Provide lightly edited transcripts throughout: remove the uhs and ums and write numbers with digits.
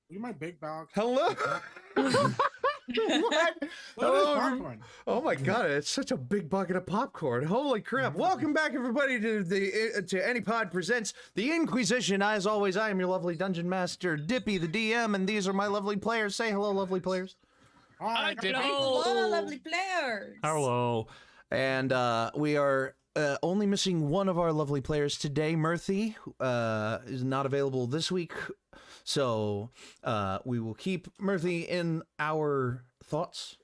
Look at my big dog. Hello. What? Hello. Popcorn. Oh my god, it's such a big bucket of popcorn. Holy crap. Welcome back everybody to ANIPOD presents the In-Quy'zz-ition. As always, I am your lovely dungeon master, DippyTheDM, and these are my lovely players. Say hello, lovely players. Hi, Dippy. Hello, lovely players. Hello. And we are only missing one of our lovely players today. Mirthy is not available this week, so we will keep Mirthy in our thoughts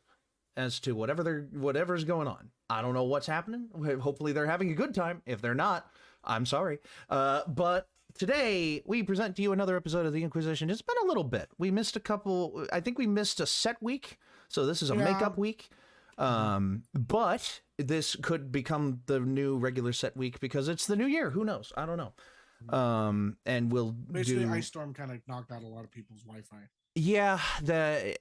as to whatever's going on. I don't know what's happening. Hopefully they're having a good time. If they're not, I'm sorry. But today we present to you another episode of the In-Quy'zz-ition. It's been a little bit. We missed a couple. I think we missed a set week, so this is a makeup week. But this could become the new regular set week because it's the new year. Who knows? I don't know. And we'll basically Ice Storm kind of knocked out a lot of people's Wi-Fi. Yeah,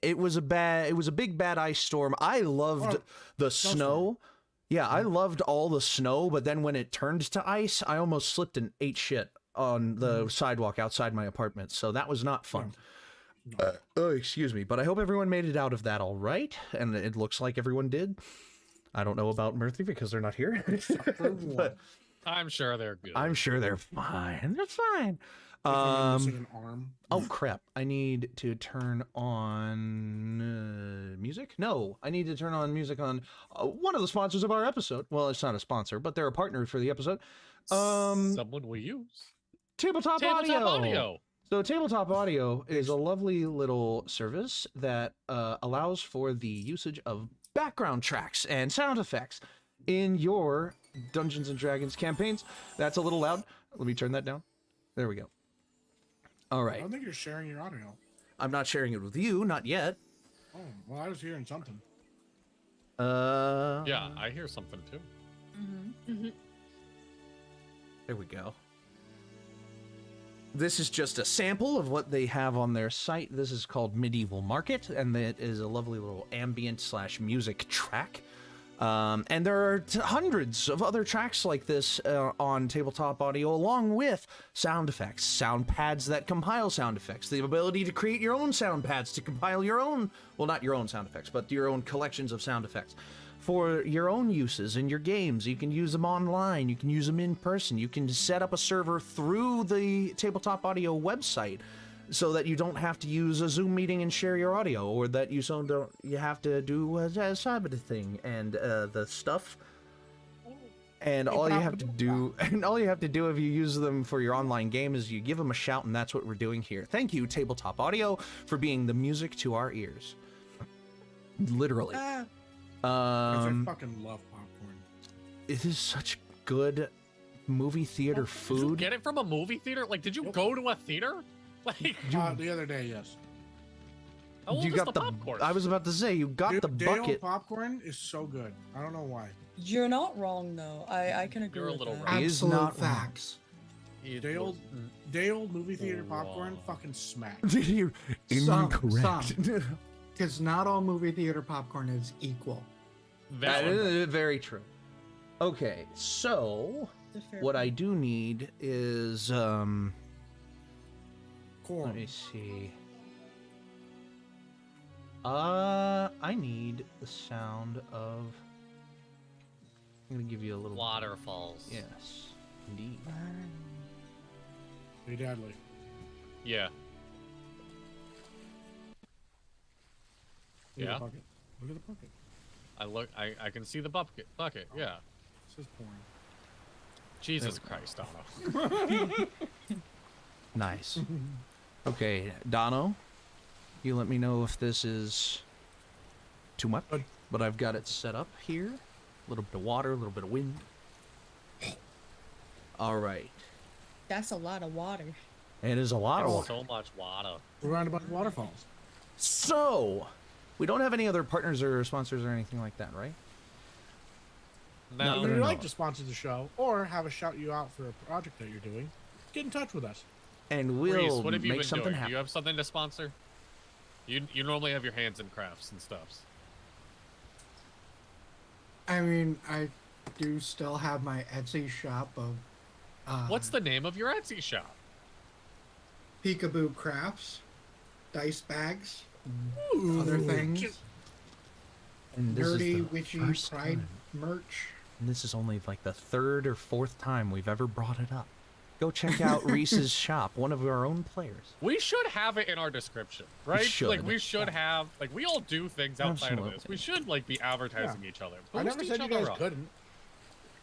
it was a big bad ice storm. I loved the snow. Yeah, I loved all the snow, but then when it turned to ice, I almost slipped and ate shit on the sidewalk outside my apartment. So that was not fun. Oh, excuse me, but I hope everyone made it out of that all right, and it looks like everyone did. I don't know about Mirthy because they're not here. But I'm sure they're good. I'm sure they're fine. They're fine. Missing an arm. Oh crap! I need to turn on music. No, I need to turn on music on one of the sponsors of our episode. Well, it's not a sponsor, but they're a partner for the episode. Someone we use. Tabletop Audio. So Tabletop Audio is a lovely little service that allows for the usage of background tracks and sound effects in your Dungeons and Dragons campaigns. That's a little loud. Let me turn that down. There we go. All right. I don't think you're sharing your audio. I'm not sharing it with you, not yet. Oh, well, I was hearing something. Yeah, I hear something too. There we go. This is just a sample of what they have on their site. This is called Medieval Market, and it is a lovely little ambient/music track. And there are hundreds of other tracks like this on Tabletop Audio, along with sound effects, sound pads that compile sound effects, the ability to create your own sound pads to compile your own, well, not your own sound effects, but your own collections of sound effects for your own uses in your games. You can use them online, you can use them in person, you can set up a server through the Tabletop Audio website so that you don't have to use a Zoom meeting and share your audio, or that you have to do a cyber thing and the stuff. And all you have to do, if you use them for your online game, is you give them a shout, and that's what we're doing here. Thank you, Tabletop Audio, for being the music to our ears. Literally. I fucking love popcorn. It is such good movie theater food. Did you get it from a movie theater? Like, did you go to a theater? Like, the other day, yes. how old You is got the popcorn? I was about to say, you got the bucket. Popcorn is so good. I don't know why. You're not wrong though. I can agree You're a with little that. right. He is Absolute not facts. Day old movie theater popcorn fucking smack. You're incorrect. Because not all movie theater popcorn is equal. That is very true. Okay, so what I do need is Corn. let me see. I need the sound of. I'm gonna give you a little Waterfalls. Yes, indeed. Hey, Dadley. Yeah. Look at Yeah. the bucket. Look at the bucket. I can see the bucket. Yeah. This is porn. Jesus Christ, Dono. Nice. Okay, Dono, you let me know if this is too much, but I've got it set up here. A little bit of water, a little bit of wind. All right. That's a lot of water. It is a lot of water. So much water. We're around a bunch of waterfalls. So, we don't have any other partners or sponsors or anything like that, right? No. If you'd like to sponsor the show or have us shout you out for a project that you're doing, get in touch with us. And Rhys, we'll what have you make been something doing? happen. Do you have something to sponsor? You normally have your hands in crafts and stuffs. I mean, I do still have my Etsy shop of What's the name of your Etsy shop? Peekaboo Crafts. dice bags, and other things. And this is Nerdy, the witchy, first pride time. merch. And this is only like the third or fourth time we've ever brought it up. Go check out Rhys's shop, one of our own players. We should have it in our description, right? should. Like we should have, like we all do things outside of this. Absolutely. We should like be advertising each other. I never Boost said each you other guys up. couldn't.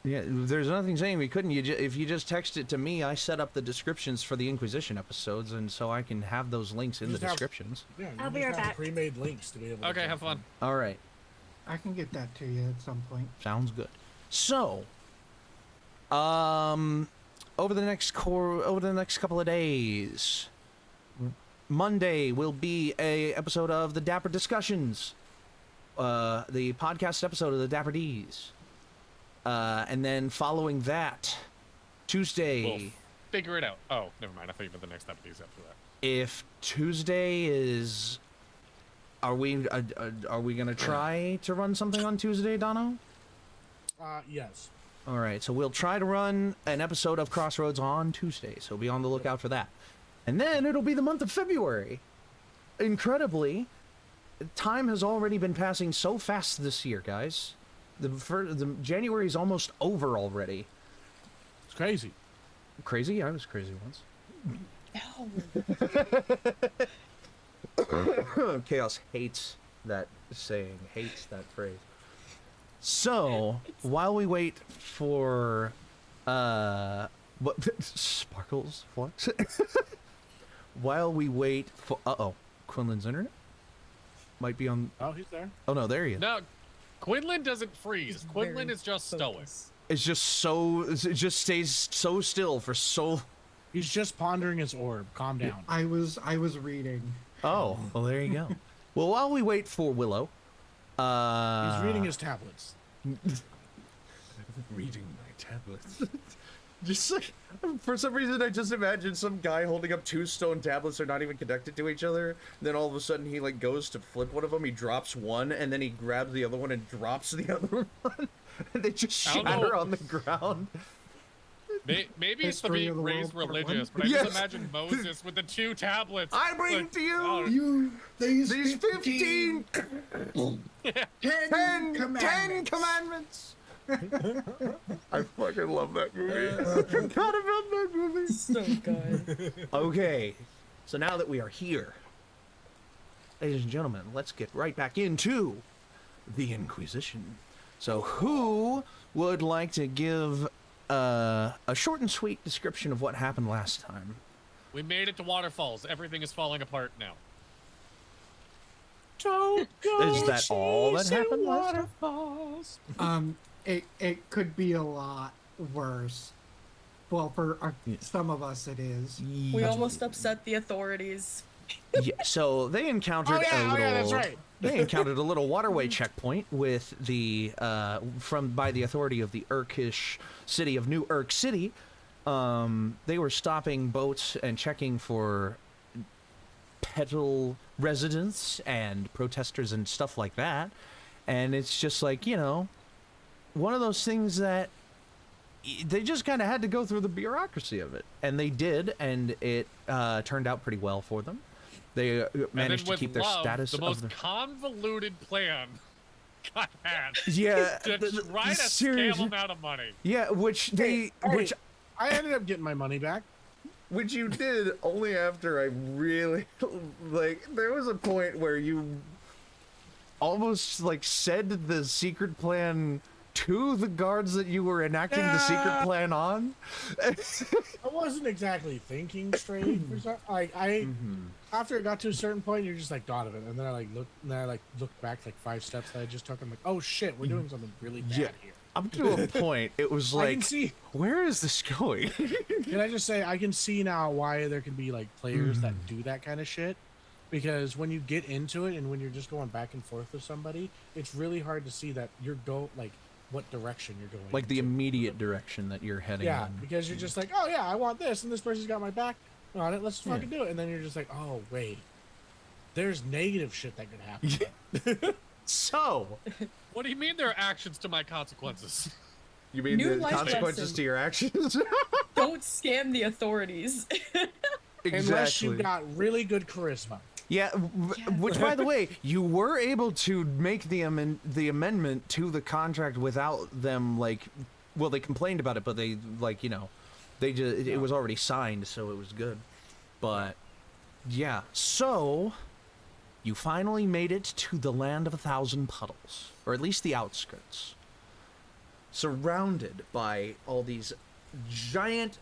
Yeah, there's nothing saying we couldn't. If you just text it to me, I set up the descriptions for the Inquisition episodes, and so I can have those links in the Just have- descriptions. Yeah, you I'll be just right have back. pre-made links to be able to Okay, get have fun. them. All right, I can get that to you at some point. sounds good. So, over the next couple of days, Monday will be a episode of the Dapper Discussions, the podcast episode of the Dapper D's, and then following that, Tuesday. We'll figure it out. Oh, never mind. I thought you meant the next episode after that. If Tuesday is, are we gonna try to run something on Tuesday, Dono? Yes. All right, so we'll try to run an episode of Crossroads on Tuesday, so be on the lookout for that. And then it'll be the month of February. Incredibly, time has already been passing so fast this year, guys. The January is almost over already. It's crazy. Crazy? I was crazy once. No. Chaos hates that saying, hates that phrase. So, while we wait for, what, Sparkles Flux? While we wait for, Quinlan's internet? Might be on, Oh, he's there. oh no, there he is. No, Quinlan doesn't freeze. Quinlan Very is just stoic. focused. It's just so, it just stays so still for so, He's just pondering his orb. Calm down. I was reading. oh, well there you go. Well, while we wait for Willow, He's reading his tablets. reading my tablets. Just like, for some reason, I just imagine some guy holding up two stone tablets that are not even connected to each other. Then all of a sudden, he like goes to flip one of them. He drops one, and then he grabs the other one and drops the other one, and they just I don't shatter know. on the ground. Maybe it's to History be of the raised world, part religious, one. but I Yes. just imagine Moses with the two tablets. I bring like, to you oh, These these 15, 10 commandments. I fucking love that movie. I forgot about that movie. So good. Okay, so now that we are here, ladies and gentlemen, let's get right back into the Inquisition. So who would like to give a short and sweet description of what happened last time? we made it to waterfalls. Everything is falling apart now. Don't go Is that all that chasing happened last time? waterfalls. It could be a lot worse. Well, for Yeah. some of us, it is. We almost upset the authorities. Yeah, so they encountered Oh, yeah, a little. that's right. They encountered a little waterway checkpoint with the by the authority of the Urkish city of New Urk City. They were stopping boats and checking for petal residents and protesters and stuff like that. And it's just like, you know, one of those things that they just kind of had to go through the bureaucracy of it, and they did, and it turned out pretty well for them. They managed to with keep their love, status the of most the convoluted plan got had yeah to try to scam seriously. them out of money. Yeah, which they Hey, which I ended up getting my money back. which you did only after I really like there was a point where you almost like said the secret plan to the guards that you were enacting the secret plan on. I wasn't exactly thinking straight. For some, I after it got to a certain point, you're just like Donovan, and then I looked back like 5 steps that I just took. I'm like, oh shit, we're doing something really bad Yeah. here. Up to a point, it was I can like, see. where is this going? Can I just say I can see now why there can be like players that do that kind of shit, because when you get into it and when you're just going back and forth with somebody, it's really hard to see that what direction you're going. Like the into. immediate direction that you're heading Yeah, in. because you're just like, oh yeah, I want this, and this person's got my back on it. Let's fucking do it. And then you're just like, oh wait, there's negative shit that could happen. So, What do you mean there are actions to my consequences? you mean New the life consequences lesson. to your actions? Don't scam the authorities. Unless you got really good charisma. Yeah, which, by the way, you were able to make the amendment to the contract without them, like, well, they complained about it, but they, like, you know, they just, it was already signed, so it was good. But, yeah, so, you finally made it to the land of 1,000 puddles, or at least the outskirts. Surrounded by all these giant,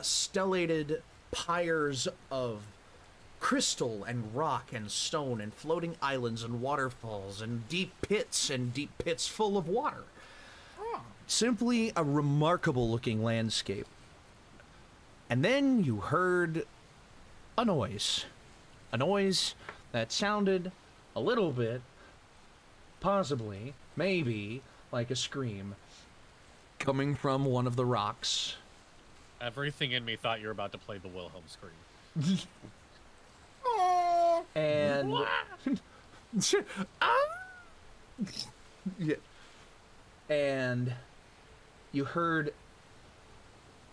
stellated pyres of crystal and rock and stone and floating islands and waterfalls and deep pits full of water. Simply a remarkable looking landscape. And then you heard a noise that sounded a little bit, possibly, maybe, like a scream coming from one of the rocks. Everything in me thought you were about to play the Wilhelm scream. And yeah. And you heard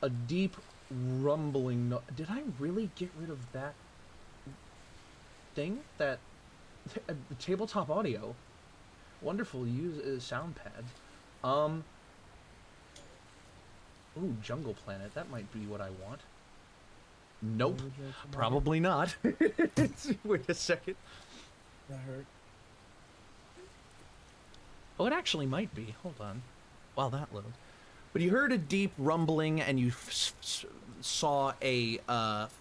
a deep rumbling Did I really get rid of that thing? That tabletop audio. Wonderful use sound pad. Ooh, Jungle Planet. That might be what I want. Nope. Probably not. Wait a second. That hurt. Oh, it actually might be. Hold on. While that loads. But you heard a deep rumbling, and you saw a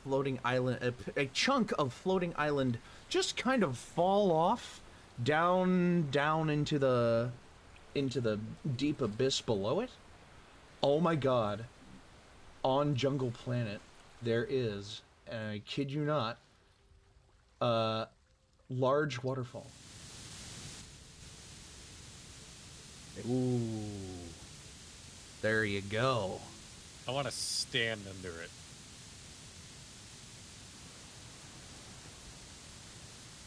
floating island, a chunk of floating island, just kind of fall off down into the deep abyss below it. Oh my God! On Jungle Planet, there is, and I kid you not, a large waterfall. Ooh. There you go. I want to stand under it.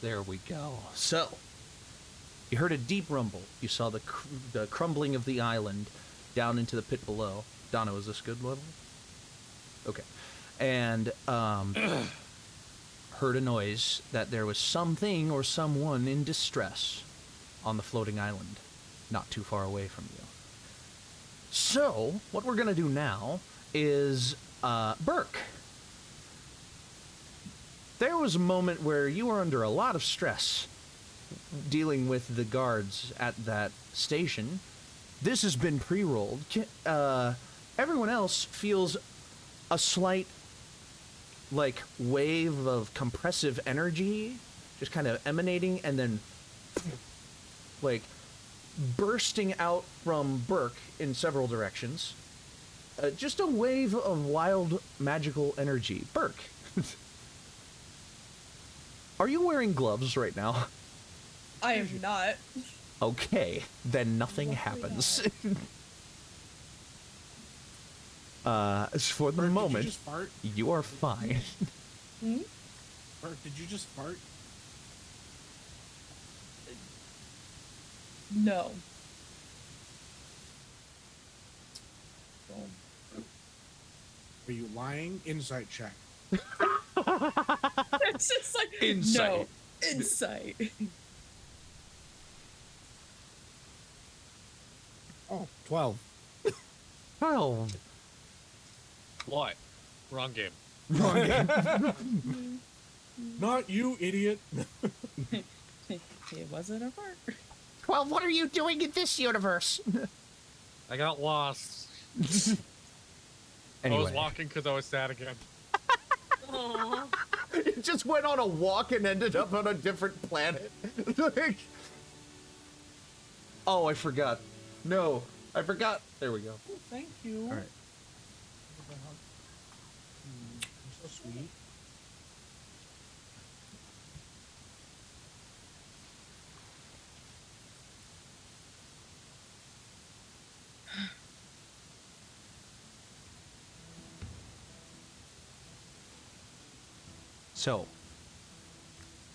There we go. So, you heard a deep rumble. You saw the crumbling of the island down into the pit below. Donna, is this good level? Okay. And, heard a noise that there was something or someone in distress on the floating island, not too far away from you. So, what we're gonna do now is, Burk. There was a moment where you were under a lot of stress dealing with the guards at that station. This has been pre-rolled. Everyone else feels a slight, like, wave of compressive energy just kind of emanating and then, like, bursting out from Burk in several directions. Just a wave of wild, magical energy. Burk, are you wearing gloves right now? I am not. Okay, then nothing happens. As for the Burk, moment, did you just fart? you are fine. Burk, did you just fart? No. Are you lying? Insight check. It's just like Insight. No. Insight. Oh, 12. Oh, What? Wrong game. Wrong game. Not you, idiot. It wasn't a fart. well, what are you doing in this universe? I got lost. I was Anyway, walking because I was sad again. Aww. it just went on a walk and ended up on a different planet. Like, oh, I forgot. No, I forgot. There we go. Thank you. All right. So sweet. So,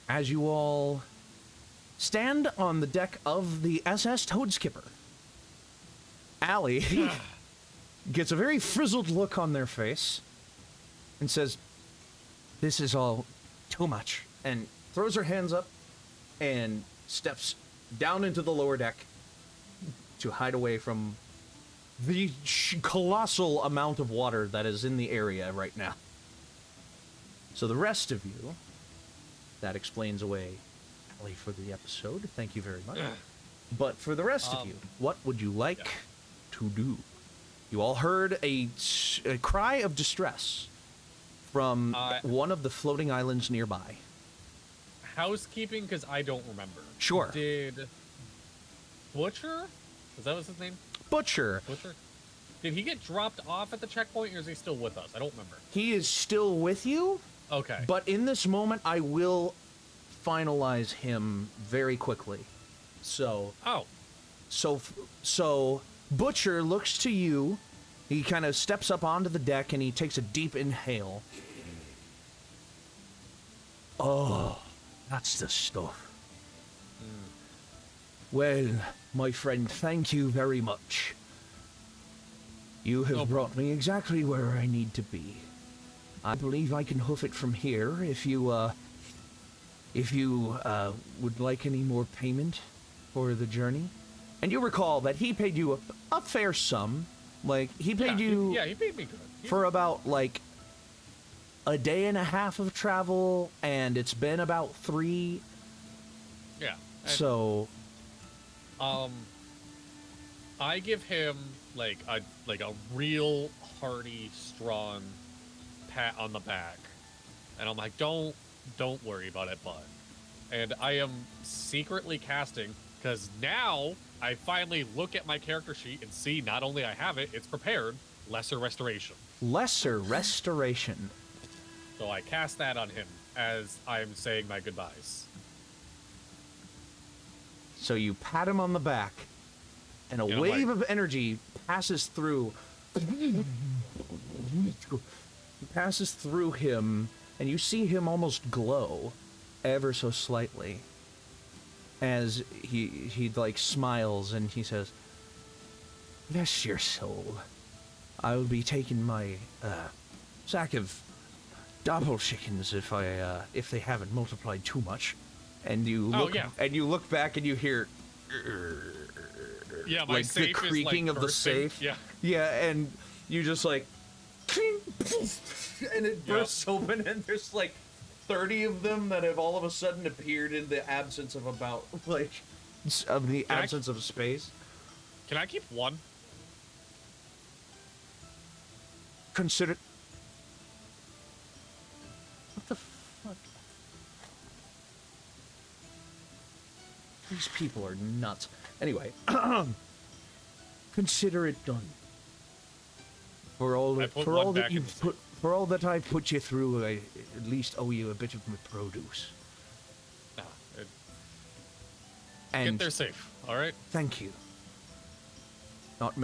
as you all stand on the deck of the SS Toadskipper, Allie gets a very frizzled look on their face and says, "This is all too much, and throws her hands up and steps down into the lower deck to hide away from the colossal amount of water that is in the area right now. So the rest of you, that explains away Ellie for the episode. Thank you very much. But for the rest of you, what would you like to do? You all heard a cry of distress from one of the floating islands nearby. Housekeeping, because I don't remember. Sure. Did Butcher? Is that what's his name? Butcher. Butcher? Did he get dropped off at the checkpoint, or is he still with us? I don't remember. He is still with you. Okay. But in this moment, I will finalize him very quickly. So. Oh. So Butcher looks to you. He kind of steps up onto the deck and he takes a deep inhale. Oh, that's the stuff. Well, my friend, thank you very much. You have brought me exactly where I need to be. I believe I can hoof it from here if you would like any more payment for the journey. And you recall that he paid you a fair sum. Like, he paid you... he paid me good. For about, like, a day and a half of travel, and it's been about 3. Yeah. So... I give him, like a real hearty, strong pat on the back. And I'm like, don't worry about it, bud. And I am secretly casting, because now I finally look at my character sheet and see not only I have it, it's prepared, Lesser Restoration. Lesser Restoration. So I cast that on him as I'm saying my goodbyes. So you pat him on the back, and a wave of energy passes through. Passes through him, and you see him almost glow, ever so slightly, as he like smiles and he says, "Bless your soul. I will be taking my sack of double chickens if they haven't multiplied too much." And you look, and you look back and you hear, my like the safe creaking is, like, of the bursting. safe. Yeah, and you just like, and it bursts open, and there's like 30 of them that have all of a sudden appeared in the absence of absence of space. Can I keep one? Consider. What the fuck? These people are nuts. Anyway, consider it done. For all that I've put you through, I at least owe you a bit of my produce. Get there safe, all right? Thank you. Not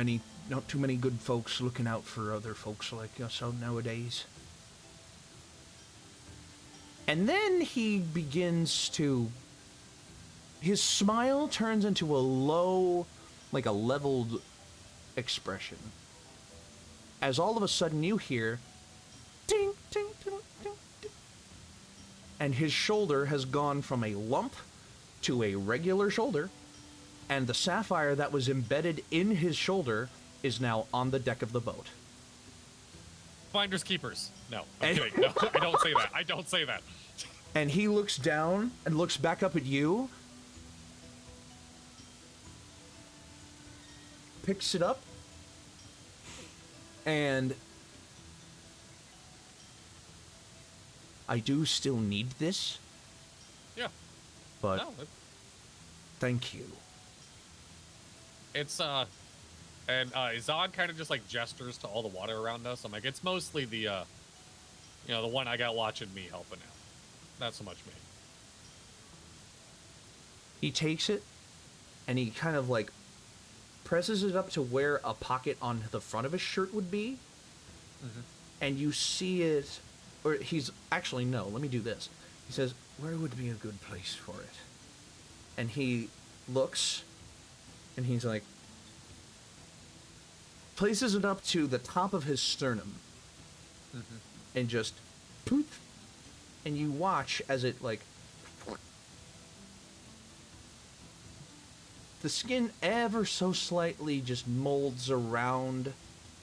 too many good folks looking out for other folks like us out nowadays. And then he begins to... His smile turns into a low, like a leveled expression. As all of a sudden you hear... Ding, ding, ding, ding, ding. And his shoulder has gone from a lump to a regular shoulder. And the sapphire that was embedded in his shoulder is now on the deck of the boat. Finders keepers. No, I'm kidding. No, I don't say that. I don't say that. And he looks down and looks back up at you. Picks it up. And I do still need this. Yeah. But no, thank you. It's and Zod kind of just like gestures to all the water around us. I'm like, it's mostly the the one I got watching me helping out. Not so much me. He takes it and he kind of like presses it up to where a pocket on the front of his shirt would be. Mm-hmm. And you see it, or he's actually, no, let me do this. He says, where would be a good place for it? And he looks and he's like, places it up to the top of his sternum. Mm-hmm. And just poof. and you watch as it, like, the skin ever so slightly just molds around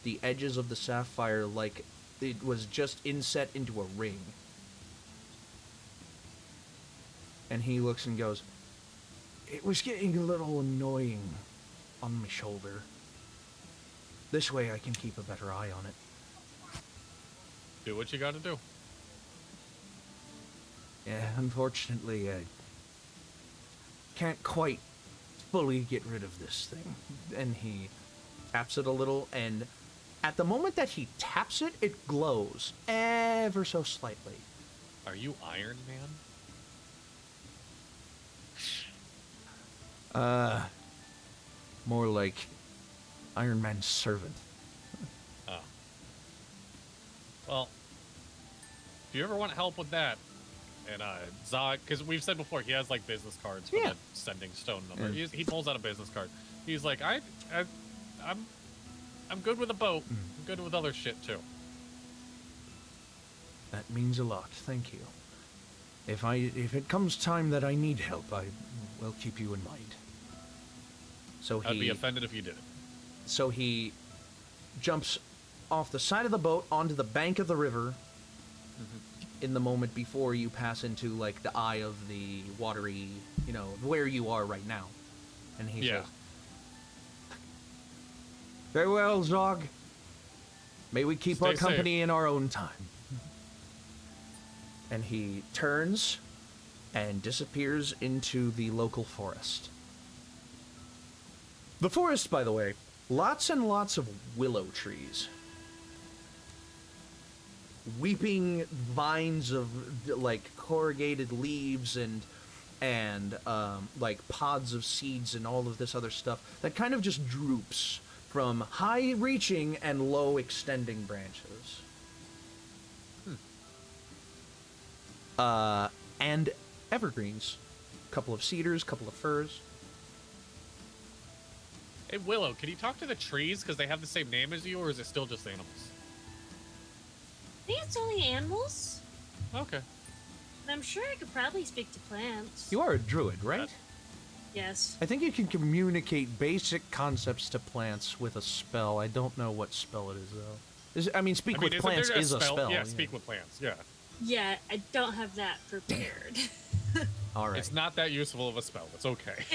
the edges of the sapphire like it was just inset into a ring. And he looks and goes, "It was getting a little annoying on my shoulder. This way I can keep a better eye on it." Do what you gotta do. Yeah, unfortunately, I can't quite fully get rid of this thing. And he taps it a little, and at the moment that he taps it, it glows ever so slightly. Are you Iron Man? More like Iron Man's servant. Oh. Well, if you ever want help with that, and Zog, because we've said before, he has like business cards for the sending stone number. Yeah. He pulls out a business card. He's like, I'm good with a boat. I'm good with other shit too. That means a lot. Thank you. If it comes time that I need help, I will keep you in mind. So I'd be offended if you didn't. So he jumps off the side of the boat onto the bank of the river in the moment before you pass into, like, the eye of the watery, you know, where you are right now. And he says, "Very well, Zog. May we keep our Stay company safe. in our own time." And he turns and disappears into the local forest. The forest, by the way, lots and lots of willow trees. Weeping vines of, like, corrugated leaves and like pods of seeds and all of this other stuff that kind of just droops from high-reaching and low-extending branches. And evergreens. A couple of cedars, couple of firs. Hey, Willow, can you talk to the trees because they have the same name as you, or is it still just animals? I think it's only animals. Okay. But I'm sure I could probably speak to plants. You are a druid, right? Yes. I think you can communicate basic concepts to plants with a spell. I don't know what spell it is, though. Speak with isn't plants there a is a spell. Yeah, speak with plants, yeah. Yeah, I don't have that prepared. All right. It's not that useful of a spell. It's okay.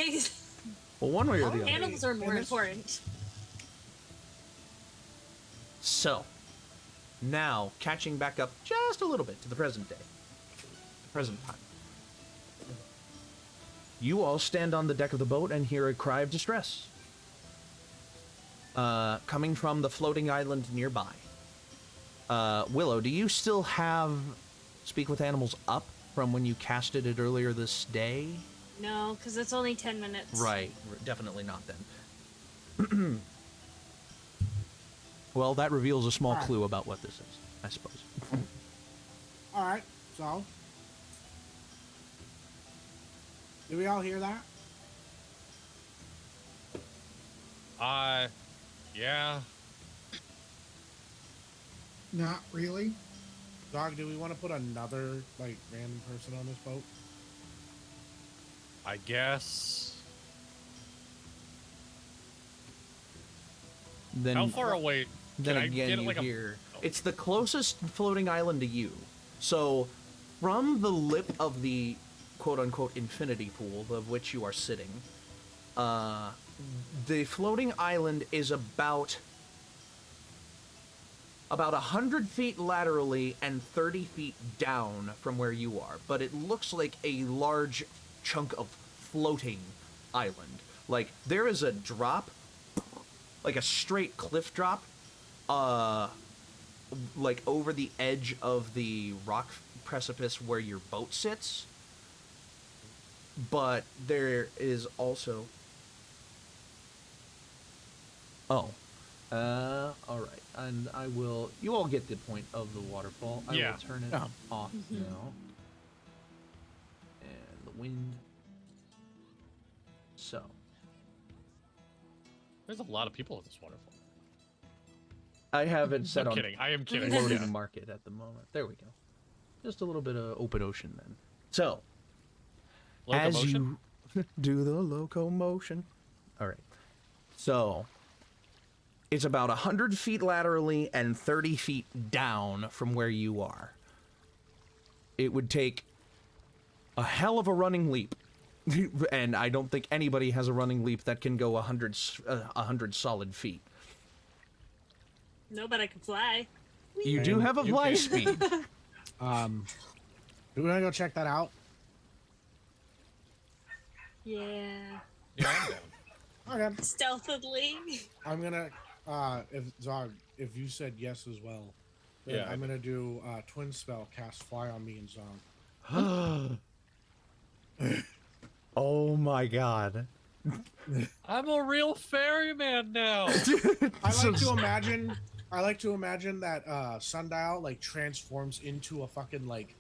Well, one way or the other. Animals are more important. So, now, catching back up just a little bit to the present day. The present time. You all stand on the deck of the boat and hear a cry of distress. Coming from the floating island nearby. Willow, do you still have Speak with Animals up from when you casted it earlier this day? No, because it's only 10 minutes. Right. Definitely not then. Well, that reveals a small clue about what this is, I suppose. All right, so did we all hear that? Yeah. Not really. Dog, do we want to put another, like, random person on this boat? I guess. Then, How far away? Then Can I again, get you like hear... It's the closest floating island to you. So, from the lip of the quote-unquote infinity pool of which you are sitting, the floating island is about 100 feet laterally and 30 feet down from where you are. But it looks like a large chunk of floating island. Like, there is a drop, like a straight cliff drop, like over the edge of the rock precipice where your boat sits. But there is also... Oh. Alright. And I will... You all get the point of the waterfall. I will turn it off now. And the wind. So. There's a lot of people at this waterfall. I have it set I'm on kidding. I am kidding. floating market at the moment. There we go. just a little bit of open ocean then. So, as Locomotion? you do the locomotion. All right. So, it's about 100 feet laterally and 30 feet down from where you are. It would take a hell of a running leap. And I don't think anybody has a running leap that can go 100 solid feet. No, but I can fly. You do have a You fly can. speed. Do we want to go check that out? Yeah. Yeah, I'm down. Okay. Stealthily. I'm gonna if Zog, if you said yes as well, then Yeah. I'm gonna do twin spell cast fly on me and Zog. Oh my god. I'm a real ferryman now. I like to imagine that Sundial like transforms into a fucking like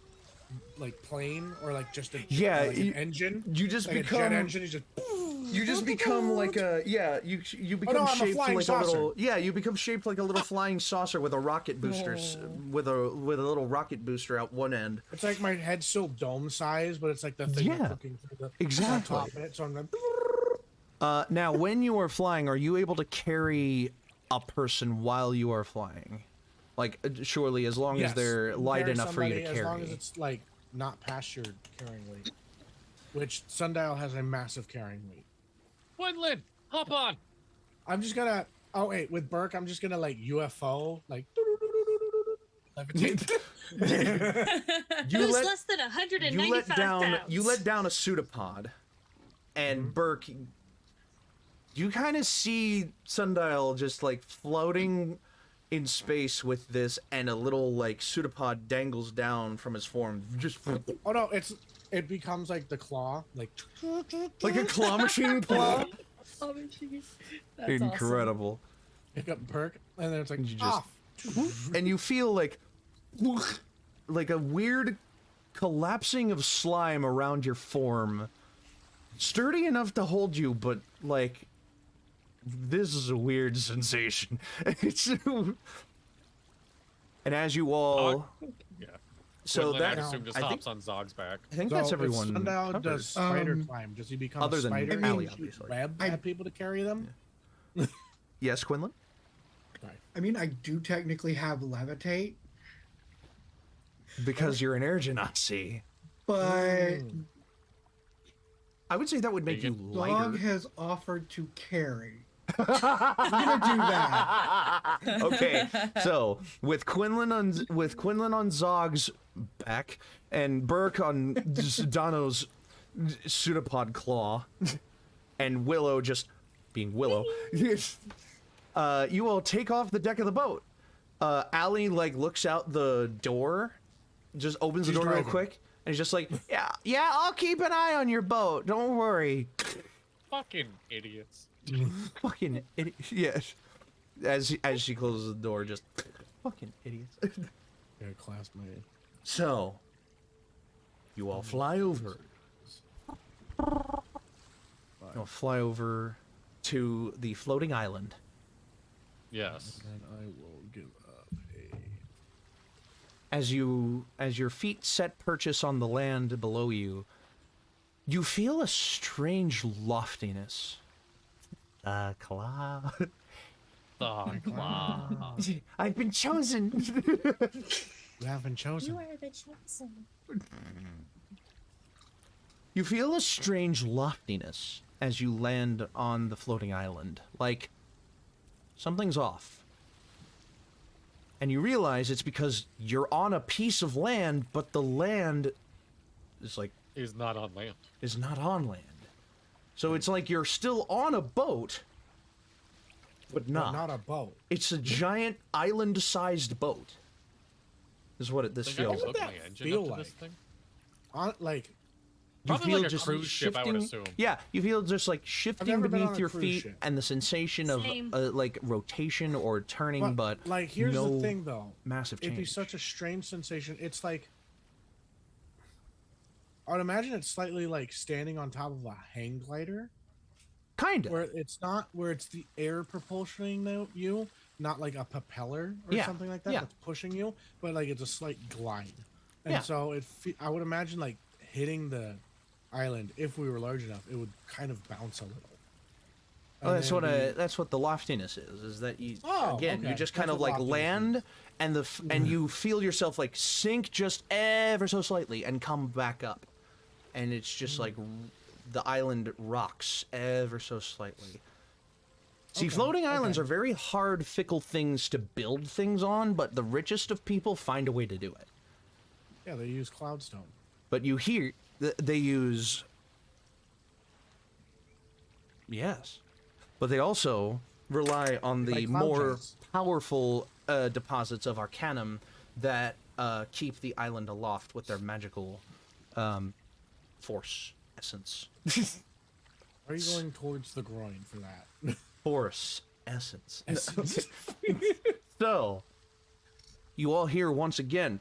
plane or like just a Yeah, like an engine. You just Like a become jet engine. He's just you just become like a you become no, I'm a shaped flying like saucer. a little you become shaped like a little flying saucer with a rocket booster with a little rocket booster out one end. It's like my head's still dome size, but it's like the thing Yeah, that's looking through the exactly. top bit. So I'm like, Now, when you are flying, are you able to carry a person while you are flying? Like, surely, as long as yes, they're you light carry enough for you to somebody carry. As long as it's like not past your carrying weight, which Sundial has a massive carrying weight. Quinlan, hop on. I'm just gonna. Oh wait, with Burk, I'm just gonna like UFO like. levitate. You Who's let less than 195 pounds? you let down a pseudopod, and Burk, you kind of see Sundial just like floating in space with this, and a little like pseudopod dangles down from his form, just Oh no, it becomes like the claw, like like a claw machine claw. Oh, jeez. That's Incredible. pick up Burk, and then it's like You just- off. And you feel like a weird collapsing of slime around your form, sturdy enough to hold you, but like this is a weird sensation. It's and as you all Yeah. so Quinlan, that I assume just I think, hops on Zog's back. I think So that's if everyone Sundial covered. does spider climb. Does he become Other a than spider? Allie, and shoot obviously. web at people to carry them. Yes, Quinlan? I mean, I do technically have levitate, Because you're an air genasi. but I would say that would make you Vegan. lighter. Dog has offered to carry. I'm gonna do that. Okay, so with Quinlan on Zog's back and Burk on Dono's pseudopod claw, and Willow just being Willow, you all take off the deck of the boat. Allie like looks out the door, just opens the She's door real driving. quick, and is just like, yeah, I'll keep an eye on your boat. Don't worry. Fucking idiots. Fucking idiot. Yes. As she closes the door, just fucking idiots. Yeah, classmate. So, you all fly over. You'll fly over to the floating island. Yes. And I will give up As your feet set purchase on the land below you, you feel a strange loftiness. Claw. The claw. I've been chosen. You haven't chosen. You are the chosen. You feel a strange loftiness as you land on the floating island. Like, something's off. And you realize it's because you're on a piece of land, but the land is like, Is not on land. is not on land. So it's like you're still on a boat, but No, not. not a boat. It's a giant island-sized boat. Is what this Think I feels can like. hook that my engine feel up to like? this thing? On like You Probably feel like a just cruise ship, I would shifting- assume. Yeah, you feel just like shifting never been on beneath a your cruise feet ship. and the sensation of Same. like rotation or turning, but like here's no the thing though. massive change. It'd be such a strange sensation. It's like I would imagine it's slightly like standing on top of a hang glider, kind of. where it's not where it's the air propulsioning you, not like a propeller or Yeah, something like that yeah. that's pushing you, but like it's a slight glide. And Yeah. so I would imagine like hitting the island, if we were large enough, it would kind of bounce a little. Well, And then that's what the loftiness is that you Oh, again you okay. just kind That's of what like loftiness land means. and and you feel yourself like sink just ever so slightly and come back up, and it's just like the island rocks ever so slightly. See, floating islands are very hard, fickle things to build things on, but the richest of people find a way to do it. Yeah, they use cloudstone. But you hear they use yes, but they also rely on the Like cloud more giants. powerful deposits of arcanum that keep the island aloft with their magical force essence. Are you going towards the groin for that? Force essence. So, you all hear once again.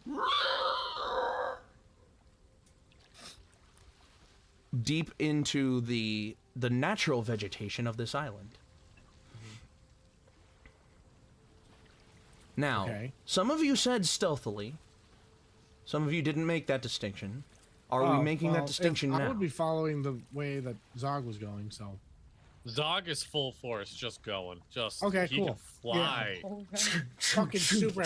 Deep into the natural vegetation of this island. Now, Okay. some of you said stealthily. Some of you didn't make that distinction. Are we making that distinction I now? would be following the way that Zog was going, so. Zog is full force, just going. Just Okay, he cool. can fly. Fucking super.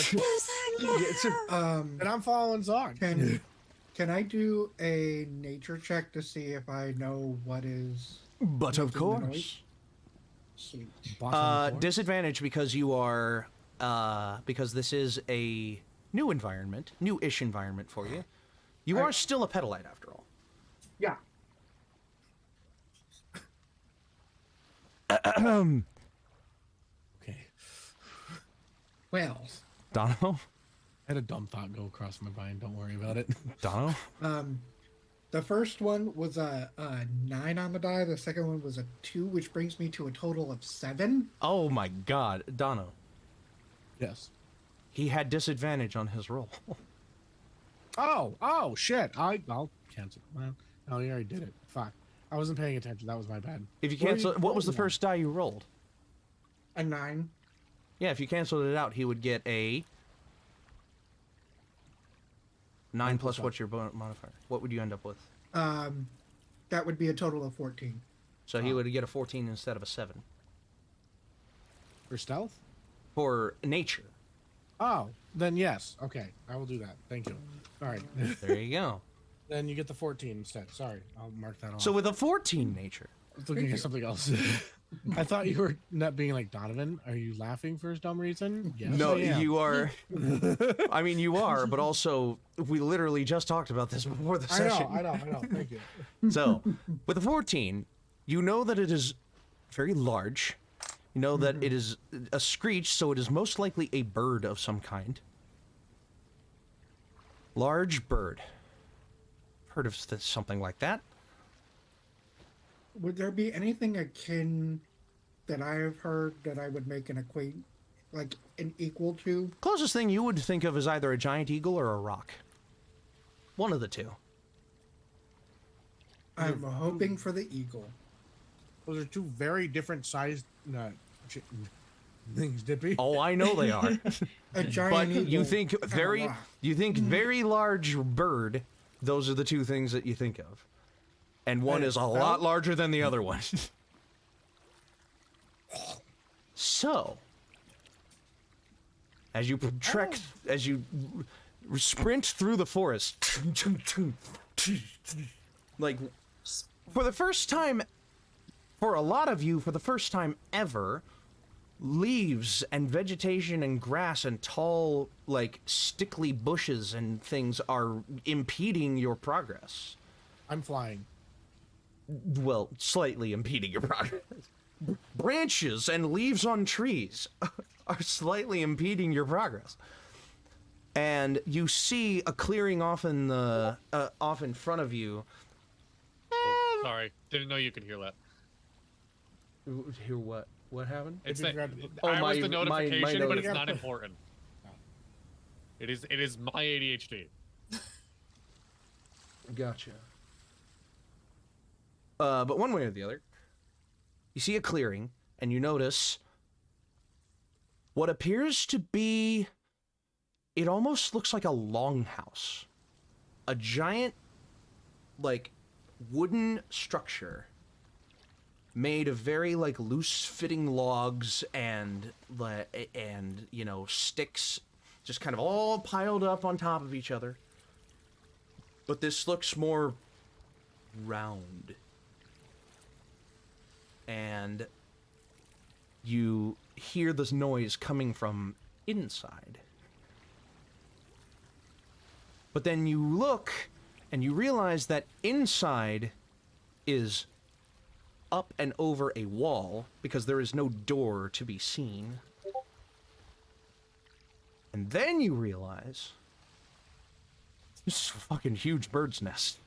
And I'm following Zog. Can I do a nature check to see if I know what is But of making the course. noise? Sweet. Boss on the floor? Disadvantage because you are because this is a new environment, new-ish environment for you. You are still a pedalite after all. Yeah. Okay. Well, Dono? I had a dumb thought go across my mind. Don't worry about it. Dono? the first one was a 9 on the die. The second one was a 2, which brings me to a total of 7. Oh my god, Dono. Yes. He had disadvantage on his roll. Oh, shit. I'll cancel. Well, no, you already did it. Fuck. I wasn't paying attention. That was my bad. If you What are cancel, what was the rolling first die you rolled? A 9. Yeah, if you canceled it out, he would get a 9 plus plus what's your modifier? What would you end up with? That would be a total of 14. So he would get a 14 instead of a 7. For stealth? For nature. Oh, then yes. Okay, I will do that. Thank you. All right. There you go. Then you get the 14 instead. Sorry, I'll mark that off. So with a 14 nature, I was looking at something else. I thought you were not being like Donovan. Are you laughing for some dumb reason? Yes, no, I am. you are. I mean, you are, but also we literally just talked about this before the session. I know. Thank you. So, with a 14, you know that it is very large. You know that it is a screech, so it is most likely a bird of some kind. Large bird. Heard of something like that? Would there be anything akin that I have heard that I would make an like an equal to? Closest thing you would think of is either a giant eagle or a rock. One of the two. I'm hoping for the eagle. Those are two very different sized things, Dippy. Oh, I know they are. A giant But eagle. you think and a very, rock. very large bird. Those are the two things that you think of, and one Hey, is a well- lot larger than the other one. So, as you trek, as you sprint through the forest, like for the first time, for a lot of you, for the first time ever, leaves and vegetation and grass and tall, like, stickly bushes and things are impeding your progress. I'm flying. Well, slightly impeding your progress. Branches and leaves on trees are slightly impeding your progress. And you see a clearing off in the off in front of you. Oh, sorry, didn't know you could hear that. Hear what? What happened? It's Did you that, grab the- I was my- the notification, but it's notification. not important. It is my ADHD. Gotcha. But one way or the other, you see a clearing, and you notice what appears to be... It almost looks like a longhouse. a giant, like, wooden structure made of very, like, loose-fitting logs and, you know, sticks just kind of all piled up on top of each other. But this looks more round. And you hear this noise coming from inside. But then you look and you realize that inside is up and over a wall because there is no door to be seen. And then you realize this is a fucking huge bird's nest.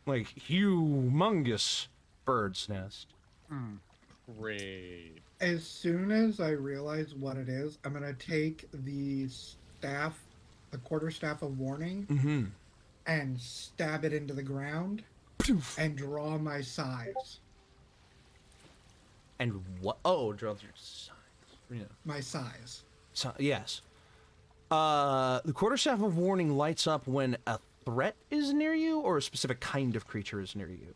Like, humongous bird's nest. Great. As soon as I realize what it is, I'm gonna take the staff, the quarterstaff of warning, and stab it into the ground and draw my size. And what? Oh, draw your size. Yeah. My size. So, yes. The quarterstaff of warning lights up when a threat is near you, or a specific kind of creature is near you.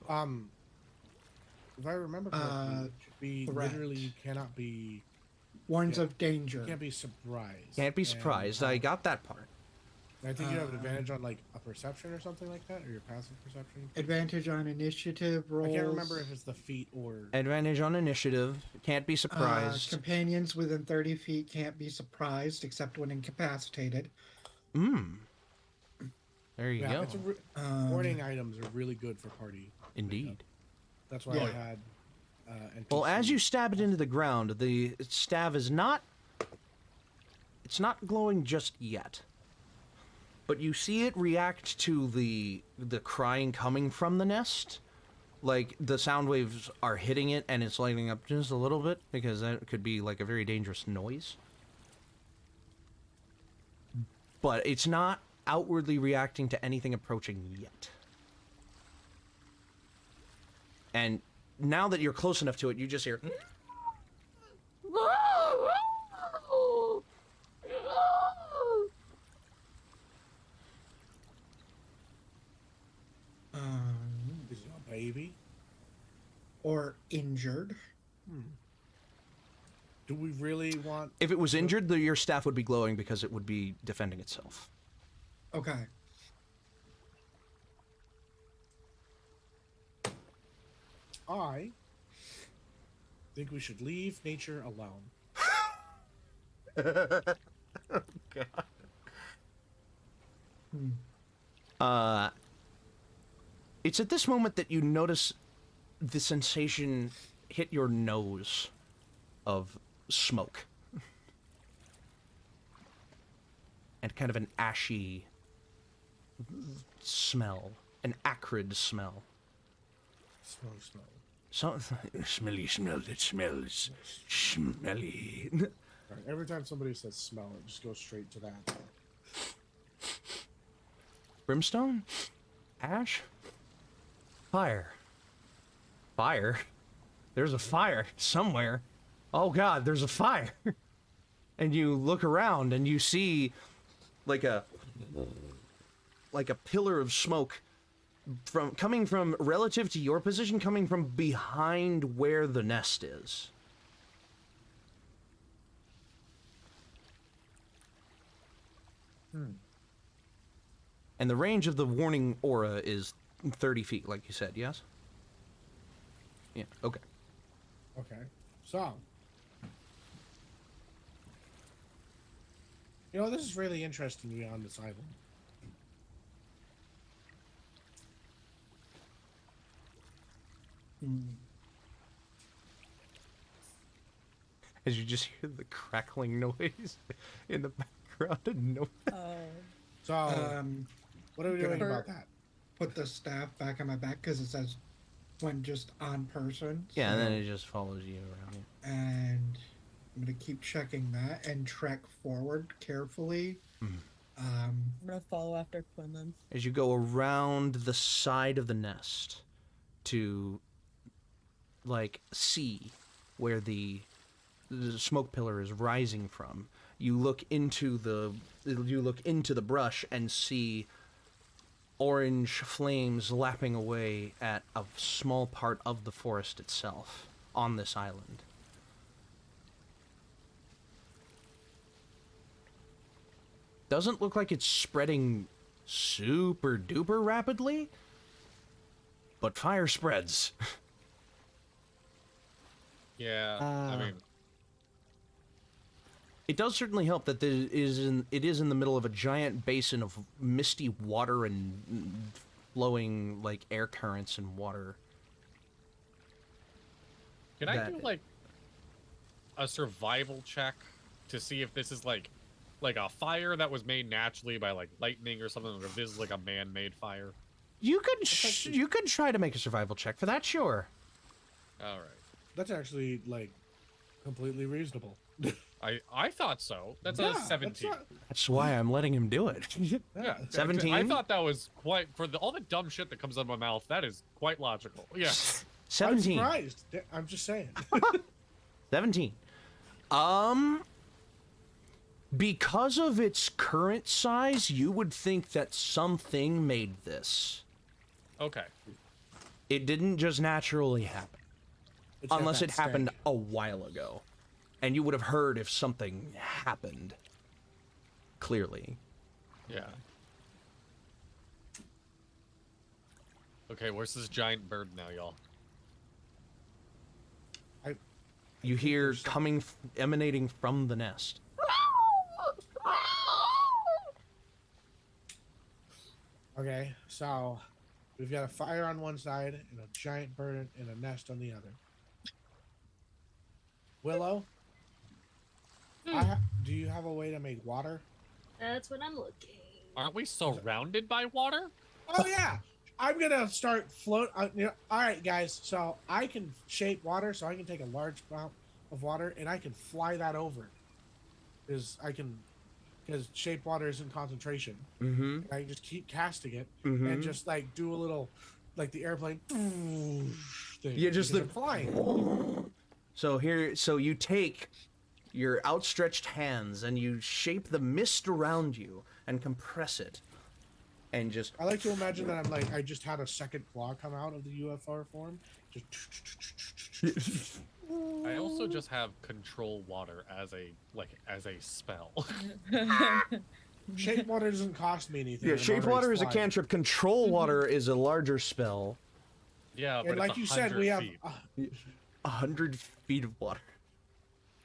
If I remember correctly, it should be threat. literally cannot be. Warns of danger. Can't be surprised. Can't be surprised. I got that part. I think you have an advantage on like a perception or something like that, or your passive perception. Advantage on initiative rolls. I can't remember if it's the feat or. Advantage on initiative. Can't be surprised. Companions within 30 feet can't be surprised except when incapacitated. There you go. It's warning items are really good for party. Indeed. That's why I had. Well, as you stab it into the ground, the staff is not. It's not glowing just yet. But you see it react to the crying coming from the nest. Like, the sound waves are hitting it and it's lighting up just a little bit, because that could be like a very dangerous noise. But it's not outwardly reacting to anything approaching yet. And now that you're close enough to it, you just hear... Is it a baby? Or injured. Do we really want? If it was injured, your staff would be glowing because it would be defending itself. Okay. I think we should leave nature alone. It's at this moment that you notice the sensation hit your nose of smoke. And kind of an ashy smell, an acrid smell. Smell. So, smelly smell that smells smelly. Right, every time somebody says smell, it just goes straight to that. Brimstone? Ash? Fire. Fire? There's a fire somewhere. Oh god, there's a fire. And you look around and you see like a pillar of smoke coming from relative to your position, coming from behind where the nest is. And the range of the warning aura is 30 feet, like you said, yes? Yeah, okay. Okay, so. You know, this is really interesting to me on this island. As you just hear the crackling noise in the background and no. So, what are we doing about that? Put the staff back on my back because it says when just on person. Yeah, and then it just follows you around. And I'm gonna keep checking that and trek forward carefully. I'm gonna follow after Quinlan. As you go around the side of the nest to, like, see where the smoke pillar is rising from, you look into the brush and see orange flames lapping away at a small part of the forest itself on this island. Doesn't look like it's spreading super duper rapidly, but fire spreads. Yeah, I mean, it does certainly help that it is in the middle of a giant basin of misty water and flowing like air currents and water. can I do like a survival check to see if this is like a fire that was made naturally by like lightning or something, or if this is like a man-made fire? You could try to make a survival check for that, sure. All right. That's actually like completely reasonable. I thought so. That's Yeah, a 17. That's why I'm letting him do it. Yeah, 17? I thought that was quite all the dumb shit that comes out of my mouth. That is quite logical. Yeah. 17. I'm surprised. I'm just saying. 17. Because of its current size, you would think that something made this. Okay. It didn't just naturally happen. It's got Unless that it happened stank. a while ago. And you would have heard if something happened. Clearly. Yeah. Okay, where's this giant bird now, y'all? You hear emanating from the nest. Okay, so we've got a fire on one side and a giant bird and a nest on the other. Willow, do you have a way to make water? That's what I'm looking. Aren't we surrounded by water? Oh yeah, I'm gonna start float. All right, guys. So I can shape water, so I can take a large amount of water and I can fly that over. Because shape water is in concentration. Mm-hmm. I can just keep casting it and just like do a little, like the airplane thing. Yeah, just because I'm flying. So you take your outstretched hands and you shape the mist around you and compress it, and just. I like to imagine that I just had a second claw come out of the UFO form. Just. I also just have control water as a spell. Shape water doesn't cost me anything. Yeah, I'm shape already water is a flying. cantrip. Control water is a larger spell. Yeah, but And like it's you said, we have. 100 feet of water.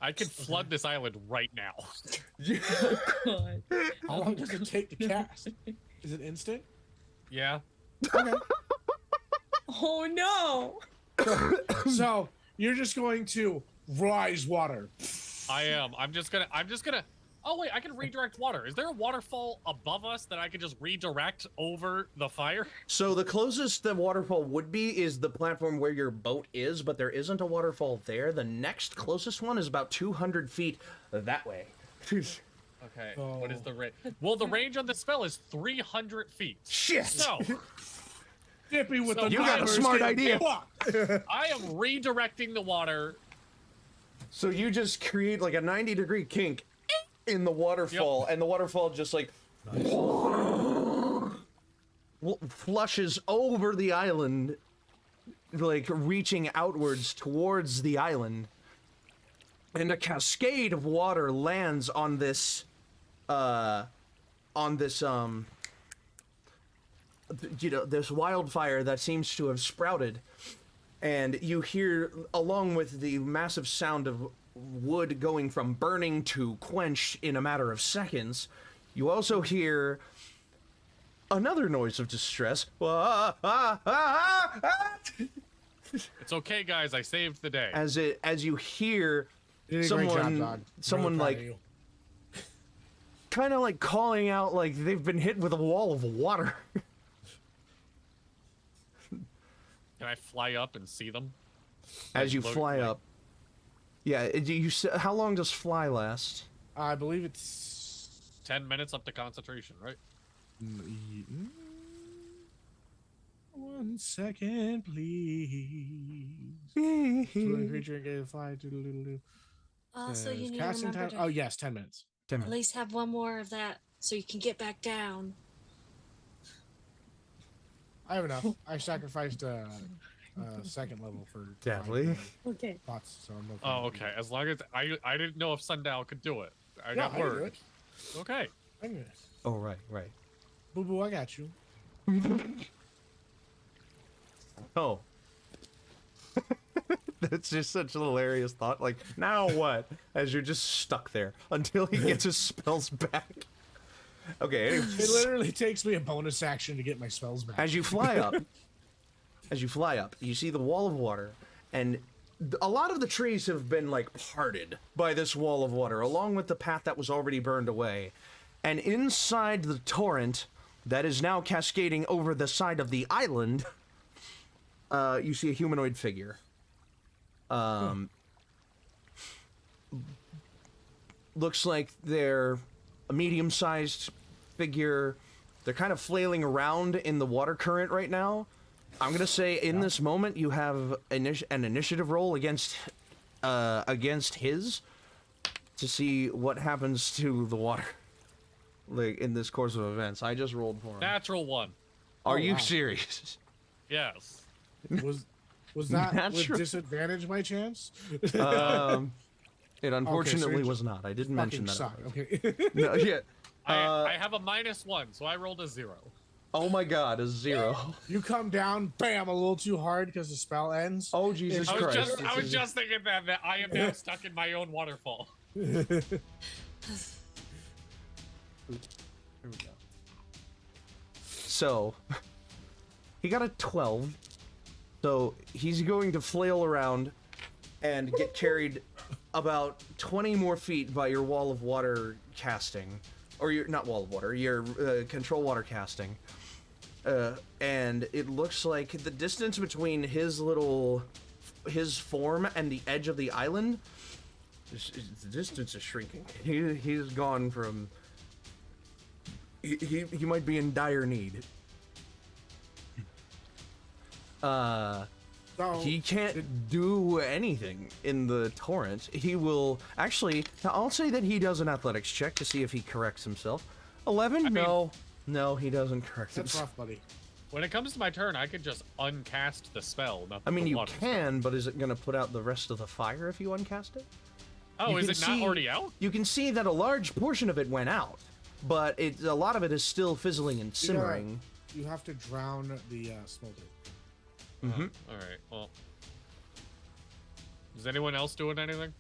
I could flood this island right now. Oh, God. How long does it take to cast? Is it instant? Yeah. Okay. Oh no! So you're just going to rise water. I am. I'm just gonna. Oh wait, I can redirect water. Is there a waterfall above us that I could just redirect over the fire? So the closest the waterfall would be is the platform where your boat is, but there isn't a waterfall there. The next closest one is about 200 feet that way. Okay. What is the range? Well, the range on the spell is 300 feet. Shit! So Dippy with the You got a numbers smart getting idea. fucked. I am redirecting the water. So you just create like a 90-degree kink in the waterfall, and the waterfall just like flushes over the island, like reaching outwards towards the island, and a cascade of water lands on this this wildfire that seems to have sprouted. And you hear, along with the massive sound of wood going from burning to quench in a matter of seconds, you also hear another noise of distress. It's okay, guys. I saved the day. As you hear You did a great job, someone Zod. someone Really proud of like you. kind of like calling out like they've been hit with a wall of water. Can I fly up and see them? As you Like, fly like- up. Yeah, how long does fly last? I believe it's 10 minutes up to concentration, right? 1 second, please. So the creature can fly. Also, you need to Casting remember time. to Oh yes, 10 minutes. 10 At minutes. least have one more of that so you can get back down. I have enough. I sacrificed a second level for Dadley? my Okay. pots, so I'm okay. Oh, okay. As long as I didn't know if Sundial could do it. I No, got I can do word. it. Okay. I can do it. Oh, right, right. Boo boo, I got you. Oh. That's just such a hilarious thought. Like, now what? As you're just stuck there until he gets his spells back. Okay, anyways. It literally takes me a bonus action to get my spells back. As you fly up, you see the wall of water, and a lot of the trees have been, like, parted by this wall of water, along with the path that was already burned away. And inside the torrent that is now cascading over the side of the island, you see a humanoid figure. Looks like they're a medium-sized figure. They're kind of flailing around in the water current right now. I'm gonna say in this moment you have an initiative roll against his to see what happens to the water, like in this course of events. I just rolled for him. Natural one. Are Oh, you wow. serious? Yes. Was that Natural. with disadvantage by chance? It unfortunately you was not. I didn't mention that. Suck. Okay. No, yeah. I have a -1, so I rolled a 0. Oh my God, a 0. You come down, bam, a little too hard because the spell ends. Oh Jesus I was Christ! just thinking that I am now stuck in my own waterfall. Here we go. So, he got a 12. So he's going to flail around and get carried about 20 more feet by your wall of water casting, or your not wall of water, your control water casting. And it looks like the distance between his form and the edge of the island, the distance is shrinking. He's gone from. He might be in dire need. So, He can't do anything in the torrent. He will actually. Now I'll say that he does an athletics check to see if he corrects himself. 11? No, he doesn't correct that's himself. rough, buddy. When it comes to my turn, I could just uncast the spell. Not I mean, the you water can, but is it going to put out the rest of the fire if you uncast it? Spell. Oh, You is can it not see- already out? You can see that a large portion of it went out, but a lot of it is still fizzling and You gotta- simmering. You have to drown the smolder. Mm-hmm. All right. Well, is anyone else doing anything?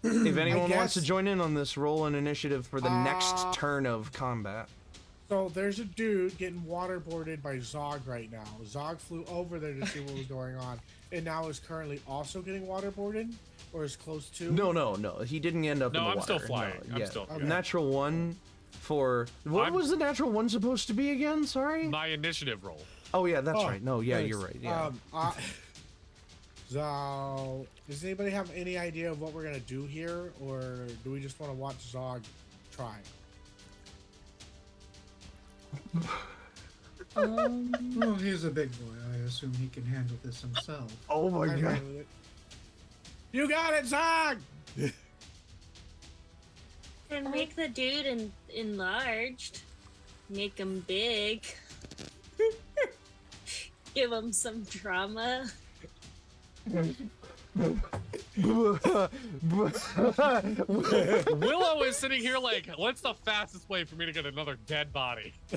If anyone wants to guess- join in on this, roll an initiative for the next turn of combat. So there's a dude getting waterboarded by Zog right now. Zog flew over there to see what was going on, and now is currently also getting waterboarded, or is close to. No. He didn't end up in No, the I'm water. still flying. No, I'm yeah. still. Okay. Natural 1 for... What was the natural 1 supposed to be again? Sorry? My initiative roll. Oh, yeah, that's Oh, right. No, yeah, thanks. you're right. Yeah. So, does anybody have any idea of what we're gonna do here, or do we just want to watch Zog try? Well, he's a big boy. I assume he can handle this himself. Oh, my I'm fine with it. You got it, Zog! And make the dude enlarged. Make him big. Give him some trauma. Willow is sitting here like, what's the fastest way for me to get another dead body? I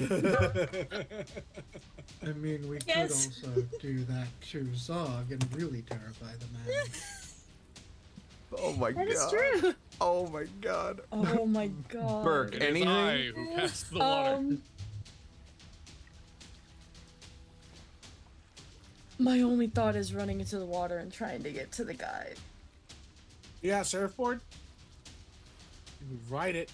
mean, we Yes. could also do that to Zog and really terrify the man. Oh, my That God. is true. Oh, my God. Oh my god. Burk, It is anything? I who casts the water. My only thought is running into the water and trying to get to the guy. Yeah, surfboard. You can ride it.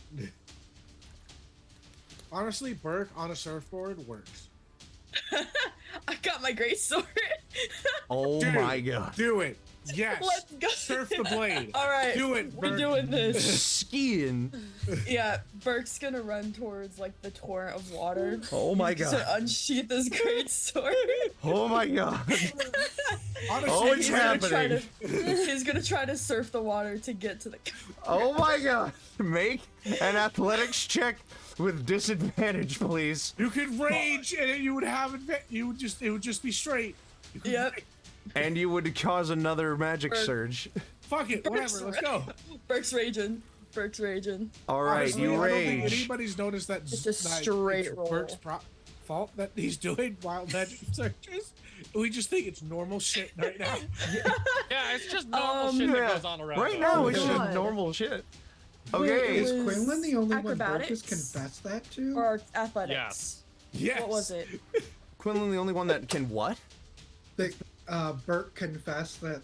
Honestly, Burk on a surfboard works. I got my great sword. Oh, Dude, my God. Do it. Yes. Let's go. Surf the blade. All right. Do it, We're Burk. doing this. Skiing. Yeah, Burke's gonna run towards like the torrent of water. Oh, my He's God. gonna unsheath his great sword. Oh, my God. Honestly, Oh, it's He's gonna try happening. He's gonna try to surf the water to get to the. Oh my god. Make an athletics check with disadvantage, please. you could rage and you would have it would just be straight. You could Yep. rage. And you would cause another magic Burk. surge. Fuck it, whatever. Let's go. Burk's raging. Burk's raging. All right, Honestly, you I don't think rage. anybody's noticed that It's a that straight it's roll. Burke's fault that he's doing wild magic searches. We just think it's normal shit right now. Yeah, it's just normal shit Yeah. that goes on around. Right us. now, Oh, it's just God. normal shit. Wait, Okay. Is was Quinlan the only one Burk has acrobatics? confessed that to? Or athletics? Yes. Yes. What was it? Quinlan, the only one that can what? That Burke confessed that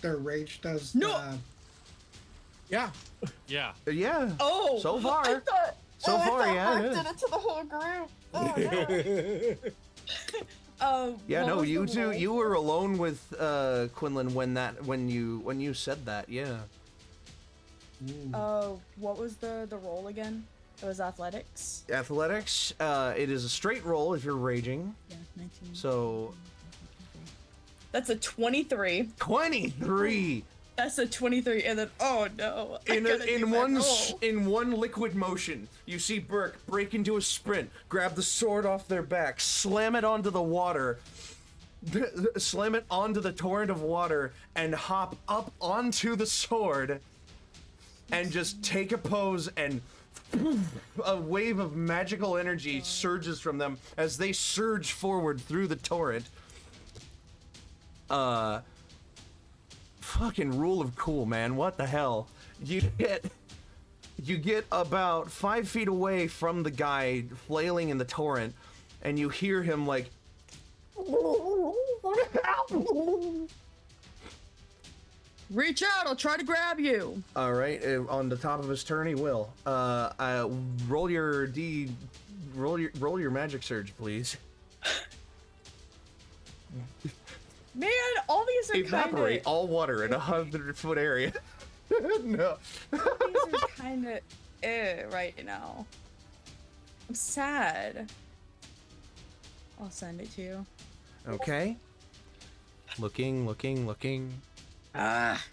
their rage does. No! Yeah. Yeah. Yeah. Oh! So far. I thought, So far, I thought yeah, it Burke is. did it to the whole group. Oh, no. Yeah, What no, was you the two, roll? you were alone with Quinlan when you said that. Yeah. Oh, what was the roll again? It was athletics. Athletics. It is a straight roll if you're raging. Yeah, 19. So That's a 23. 23 That's a 23, and then oh no! I gotta do in my one roll. in one liquid motion. You see Burke break into a sprint, grab the sword off their back, slam it onto the water, slam it onto the torrent of water, and hop up onto the sword, and just take a pose, and a wave of magical energy surges from them as they surge forward through the torrent. Fucking rule of cool, man. What the hell? You get about 5 feet away from the guy flailing in the torrent, and you hear him like, Reach out! I'll try to grab you. all right, on the top of his turn, he will. Roll your magic surge, please. Man, all these are Evaporate kind all water in a 100-foot area. No. of these are kind of right now. I'm sad. I'll send it to you. Okay. Looking. Ah.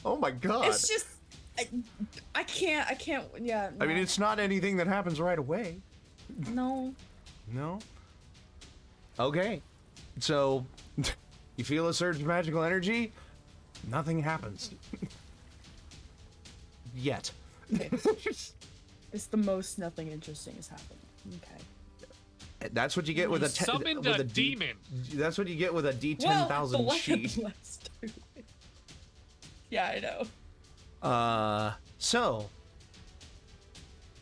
Oh my god. It's just I can't. Yeah. I mean, no. it's not anything that happens right away. no. No? Okay. So, you feel a surge of magical energy? Nothing happens. Yet. It's the most nothing interesting has happened. Okay. That's what you get with a Summoned with a D- demon. That's what you get with a Well, D10,000 the weapon sheet. blast. Yeah, I know. So,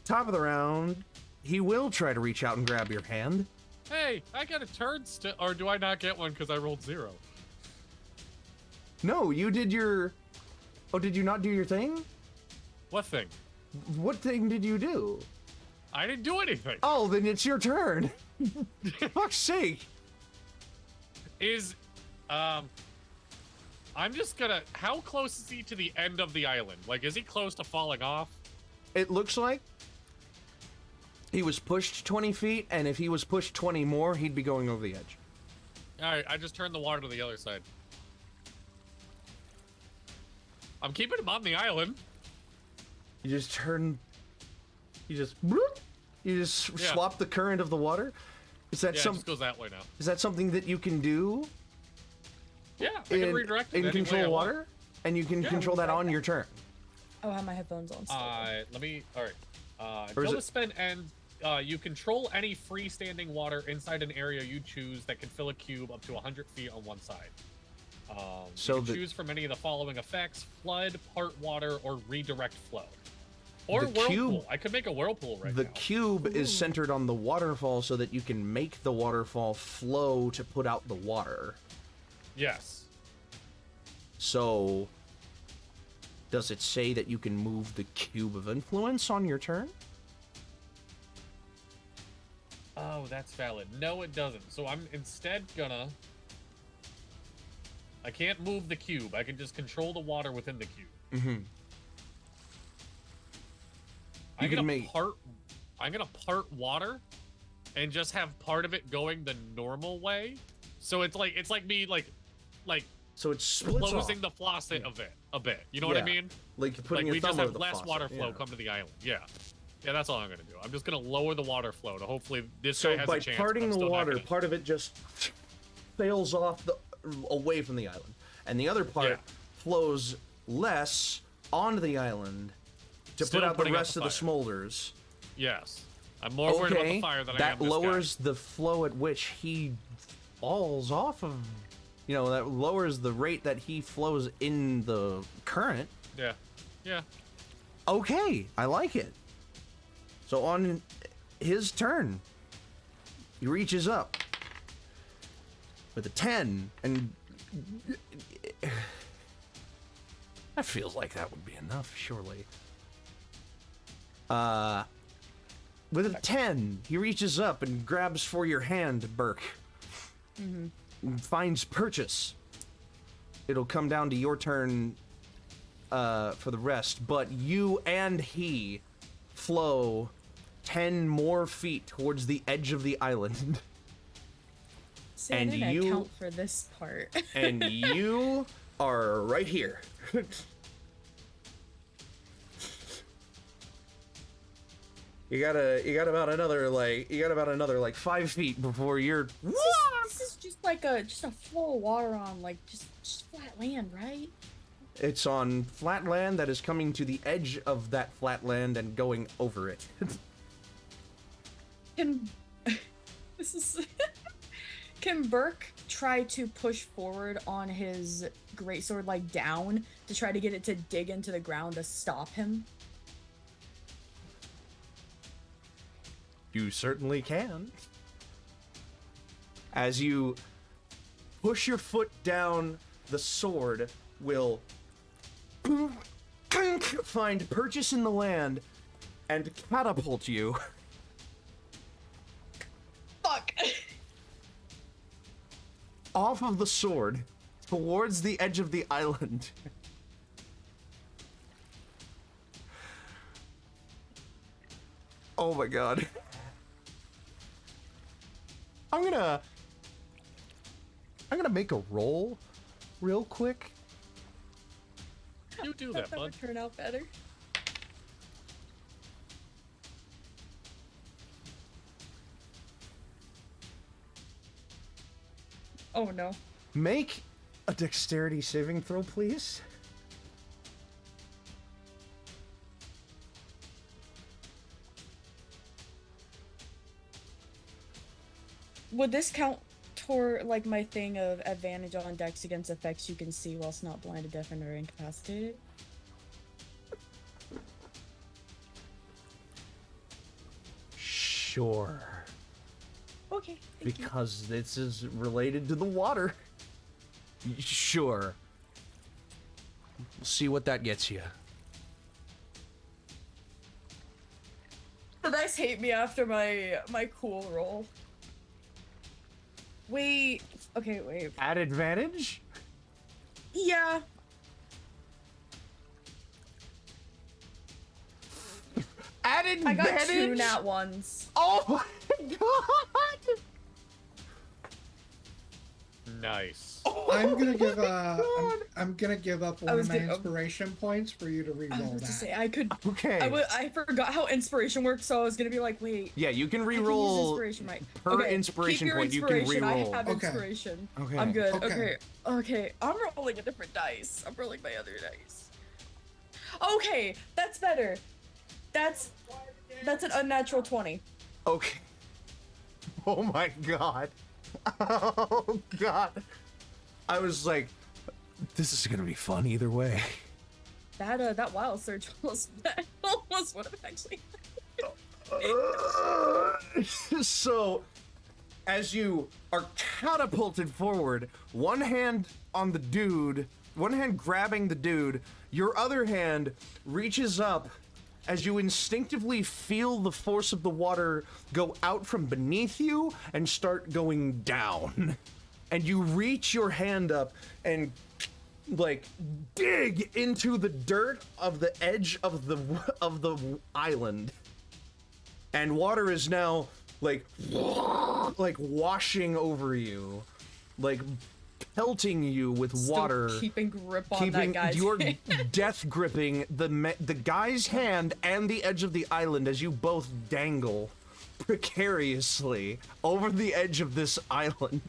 top of the round, he will try to reach out and grab your hand. Hey, I got a turn still. Or do I not get one because I rolled 0? No, you did your... Oh, did you not do your thing? What thing? What thing did you do? I didn't do anything. Oh, then it's your turn. Fuck's sake. I'm just gonna. How close is he to the end of the island? Like, is he close to falling off? It looks like he was pushed 20 feet, and if he was pushed 20 more, he'd be going over the edge. All right, I just turned the water to the other side. I'm keeping him on the island. You just turn... You just... You just Yeah. swap the current of the water? Is that Yeah, it some? just goes that way now. Is that something that you can do Yeah, I can redirect it in any way I control want. water? And you can Yeah. control that on your turn. Oh, I have my headphones on still. Let me. All right. Or is Until it- the spend ends, you control any freestanding water inside an area you choose that can fill a cube up to 100 feet on one side. So you can the- choose from any of the following effects: flood, part water, or redirect flow. Or The whirlpool. cube- I could make a whirlpool right The now. cube is centered on the waterfall so that you can make the waterfall flow to put out the water. Yes. So, does it say that you can move the cube of influence on your turn? Oh, that's valid. No, it doesn't. So I'm instead gonna... I can't move the cube. I can just control the water within the cube. Mm-hmm. I'm can gonna make- part water and just have part of it going the normal way. So it's like me like So it splits closing off. the faucet a bit. You know what I Yeah. mean? Like you're putting Like your we thumb just over have the less faucet. water flow Yeah. come to the island. Yeah. Yeah, that's all I'm gonna do. I'm just gonna lower the water flow to hopefully this So guy has by a chance. parting but I'm the still not water, gonna- part of it just sails off away from the island, and the other part Yeah. flows less onto the island to Still put out the putting out rest the of the fire. smolders. Yes. I'm more worried about the fire than I am that this lowers guy. the flow at which he falls off of. You know, that lowers the rate that he flows in the current. Yeah. Yeah. Okay, I like it. So on his turn, he reaches up with a 10, and that feels like that would be enough, surely. With a 10, he reaches up and grabs for your hand, Burk. And finds purchase. It'll come down to your turn for the rest, but you and he flow 10 more feet towards the edge of the island. See, And I didn't you- account for this part. And you are right here. You got about another like 5 feet before you're. This is just like a flow of water on like just flat land, right? It's on flat land that is coming to the edge of that flat land and going over it. Can this is can Burk try to push forward on his greatsword like down to try to get it to dig into the ground to stop him? You certainly can. As you push your foot down, the sword will find purchase in the land and catapult you Fuck. off of the sword towards the edge of the island. Oh my god. I'm gonna make a roll real quick. You do that, That bud. would turn out better. Oh no. Make a dexterity saving throw, please. Would this count toward like my thing of advantage on dex against effects you can see whilst not blinded, deafened, or incapacitated? Sure. Okay. Thank you. Because this is related to the water. Sure. We'll see what that gets you. The dice hate me after my cool roll. Wait. Okay, wait. At advantage? Yeah. At I advantage? got 2 nat ones. Oh my god! Nice. I'm gonna give God. I'm gonna give up I one was of my gonna- inspiration points for you to I was reroll about that. to say I could. Okay. I forgot how inspiration works, so I was gonna be like, wait. Yeah, you can I can use re-roll inspiration, right? per Okay, inspiration keep your point. inspiration. You can I re-roll. have Okay. inspiration. Okay. I'm good. Okay. Okay. Okay. I'm rolling a different dice. I'm rolling my other dice. Okay, that's better. That's an unnatural 20. Okay. Oh my god. Oh god. I was like, this is gonna be fun either way. That wild surge almost would have actually. So, as you are catapulted forward, one hand on the dude, one hand grabbing the dude, your other hand reaches up as you instinctively feel the force of the water go out from beneath you and start going down. And you reach your hand up and like dig into the dirt of the edge of the island. And water is now like washing over you, like pelting you with water, keeping grip on that guy's you're hand. death gripping the guy's hand and the edge of the island as you both dangle precariously over the edge of this island.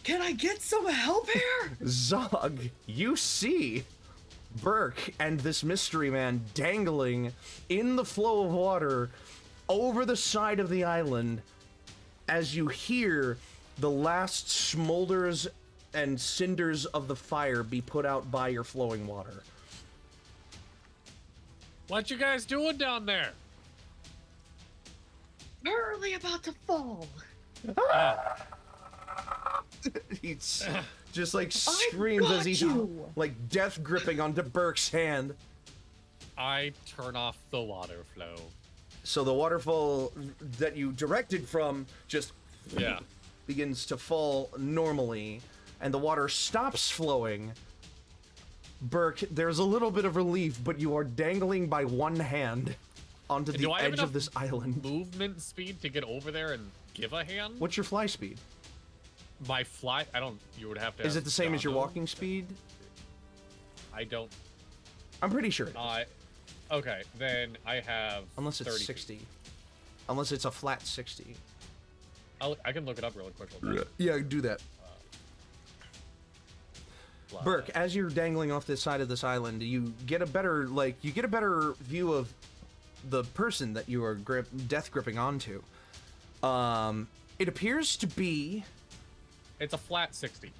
Can I get some help here? Zog, you see Burk and this mystery man dangling in the flow of water over the side of the island as you hear the last smolders and cinders of the fire be put out by your flowing water. What you guys doing down there? Early about to fall. He's just like screams as he's like death gripping onto Burke's hand. I turn off the water flow. So the waterfall that you directed from just Yeah. begins to fall normally, and the water stops flowing. Burke, there's a little bit of relief, but you are dangling by one hand onto the edge of this island. Movement speed to get over there and give a hand? What's your fly speed? My fly? I don't. You would have to. Is it the same as your Dono. walking speed? I don't. I'm pretty sure it is. Okay, then I have. Unless it's 30 60. Unless it's a flat 60. I can look it up really quickly. Yeah, do that. Burke, as you're dangling off the side of this island, you get a better view of the person that you are death gripping onto. It appears to be. It's a flat 60.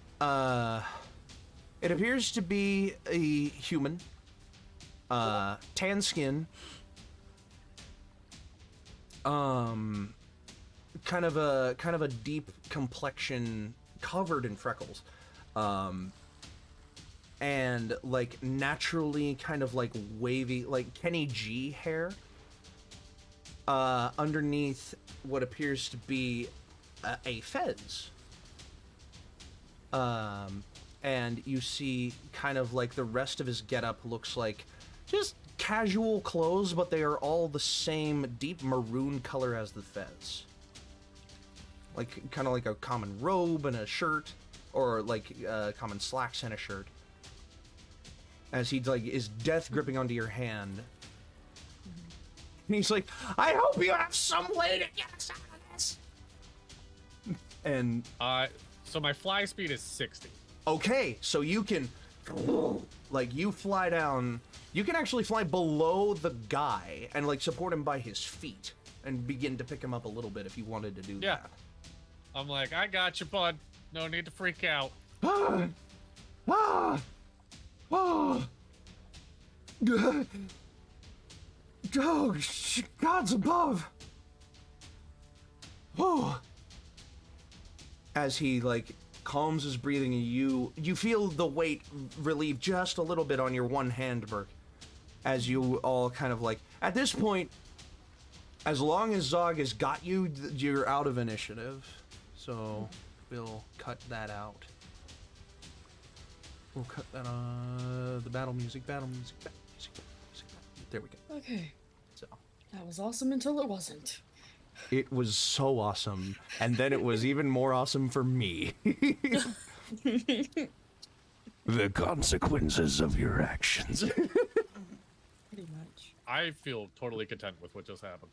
It appears to be a human. Tan skin. Kind of a deep complexion, covered in freckles. And like naturally kind of like wavy, like Kenny G hair. Underneath what appears to be a fez. And you see kind of like the rest of his getup looks like just casual clothes, but they are all the same deep maroon color as the fez. Like kind of like a common robe and a shirt, or like common slacks and a shirt. As he like is death gripping onto your hand. And he's like, I hope you have some way to get us out of this. And so my fly speed is 60. okay, so you can like you fly down. You can actually fly below the guy and like support him by his feet and begin to pick him up a little bit if you wanted to do Yeah. that. I'm like, I got you, bud. No need to freak out. God's above. Oh. As he like calms his breathing, and you feel the weight relieve just a little bit on your one hand, Burke. As you all kind of like, at this point, as long as Zog has got you, you're out of initiative. So we'll cut that out. We'll cut that on the battle music. There we go. Okay. So That was awesome until it wasn't. it was so awesome, and then it was even more awesome for me. The consequences of your actions. Pretty much. I feel totally content with what just happened.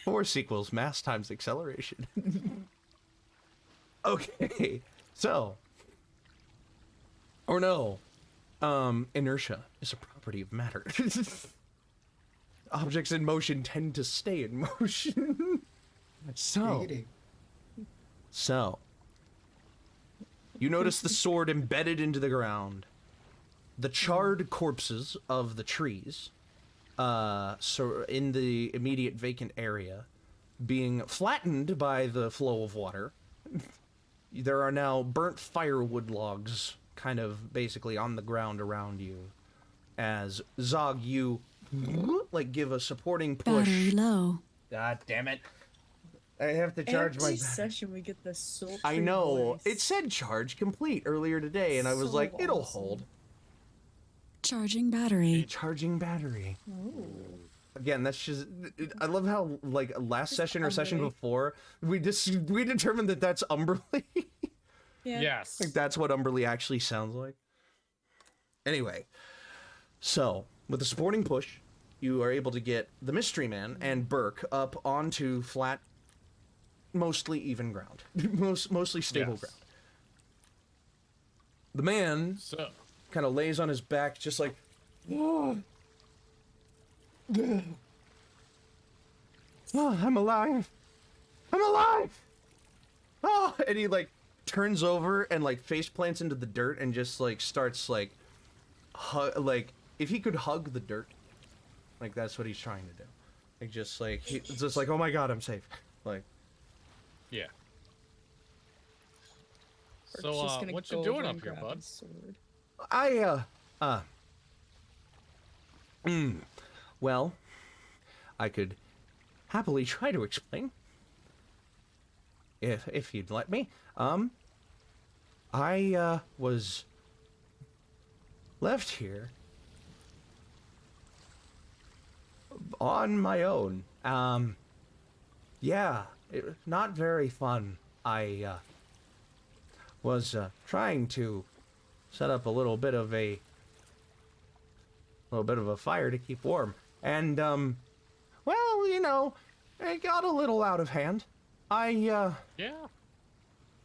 4 sequels, mass times acceleration. Okay, so. Or no. Inertia is a property of matter. Objects in motion tend to stay in motion. So. You notice the sword embedded into the ground. The charred corpses of the trees, so in the immediate vacant area, being flattened by the flow of water. There are now burnt firewood logs kind of basically on the ground around you. As Zog, you like give a supporting push. Battery low. God damn it. I have to charge Every my session we get this sultry I know. voice. It said charge complete earlier today, and I was So like, it'll awesome. hold. Charging battery. Charging battery. Ooh. Again, that's just. I love how like last session or session Umberly. before we determined that that's Umberly. Yeah. Yes. Like that's what Umberly actually sounds like. Anyway, so with the supporting push, you are able to get the Mystery Man and Burk up onto flat, mostly even ground, mostly stable Yes. ground. The man So, kind of lays on his back, just like. Oh, I'm alive. I'm alive. Oh, and he like turns over and like face plants into the dirt and just like starts like, like if he could hug the dirt, like that's what he's trying to do. Like it's just like, oh my god, I'm safe. Like, yeah. Burke's So, just gonna what go you doing over up and here, grab bud? his sword. Well, I could happily try to explain. If you'd let me. I was left here on my own. Yeah, not very fun. I was trying to set up a little bit of a fire to keep warm, and well, you know, it got a little out of hand. Yeah.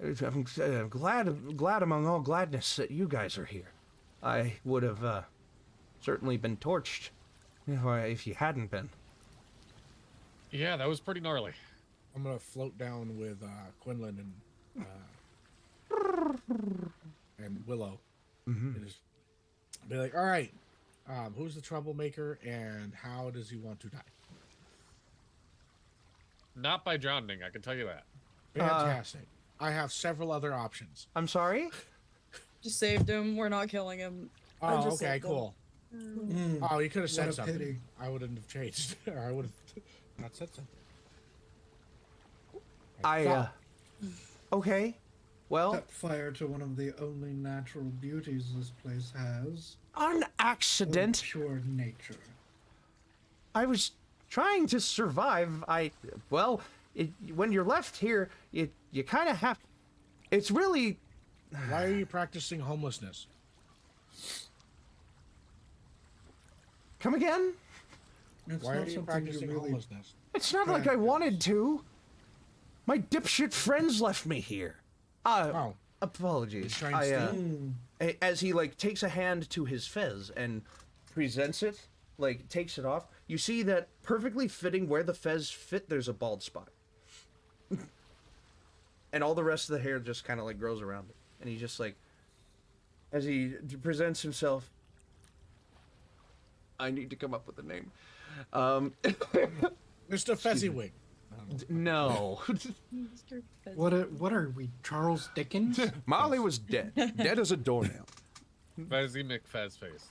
I'm glad among all gladness that you guys are here. I would have certainly been torched if you hadn't been. Yeah, that was pretty gnarly. I'm gonna float down with Quinlan and Willow. And just be like, all right, who's the troublemaker and how does he want to die? Not by drowning, I can tell you that. Fantastic. I have several other options. I'm sorry? Just saved him. We're not killing him. I Oh, just okay, saved him. cool. Mm, Oh, you could have what said a something. pity. I wouldn't have changed, or I would have not said something. Okay. Well, Set fire to one of the only natural beauties this place has. on accident, Pure nature. I was trying to survive. When you're left here, you kind of have. It's really. Why are you practicing homelessness? Come again? It's Why not are you something practicing really homelessness? It's not like I wanted to. My dipshit friends left me here. Oh, Apologies. He's trying to steal? As he like takes a hand to his fez and presents it, like takes it off, you see that perfectly fitting where the fez fit, there's a bald spot. And all the rest of the hair just kind of like grows around it. And he's just like, as he presents himself, I need to come up with a name. Mr. Fezziwig. No. Mr. Fez- What are we, Charles Dickens? Molly was dead. Dead as a doornail. Fezzy McFezface.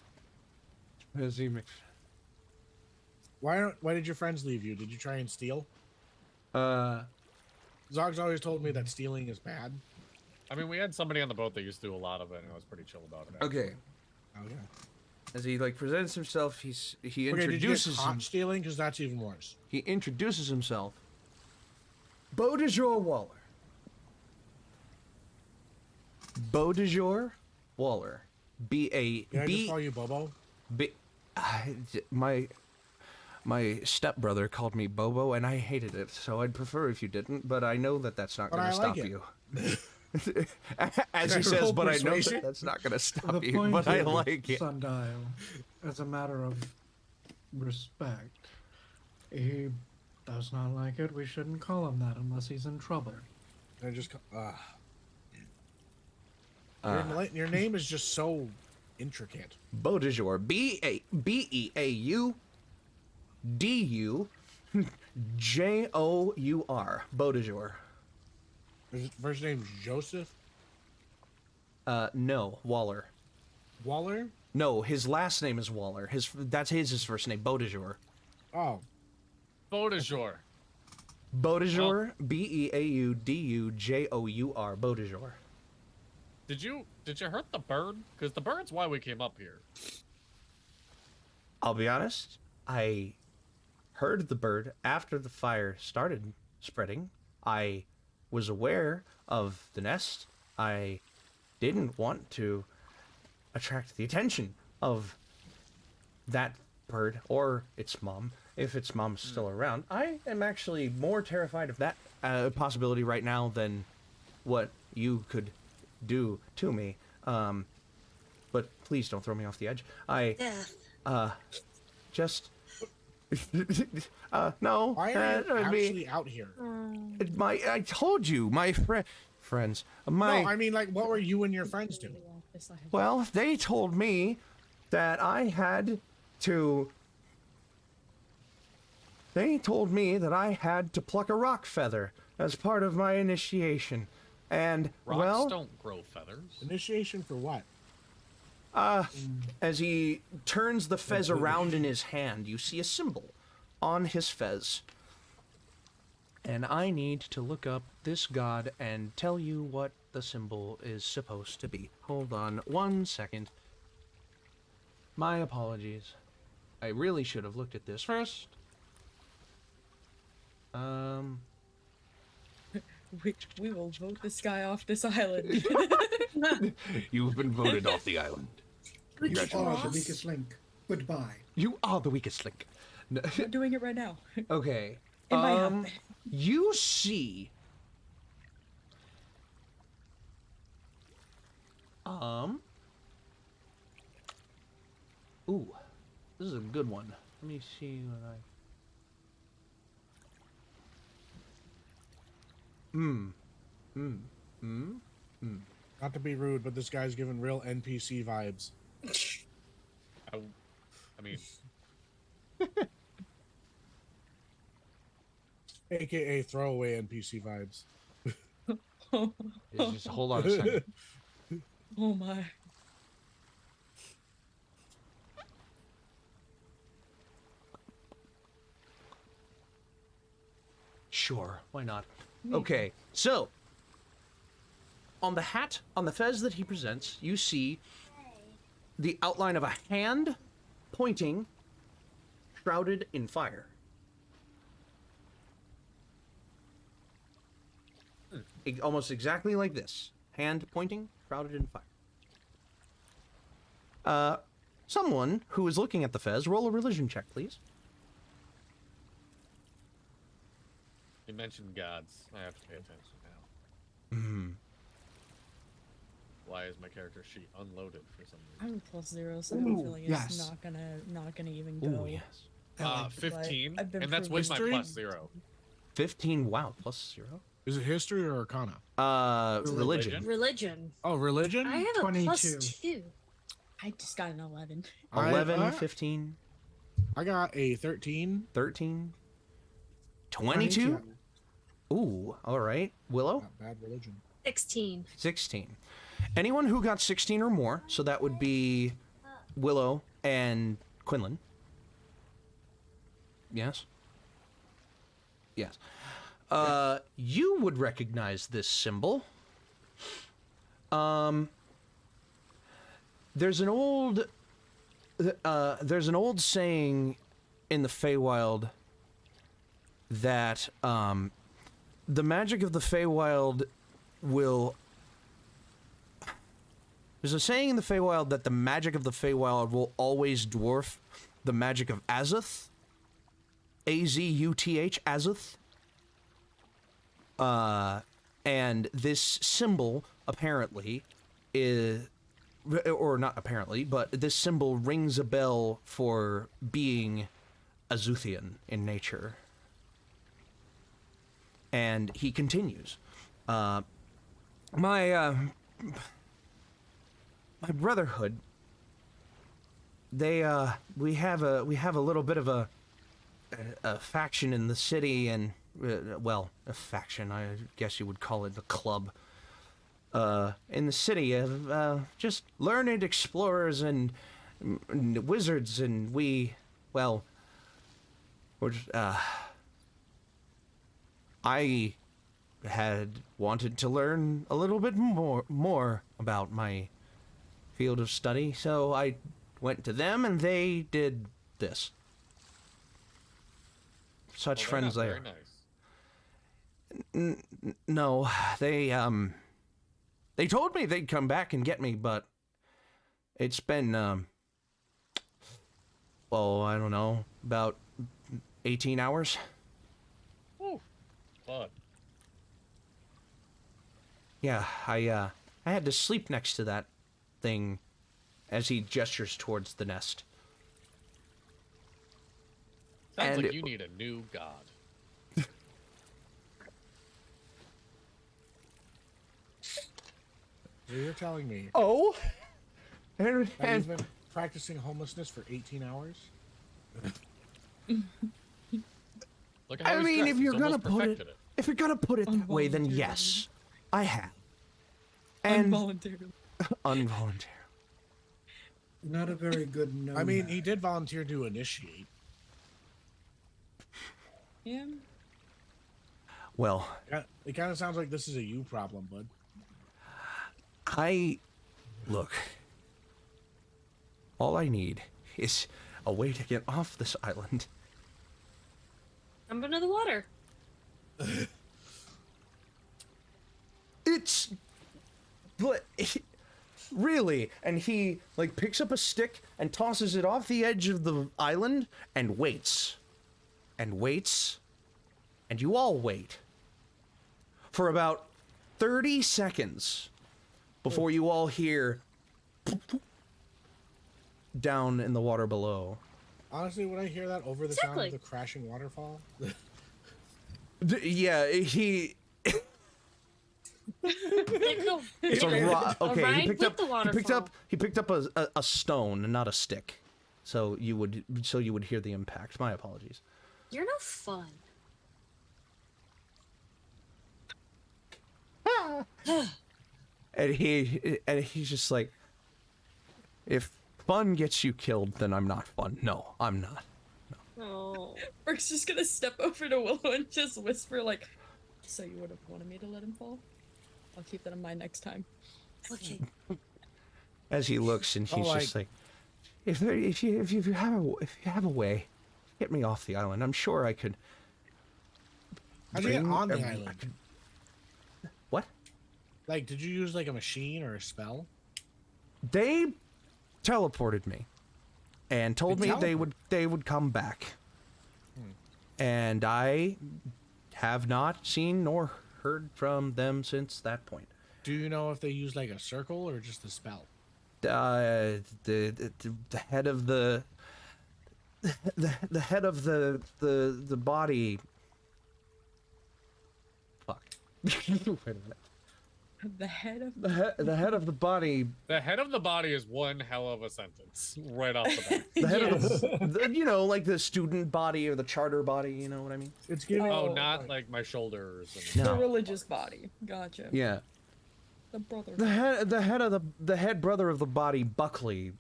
Why did your friends leave you? Did you try and steal? Zog's always told me that stealing is bad. I mean, we had somebody on the boat that used to do a lot of it, and I was pretty chill about it. Okay. Oh yeah. As he like presents himself, he Okay, did you get introduces caught stealing? Because that's even worse. He introduces himself. Beau de jour Waller. Beau de jour Waller. Can I just call you Bobo? My stepbrother called me Bobo, and I hated it, so I'd prefer if you didn't. But I know that that's not But going to I stop like it. you. As he Can I says, roll but I know persuasion? that that's not going to stop The you. point But I is, like it. Sundial, as a matter of respect, he does not like it. We shouldn't call him that unless he's in trouble. I just your name is just so intricate. Beau de jour. Beaudujour. Beau de jour. His first name's Joseph No, Waller. Waller. No, his last name is Waller. That's his first name, Beau de jour. Oh, Beaudejour. Beau de jour, Beaudujour, Beau de jour. Did you hurt the bird? Because the bird's why we came up here. I'll be honest, I heard the bird after the fire started spreading. I was aware of the nest. I didn't want to attract the attention of that bird or its mom, if its mom's still around. I am actually more terrified of that possibility right now than what you could do to me. But please don't throw me off the edge. Death. Just no. Why are you actually out here? I told you, my friends. No, I mean, like, what were you and your friends doing? Well, they told me that I had to. They told me that I had to pluck a rock feather as part of my initiation, and Rocks don't grow feathers. Initiation for what? As he turns the fez around in his hand, you see a symbol on his fez. And I need to look up this god and tell you what the symbol is supposed to be. Hold on 1 second. My apologies. I really should have looked at this first. We will vote this guy off this island. You've been voted off the island. You are the weakest link. Goodbye. You are the weakest link. I'm doing it right now. Okay. In my outfit. You see. Ooh, this is a good one. Let me see what I. Not to be rude, but this guy's giving real NPC vibes. I mean, AKA throwaway NPC vibes. Just hold on a second. Oh my. Sure, why not? Okay, so on the hat, on the fez that he presents, you see the outline of a hand pointing, shrouded in fire. Almost exactly like this. Hand pointing, shrouded in fire. Someone who is looking at the fez, roll a religion check, please. you mentioned gods. I have to pay attention now. Why is my character sheet unloaded for some reason? I'm +0, so I have a feeling yes. it's not gonna even go. Oh, yes. 15, I've been and that's with my History? +0. 15, wow, +0. Is it history or arcana? Religion. Religion. Oh, religion? I have a 22. +2. I just got an 11. 11, 15, I got a 13. 13, 22? Ooh, all right. Willow? Not bad religion. 16. 16. Anyone who got 16 or more, so that would be Willow and Quinlan. Yes? Yes. You would recognize this symbol. There's an old saying in the Feywild that the magic of the Feywild will. There's a saying in the Feywild that the magic of the Feywild will always dwarf the magic of Azuth. Azuth, Azuth. And this symbol apparently is, or not apparently, but this symbol rings a bell for being Azuthian in nature. And he continues. My brotherhood, we have a little bit of a faction in the city, and well, a faction, I guess you would call it a club, in the city of just learned explorers and wizards, and we're just, I had wanted to learn a little bit more about my field of study, so I went to them and they did this. such Well, friends they're they not are. very nice. No, they told me they'd come back and get me, but it's been well, I don't know, about 18 hours. Woo. Fun. Yeah, I had to sleep next to that thing as he gestures towards the nest. Sounds And like it- you need a new god. So you're telling me Oh, and, that you've been practicing homelessness for 18 hours? Look at how I he's mean, dressed. if He's you're gonna almost put it, perfected if you're gonna put it that way, then Involuntary. yes, I have. And Involuntary. involuntary. Not a very good no. I mean, he did volunteer to initiate. Yeah. Well, It kind of sounds like this is a you problem, bud. look. All I need is a way to get off this island. Jump into the water. It's, but really, and he like picks up a stick and tosses it off the edge of the island and waits, and waits, and you all wait for about 30 seconds before you all hear down in the water below. Honestly, when I hear that over the sound Exactly. of the crashing waterfall, Yeah, he. Like It's a rock. a Okay, ride he picked with up. the He picked up a stone and not a stick, so you would hear the impact. My apologies. You're no fun. And he's just like, if fun gets you killed, then I'm not fun. No, I'm not. Oh. Burke's just gonna step over to Willow and just whisper like, "So you would have wanted me to let him fall? I'll keep that in mind next time." Okay. As he looks and he's Oh, just like, if you have a way, get me off the island. I'm sure I could. how'd you get bring on the every- island? What? Like, did you use like a machine or a spell? They teleported me and told They me they would come back. And I have not seen nor heard from them since that point. Do you know if they use like a circle or just a spell? The head of the head of the body. Fuck. Wait a minute. The head of The head of the body. The head of the body is one hell of a sentence right off the bat. The head Yes. of the, you know, like the student body or the charter body. You know what I mean? It's giving. Oh, not like my shoulders. And... No. the religious body. Gotcha. Yeah. The brother. The head brother of the body, Buckley.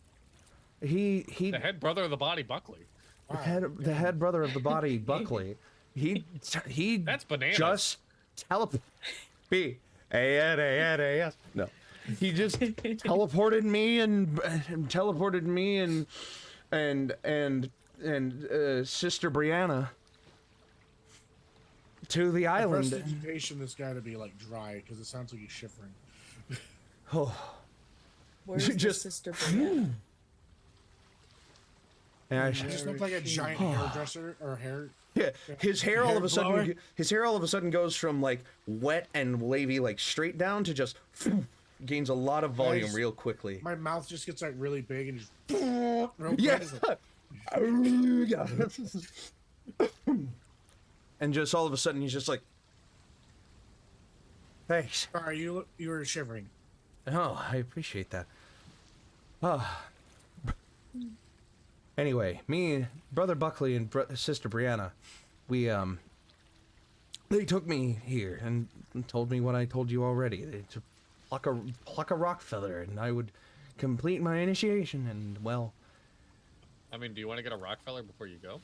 He The head brother of the body, Buckley. the head brother of the body, Buckley. He That's bananas. just B-A-N-A-N-A-S. No, he just teleported me and Sister Brianna to the island. Prestidigitation this guy to be like dry because it sounds like he's shivering. Oh, Where's the just- sister Brianna? and I, He just looked like a giant hairdresser or hair. yeah, his hair all of a blower. sudden goes from like wet and wavy like straight down to just gains a lot of volume Nice. real quickly. My mouth just gets like really big and just. real quick. Yeah. It's like, And just all of a sudden he's just like, thanks. Sorry, you were shivering. Oh, I appreciate that. Ah. Anyway, me, brother Buckley, and sister Brianna, we they took me here and told me what I told you already. They to pluck a rock feather, and I would complete my initiation. And well, I mean, do you want to get a Rockefeller before you go?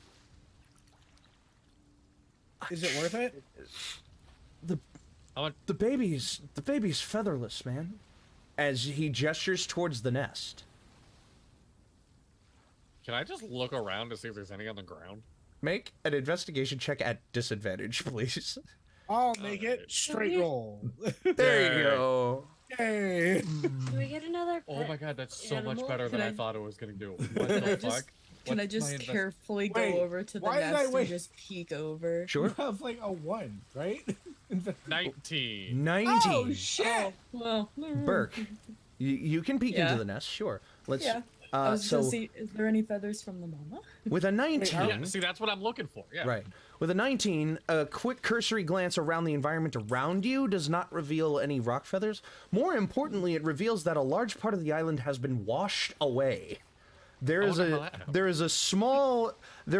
Is it worth it? How much? the baby's featherless, man. As he gestures towards the nest. Can I just look around to see if there's any on the ground? Make an investigation check at disadvantage, please. I'll make it Alright. straight roll. There you Yay. go. Yay. Do we get another Oh my god, that's so much animal? better than Can I I- thought it was gonna do. What Can the I just- fuck? Can I What's just my invest- carefully Wait, go over to the why did I nest and wait? just peek over? Sure. You have like a 1, right? 19. 19. Oh shit! Oh, well, Burk, you can peek Yeah. into the nest, sure. Let's. yeah. I was So gonna see, is there any feathers from the mama? with a 19, Yeah, see, that's what I'm looking for. Yeah. right? With a 19, a quick cursory glance around the environment around you does not reveal any rock feathers. More importantly, it reveals that a large part of the island has been washed away. There is wonder how a that happened. there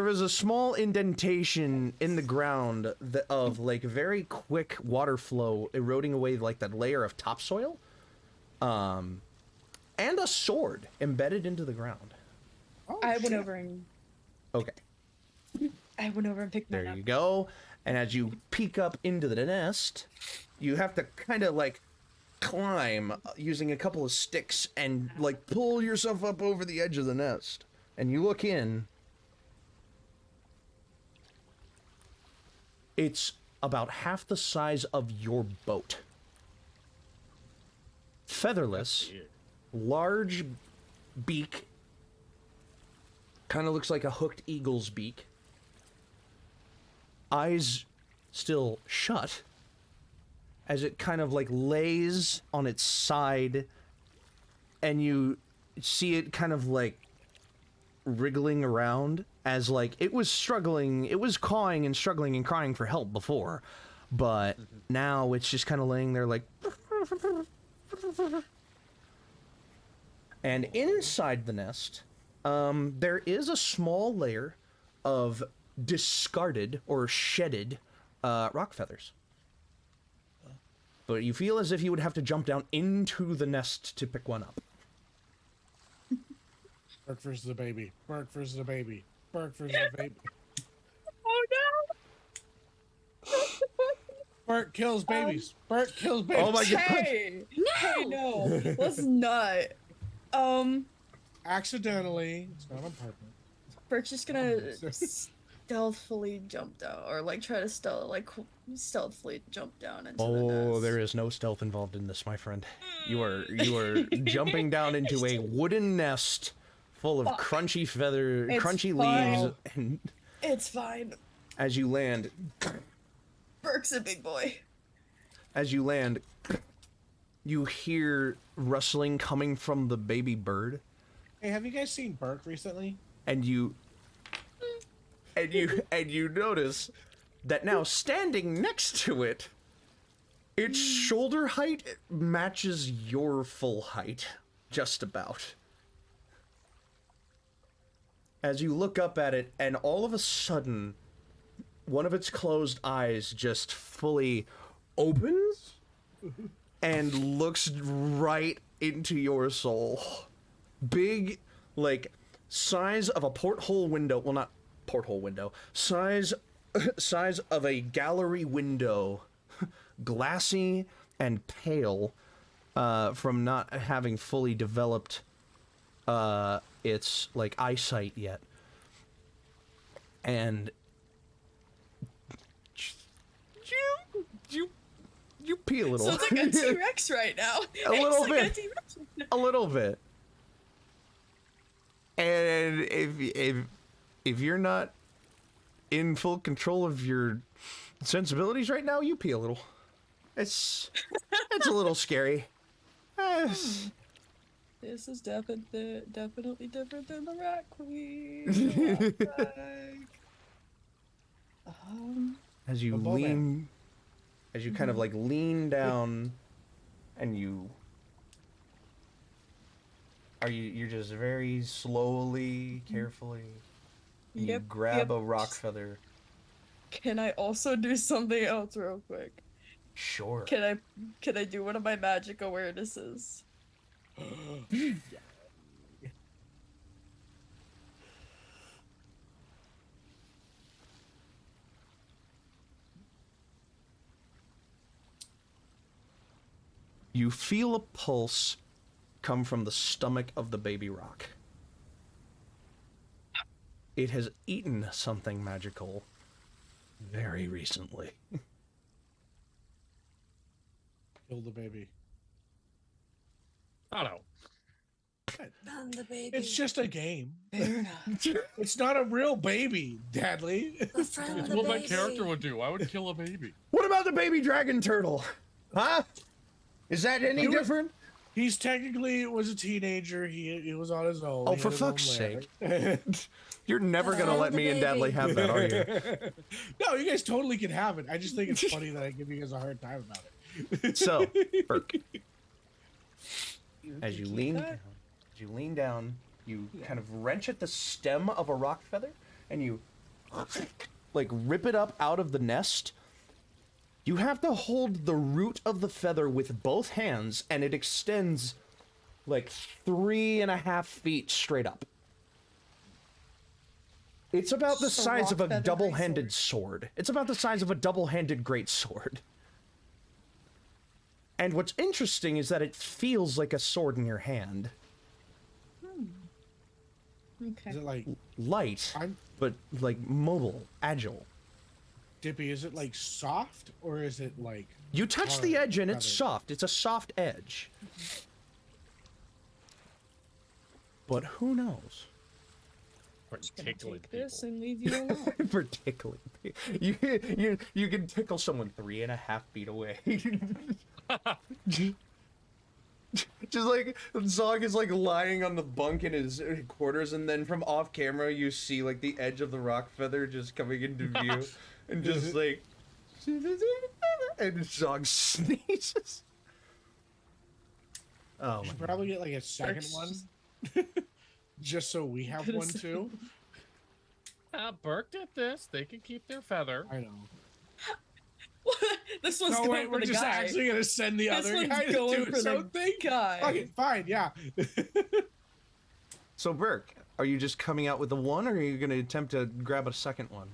is a small indentation in the ground of like very quick water flow eroding away like that layer of topsoil, and a sword embedded into the ground. Oh, I went shit. over and Okay, picked there mine up. you go. And as you peek up into the nest, you have to kind of like climb using a couple of sticks and like pull yourself up over the edge of the nest. And you look in. It's about half the size of your boat. Featherless, Yeah. large beak. Kind of looks like a hooked eagle's beak. Eyes still shut as it kind of like lays on its side, and you see it kind of like wriggling around as like it was struggling, it was cawing and struggling and crying for help before, but now it's just kind of laying there like. And inside the nest, there is a small layer of discarded or shedded rock feathers. But you feel as if you would have to jump down into the nest to pick one up. Burk versus a baby. Burk versus a baby. Burk versus a baby. Oh no! Burk kills babies. Burk kills babies. Oh my god! Hey! Hey, no! Let's not. Accidentally. It's not on purpose. Burke's just gonna stealthily jump down, or like try to stealthily jump down into the nest. Oh, there is no stealth involved in this, my friend. You are jumping down into a wooden nest full of Fuck. crunchy It's crunchy fine. leaves, and It's fine. as you land, Burke's a big boy. you hear rustling coming from the baby bird, Hey, have you guys seen Burk recently? and you notice that now standing next to it, its shoulder height matches your full height, just about. As you look up at it, and all of a sudden, one of its closed eyes just fully opens and looks right into your soul. Big, like, size of a porthole window. Well, not porthole window. Size of a gallery window. Glassy and pale from not having fully developed its, like, eyesight yet. And you pee a little. So it's like a T-Rex right now. A little It's like bit. a T-Rex. A little bit. And if you're not in full control of your sensibilities right now, you pee a little. It's a little scary. This is definitely different than the Rat Queen. As you The bowman. lean, as you kind of like lean down, and you're just very slowly, carefully, and you Yep, grab yep. a rock feather. Can I also do something else real quick? Sure. Can I do one of my magic awarenesses? You feel a pulse come from the stomach of the baby rock. it has eaten something magical very recently. Kill the baby. I don't know. Found the baby. It's just a game. Fair enough. It's not a real baby, Dadley. The friend of It's the what my baby. character would do. I would kill a baby. What about the baby dragon turtle? Huh? Is that any You- different? He's technically was a teenager. He was on his own. Oh, He for had his own fuck's lair. sake. You're never gonna Oh, let the me and Dadley baby. have that, are you? No, you guys totally can have it. I just think it's funny that I give you guys a hard time about it. So, Burk, as you lean down, you kind of wrench at the stem of a rock feather, and you like rip it up out of the nest. You have to hold the root of the feather with both hands, and it extends like 3.5 feet straight up. It's about the Just a size of rock a feather double-handed sword. It's about the size of a double-handed great sword. And what's interesting is that it feels like a sword in your hand. Okay. Is it like Light, I'm but like mobile, agile. Dippy? Is it like soft or is it like? You touch the hard edge and it's feather? soft. It's a soft edge. But who knows? Particularly Take this people. and leave you alone. Particularly, you can tickle someone 3.5 feet away. Just like Zog is like lying on the bunk in his quarters, and then from off camera you see like the edge of the rock feather just coming into view, and just like, and Zog sneezes. Oh, Should my probably get like a second Burk's one, just so we have one too. Burk did this. They can keep their feather. I know. This one's No, going wait, for we're the just guy. actually gonna send the This other one's guy to going do for his the own thing. guy. Okay, fine, yeah. So Burk, are you just coming out with the one, or are you going to attempt to grab a second one?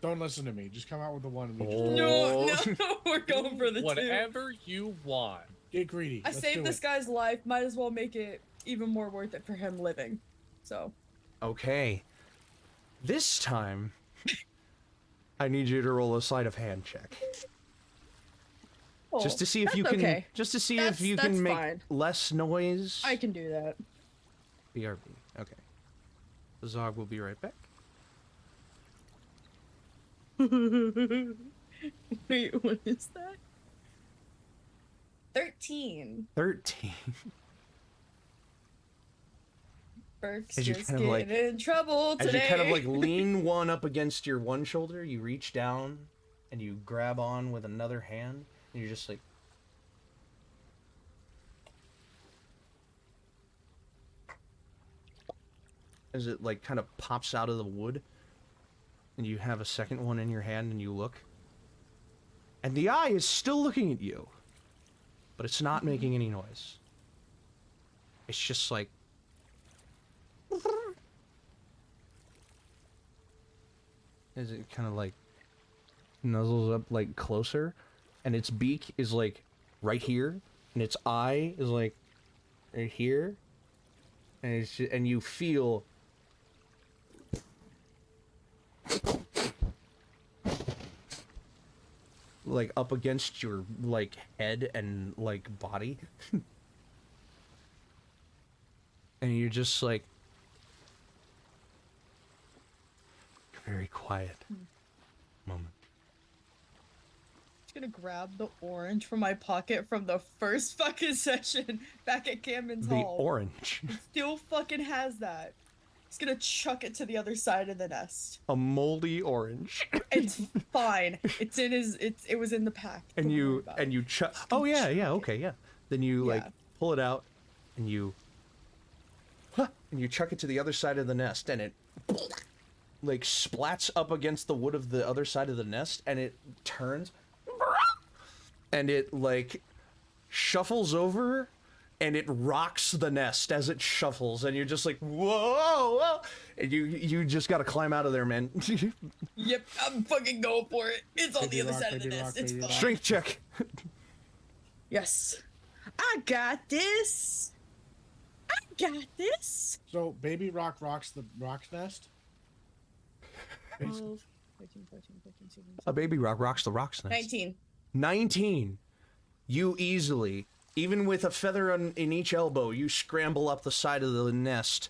Don't listen to me. Just come out with the one. And we Oh. No, we're going for the two. Whatever you want. get greedy. I Let's saved do this it. guy's life. Might as well make it even more worth it for him living. So, Okay. This time, I need you to roll a sleight of hand check. oh, Just to see if you that's can okay. just to see That's- if you that's can make fine. less noise. I can do that. BRB. Okay. Zog will be right back. Wait, what is that? 13. 13. Burke's As you just kind of, getting like- in trouble As today. you kind of like lean one up against your one shoulder, you reach down and you grab on with another hand, and you're just like, as it like kind of pops out of the wood, and you have a second one in your hand, and you look, and the eye is still looking at you, but it's not making any noise. It's just like, as it kind of like nuzzles up like closer, and its beak is like right here, and its eye is like right here, and it's just, and you feel like up against your like head and like body, and you're just like very quiet moment. just gonna grab the orange from my pocket from the first fucking session back at Camden's The Hall. orange. Still fucking has that. He's gonna chuck it to the other side of the nest. A moldy orange. It's fine. It's in his. It was in the pack. And Don't worry you about and it. you chuck. Oh yeah, yeah, okay, yeah. Then you like Yeah. pull it out, and you chuck it to the other side of the nest, and it like splats up against the wood of the other side of the nest, and it turns, and it like shuffles over, and it rocks the nest as it shuffles, and you're just like, whoa, whoa, and you just got to climb out of there, man. Yep, I'm fucking going for it. It's on Baby the other rock, side of the baby nest. rock, It's baby fine. rock. Strength check. Yes. I got this. Got this. So baby rock rocks the rock's nest. 12, 13, 14, 15, 16, A baby rock rocks the rock's nest. 19. 19. You easily, even with a feather in each elbow, you scramble up the side of the nest,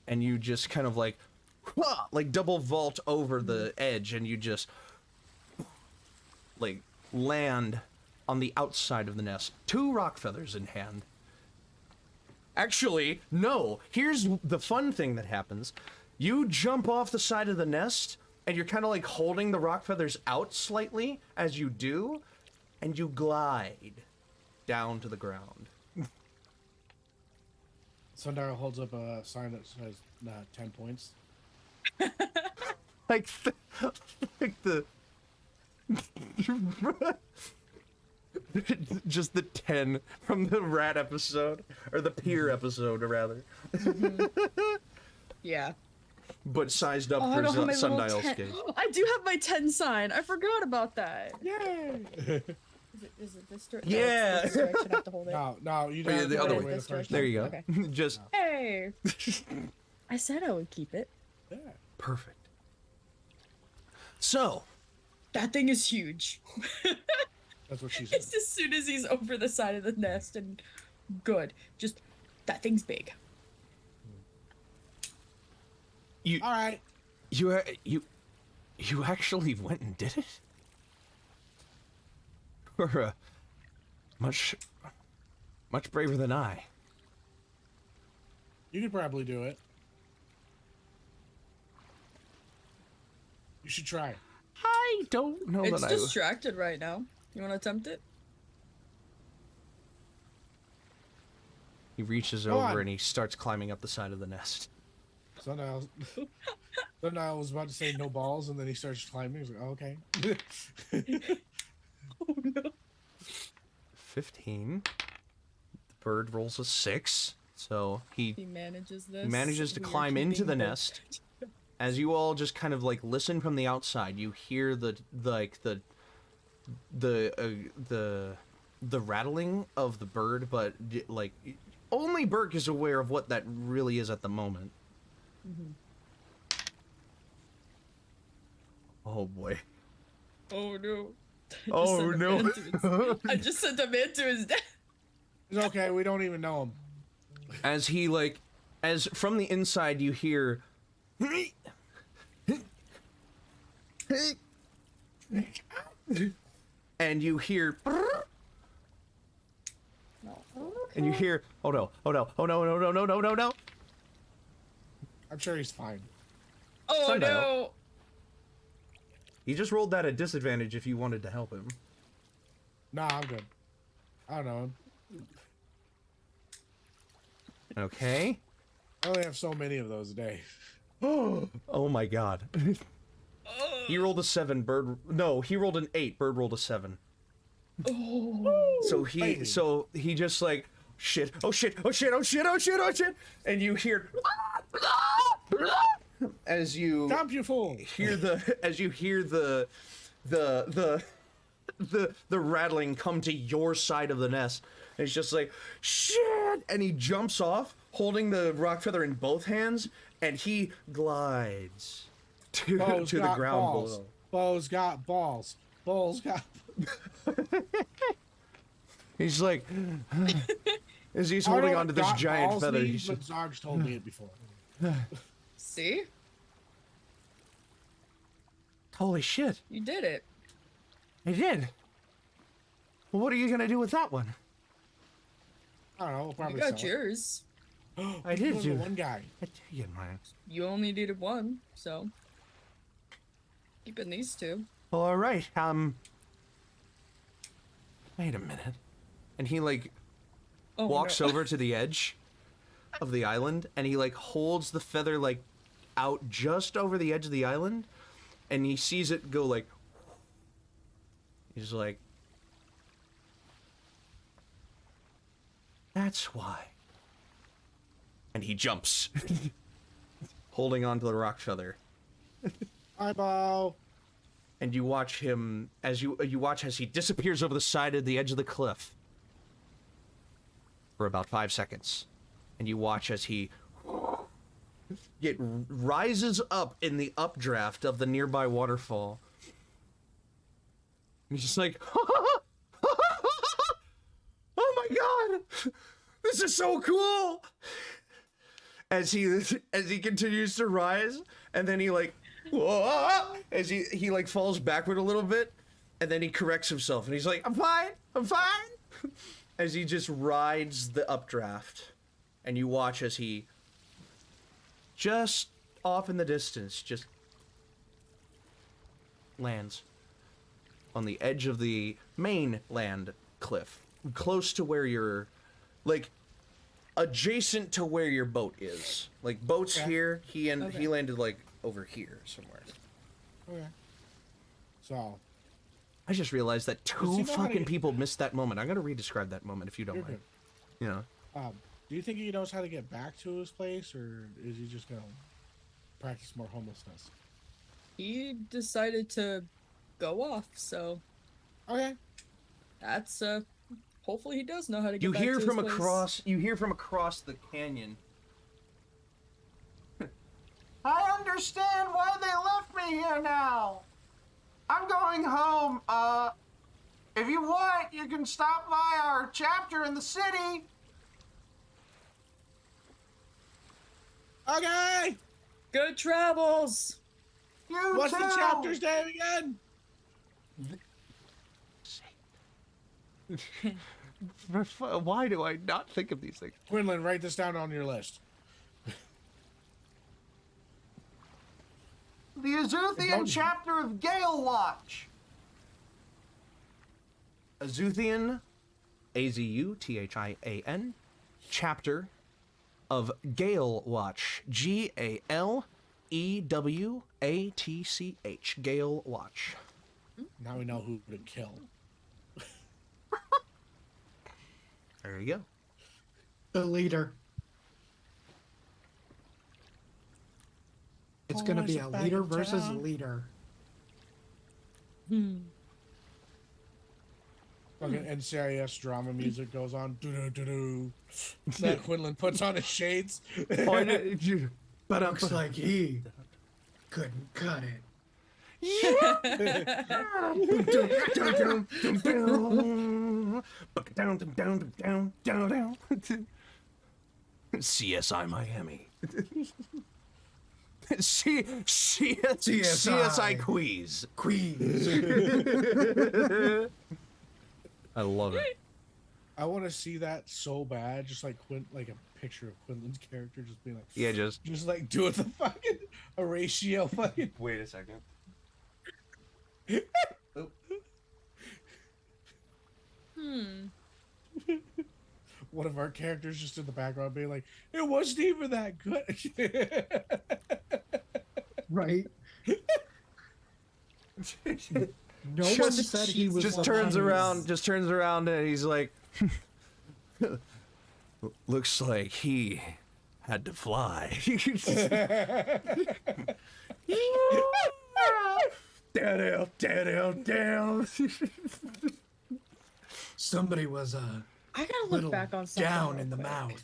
and you just kind of like double vault over the edge, and you just like land on the outside of the nest. 2 rock feathers in hand. Actually, no. Here's the fun thing that happens. You jump off the side of the nest, and you're kind of like holding the rock feathers out slightly as you do, and you glide down to the ground. Sundial holds up a sign that says 10 points. like the just the 10 from the rat episode, or the pier episode, rather. Yeah. But sized up Oh, I for don't have my little Sundial's 10. case. I do have my 10 sign. I forgot about that. Yay! Is it this direction? Yeah. No, it's this direction. I have to hold it. No, you Oh, yeah, don't the have to other go way. the first There time. you go. Okay. Just Hey. I said I would keep it. Yeah. perfect. So, That thing is huge. That's what she said. It's as soon as he's over the side of the nest and good. Just that thing's big. you All right. you actually went and did it? You're much braver than I. You could probably do it. You should try. I don't know It's that distracted right now. You want to attempt it? He reaches Go over on. and he starts climbing up the side of the nest. Sundial was about to say no balls, and then he starts climbing. He's like, oh, okay. Oh no. 15. The bird rolls a 6, so he He manages this. manages to We are climb into keeping the both- nest. As you all just kind of like listen from the outside, you hear the rattling of the bird, but like only Burk is aware of what that really is at the moment. Oh boy. Oh no. Oh no. I just sent a man to his death. It's okay. We don't even know him. As he like, as from the inside you hear. And you hear. And you hear. Oh no! Oh no! Oh no! No! No! No! No! No! No! I'm sure he's fine. Oh Sundial. no. He just rolled that at disadvantage if you wanted to help him. Nah, I'm good. I don't know him. Okay. I only have so many of those a day. Oh my god. He rolled a 7, bird. No, he rolled an 8, bird rolled a 7. Oh. So he just like, shit, oh shit, oh shit, oh shit, oh shit, oh shit. And you hear. As you. Stop, you fool! Hear the rattling come to your side of the nest. And he's just like, shit! And he jumps off, holding the rock feather in both hands, and he glides to Bo's the got ground balls. below. Bo's got balls. Bo's got. He's like, as he's I don't holding know onto what this got giant balls feather, means, he's but Zog's told me it before. See? holy shit, You did it. I did. Well, what are you gonna do with that one? I don't know. We'll You probably got sell it. yours. I did Only do one guy. I did get mine. You only needed one, so keeping these two. Well, all right. Wait a minute. And he like Oh, walks no. over to the edge of the island, and he like holds the feather like out just over the edge of the island, and he sees it go like. He's like, that's why. And he jumps, holding onto the rock feather. Eyeball. And you watch him as you watch as he disappears over the side of the edge of the cliff for about 5 seconds. and you watch as he rises up in the updraft of the nearby waterfall. He's just like, oh my god, this is so cool. As he continues to rise, and then he like, whoa, as he like falls backward a little bit, and then he corrects himself, and he's like, I'm fine, as he just rides the updraft, and you watch as he just off in the distance just lands on the edge of the mainland cliff, close to where you're, like, adjacent to where your boat is. Like, boat's here, he landed, like, over here somewhere. Okay. So... I just realized that two fucking people missed that moment. I'm gonna re-describe that moment if you don't mind. Good. You know? Do you think he knows how to get back to his place, or is he just gonna practice more homelessness? He decided to go off, so... Okay. That's, hopefully he does know how to get You back to hear his from place. across the canyon. I understand why they left me here now. I'm going home. If you want, you can stop by our chapter in the city. Okay! Good travels! You What's too. the chapter's name again? Why do I not think of these things? Quinlan, write this down on your list. The Azuthian chapter of Gale Watch. Azuthian, Azuthian, chapter of Gale Watch. Galewatch. Gale Watch. Now we know who to kill. There you go. The leader. It's gonna be a leader versus leader. Okay, NCIS drama music goes on. Do-do-do-do. That Quinlan puts on his shades. Looks like he couldn't cut it. CSI Miami. CSI Quiz. I love it. I want to see that so bad, just like like a picture of Quinlan's character, just being like, Yeah, just like doing the fucking Horatio fucking. wait a second. One of our characters just in the background being like, it wasn't even that good. Right? No one said he was. Just turns around and he's like, looks like he had to fly. Down. Somebody was I gotta look little back on something down real in the quick. mouth.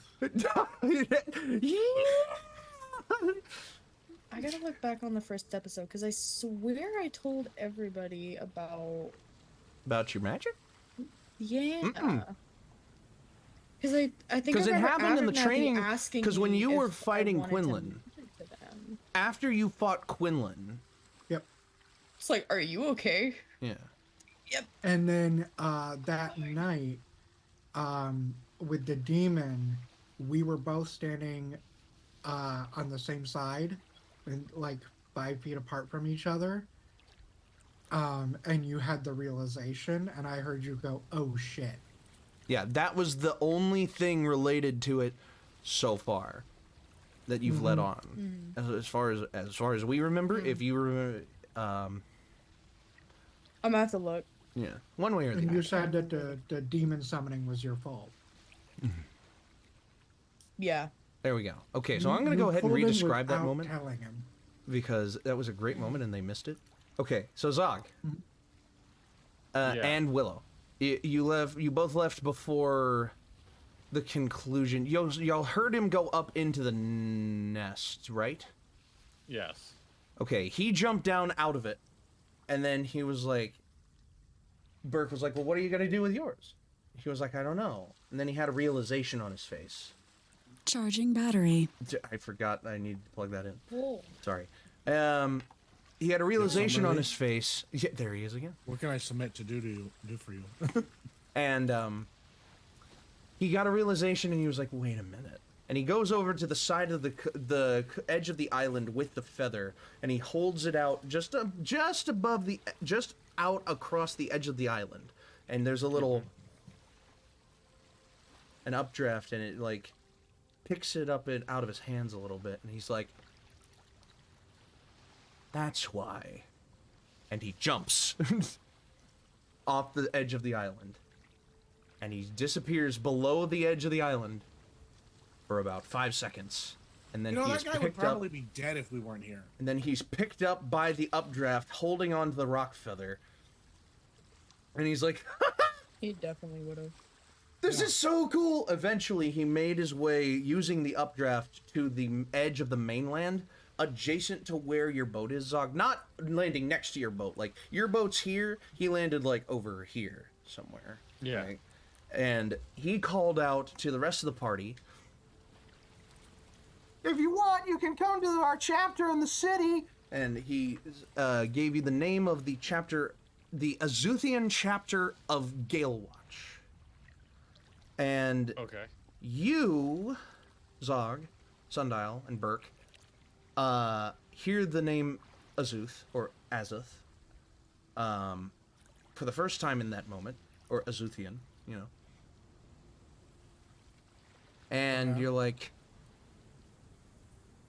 I gotta look back on the first episode, because I swear I told everybody about... About your magic? Yeah. Because I think Because it I remember happened in the Abernathy training. asking Because when me you were if I fighting wanted to Quinlan, mention to them. after you fought Quinlan, It's like, are you okay? yeah. And then that night, with the demon, we were both standing on the same side, and like 5 feet apart from each other. And you had the realization, and I heard you go, "Oh shit!" Yeah, that was the only thing related to it so far that you've let on. As far as we remember, if you remember, I'm gonna have to look. yeah, one way or the And other. you said that the demon summoning was your fault. Yeah. There we go. Okay, so I'm gonna You go ahead and pulled in re-describe that without moment telling him. because that was a great moment and they missed it. Okay, so Zog Yeah. and Willow, you both left before the conclusion. Y'all heard him go up into the nest, right? Yes. Okay, he jumped down out of it, and then he was like, Burk was like, well, what are you going to do with yours? He was like, I don't know. And then he had a realization on his face. Charging battery. I forgot I needed to plug that in. Whoa. Sorry. He had a realization on his face. Yeah, there he is again. What can I submit to do for you? And he got a realization, and he was like, wait a minute. And he goes over to the side of the edge of the island with the feather, and he holds it out just above just out across the edge of the island. And there's a little an updraft, and it like picks it up out of his hands a little bit, and he's like, that's why. And he jumps off the edge of the island, and he disappears below the edge of the island for about 5 seconds, and then he's that guy would picked probably up. be dead if we weren't here. And then he's picked up by the updraft, holding onto the rock feather, and he's like, He definitely would have. this is so cool! Eventually, he made his way, using the updraft, to the edge of the mainland, adjacent to where your boat is, Zog. Not landing next to your boat. Like, your boat's here, he landed, like, over here somewhere. Yeah. Right? And he called out to the rest of the party, if you want, you can come to our chapter in the city. And he gave you the name of the chapter, the Azuthian chapter of Galewatch. And Okay. you, Zog, Sundial, and Burk, hear the name Azuth, or Azuth, for the first time in that moment, or Azuthian, you know. And you're like,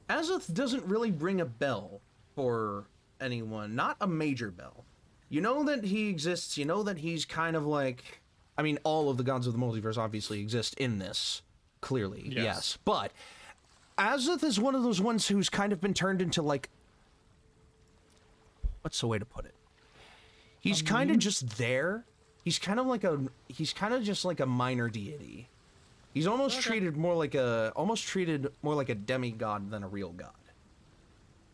Azuth doesn't really ring a bell for anyone, not a major bell. You know that he exists, you know that he's kind of like, I mean, all of the gods of the multiverse obviously exist in this, clearly, yes. But Azuth is one of those ones who's kind of been turned into, like, what's the way to put it? He's kind of just there. He's kind of just like a minor deity. He's almost treated more like a demigod than a real god.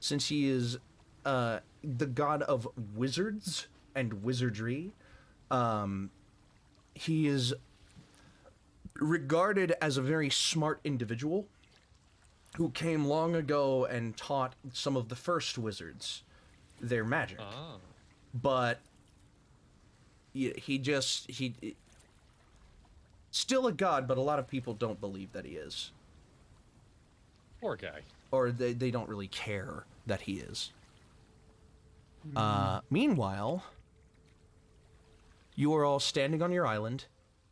Since he is the god of wizards and wizardry, he is regarded as a very smart individual who came long ago and taught some of the first wizards their magic. Ah. But he still a god, but a lot of people don't believe that he is. Poor guy. Or they don't really care that he is. Meanwhile, you are all standing on your island,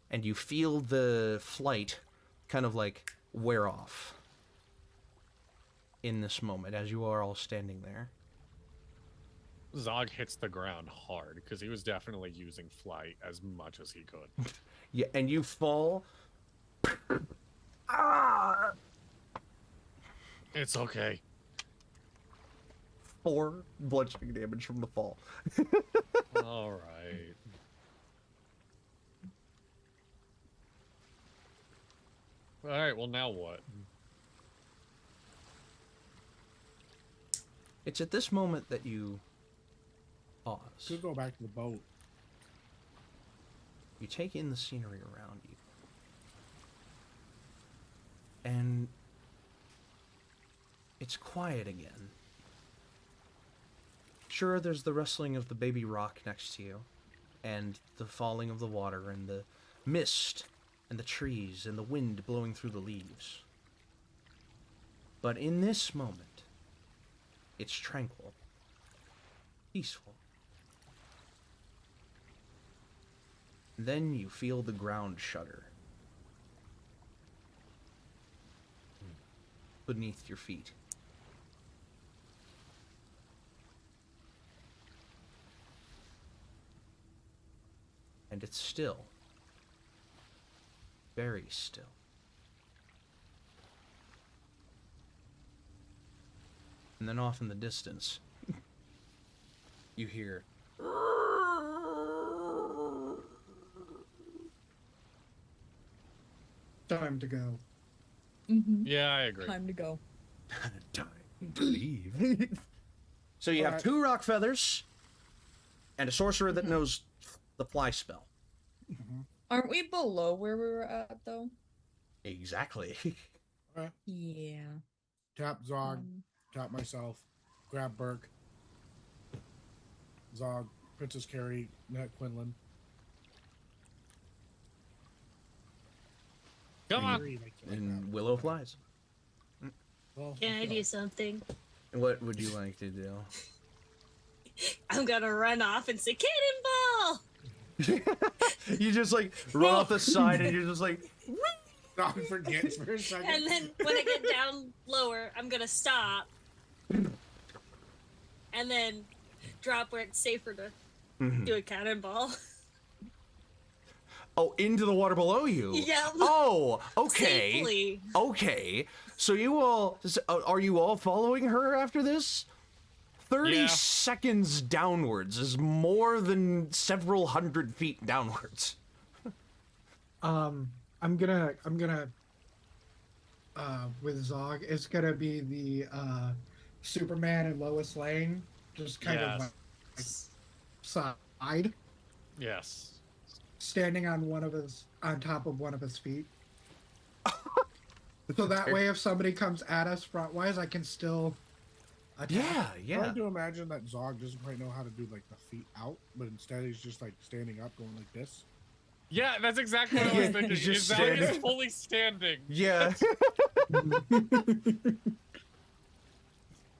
and you feel the flight kind of like wear off in this moment as you are all standing there. Zog hits the ground hard because he was definitely using flight as much as he could. Yeah, and you fall. It's okay. 4 bludgeoning damage from the fall. All right. All right. Well, now what? It's at this moment that you pause. Could go back to the boat. You take in the scenery around you. And it's quiet again. Sure, there's the rustling of the baby rock next to you, and the falling of the water, and the mist, and the trees, and the wind blowing through the leaves. But in this moment, it's tranquil, peaceful. Then you feel the ground shudder beneath your feet. And it's still. Very still. And then off in the distance, you hear Time to go. Yeah, I agree. Time to go. Time to leave. So you have Alright. 2 rock feathers and a sorcerer that knows the fly spell. Aren't we below where we were at though? Exactly. Yeah. Tap Zog, tap myself, grab Burk, Zog, Princess Carrie, Net Quinlan. Come on. And Willow flies. Well, Can I do something? What would you like to do? I'm gonna run off and say cannonball. You just like run off the side and you're just like, Zog forgets for a second. And then when I get down lower, I'm gonna stop. And then drop where it's safer to do a cannonball. oh, into the water below you. Yeah. Oh, okay. Safely. Okay. So you all, are you all following her after this? 30 Yeah. seconds downwards is more than several hundred feet downwards. I'm gonna with Zog, it's gonna be the Superman and Lois Lane, just kind of like side, Yes. standing on on top of one of his feet. So that way, if somebody comes at us frontwise, I can still attack. Yeah, I yeah. like to imagine that Zog doesn't quite know how to do like the feet out, but instead he's just like standing up, going like this. Yeah, that's exactly what I was thinking. He's just Is that standing. is fully standing. Yeah.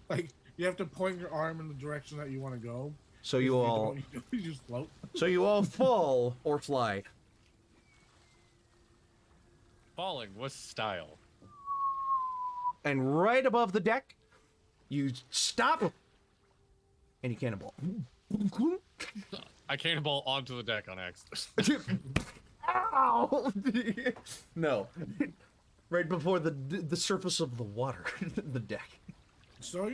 Like you have to point your arm in the direction that you want to go. So If you all, don't, you just float. so you all fall or fly. Falling with style. And right above the deck, you stop and you cannonball. I cannonball onto the deck on accident. Ow! No. Right before the surface of the water, the deck. So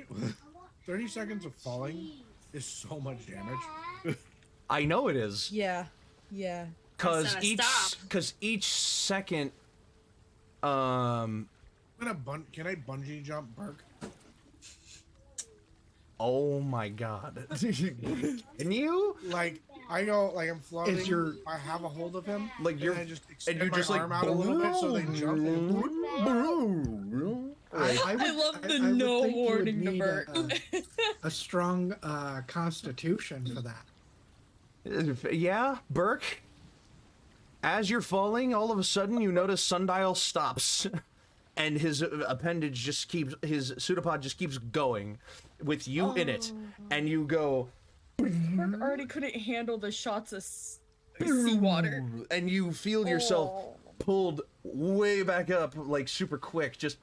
30 seconds of falling is so much damage. I know it is. Yeah. Yeah. Cause So I each stop. each second Can I bungee jump Burk? oh my god. Can you? Like I go like I'm floating. Is your- I have a hold of him. Like and you're I just extend and you my just like arm out a little bit so they jump. I love the would no think you would warning to need Burk. a strong constitution for that. Yeah, Burk. As you're falling, all of a sudden you notice Sundial stops, and his appendage just keeps, his pseudopod just keeps going, with you in it, and you go, Burk already couldn't handle the shots of seawater. and you feel yourself pulled way back up, like super quick, just,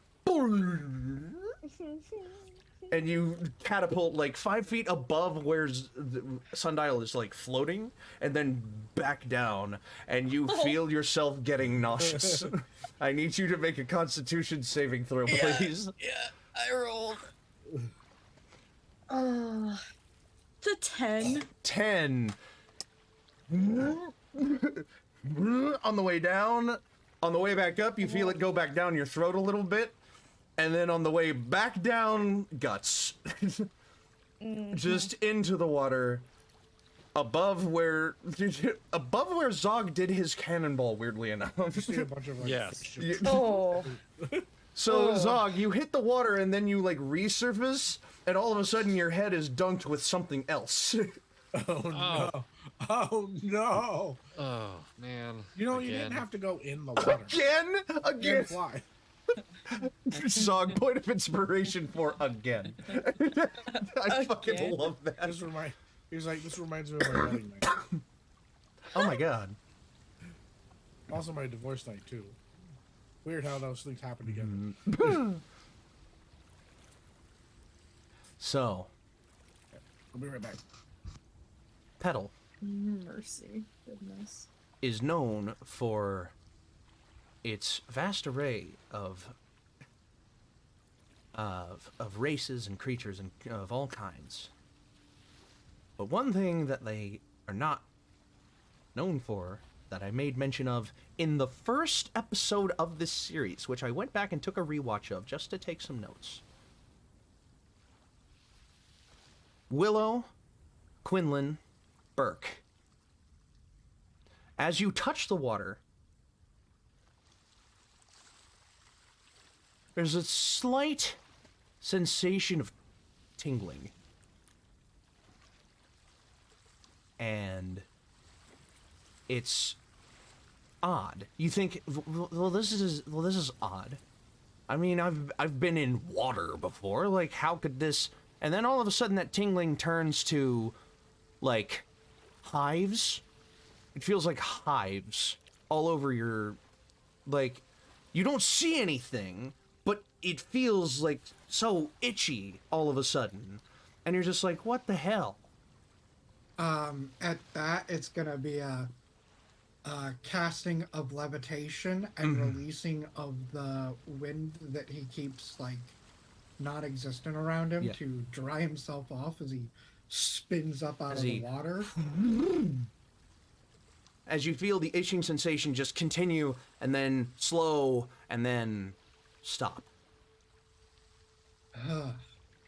and you catapult like 5 feet above where the Sundial is like floating, and then back down, and you feel yourself getting nauseous. I need you to make a Constitution saving throw, please. Yeah, I rolled. The 10. 10. On the way down, on the way back up, you feel it go back down your throat a little bit, and then on the way back down, guts. Just into the water, above where Zog did his cannonball. Weirdly enough. See a bunch of like Yes. fish. Oh. So Zog, you hit the water and then you like resurface, and all of a sudden your head is dunked with something else. Oh no! Oh no! Oh man. You know you didn't Again. have to go in the water. Again. You fly. Zog, point of inspiration for again. I fucking Again? love that. He's like, this reminds me of my wedding night. Oh my god. Also my divorce night too. Weird how those things happen together. So, I'll be right back. Petal Mercy. Goodness. is known for its vast array of races and creatures and of all kinds. But one thing that they are not known for that I made mention of in the first episode of this series, which I went back and took a rewatch of just to take some notes. Willow, Quinlan, Burk. As you touch the water, there's a slight sensation of tingling. And it's odd. You think, well, this is odd. I mean, I've been in water before. Like, how could this? And then all of a sudden, that tingling turns to, like, hives. It feels like hives all over your, like, you don't see anything, but it feels like so itchy all of a sudden, and you're just like, what the hell? At that, it's gonna be a casting of levitation and releasing of the wind that he keeps, like, not existent around him to dry himself off as he spins up out of the water. As you feel the itching sensation just continue, and then slow, and then stop.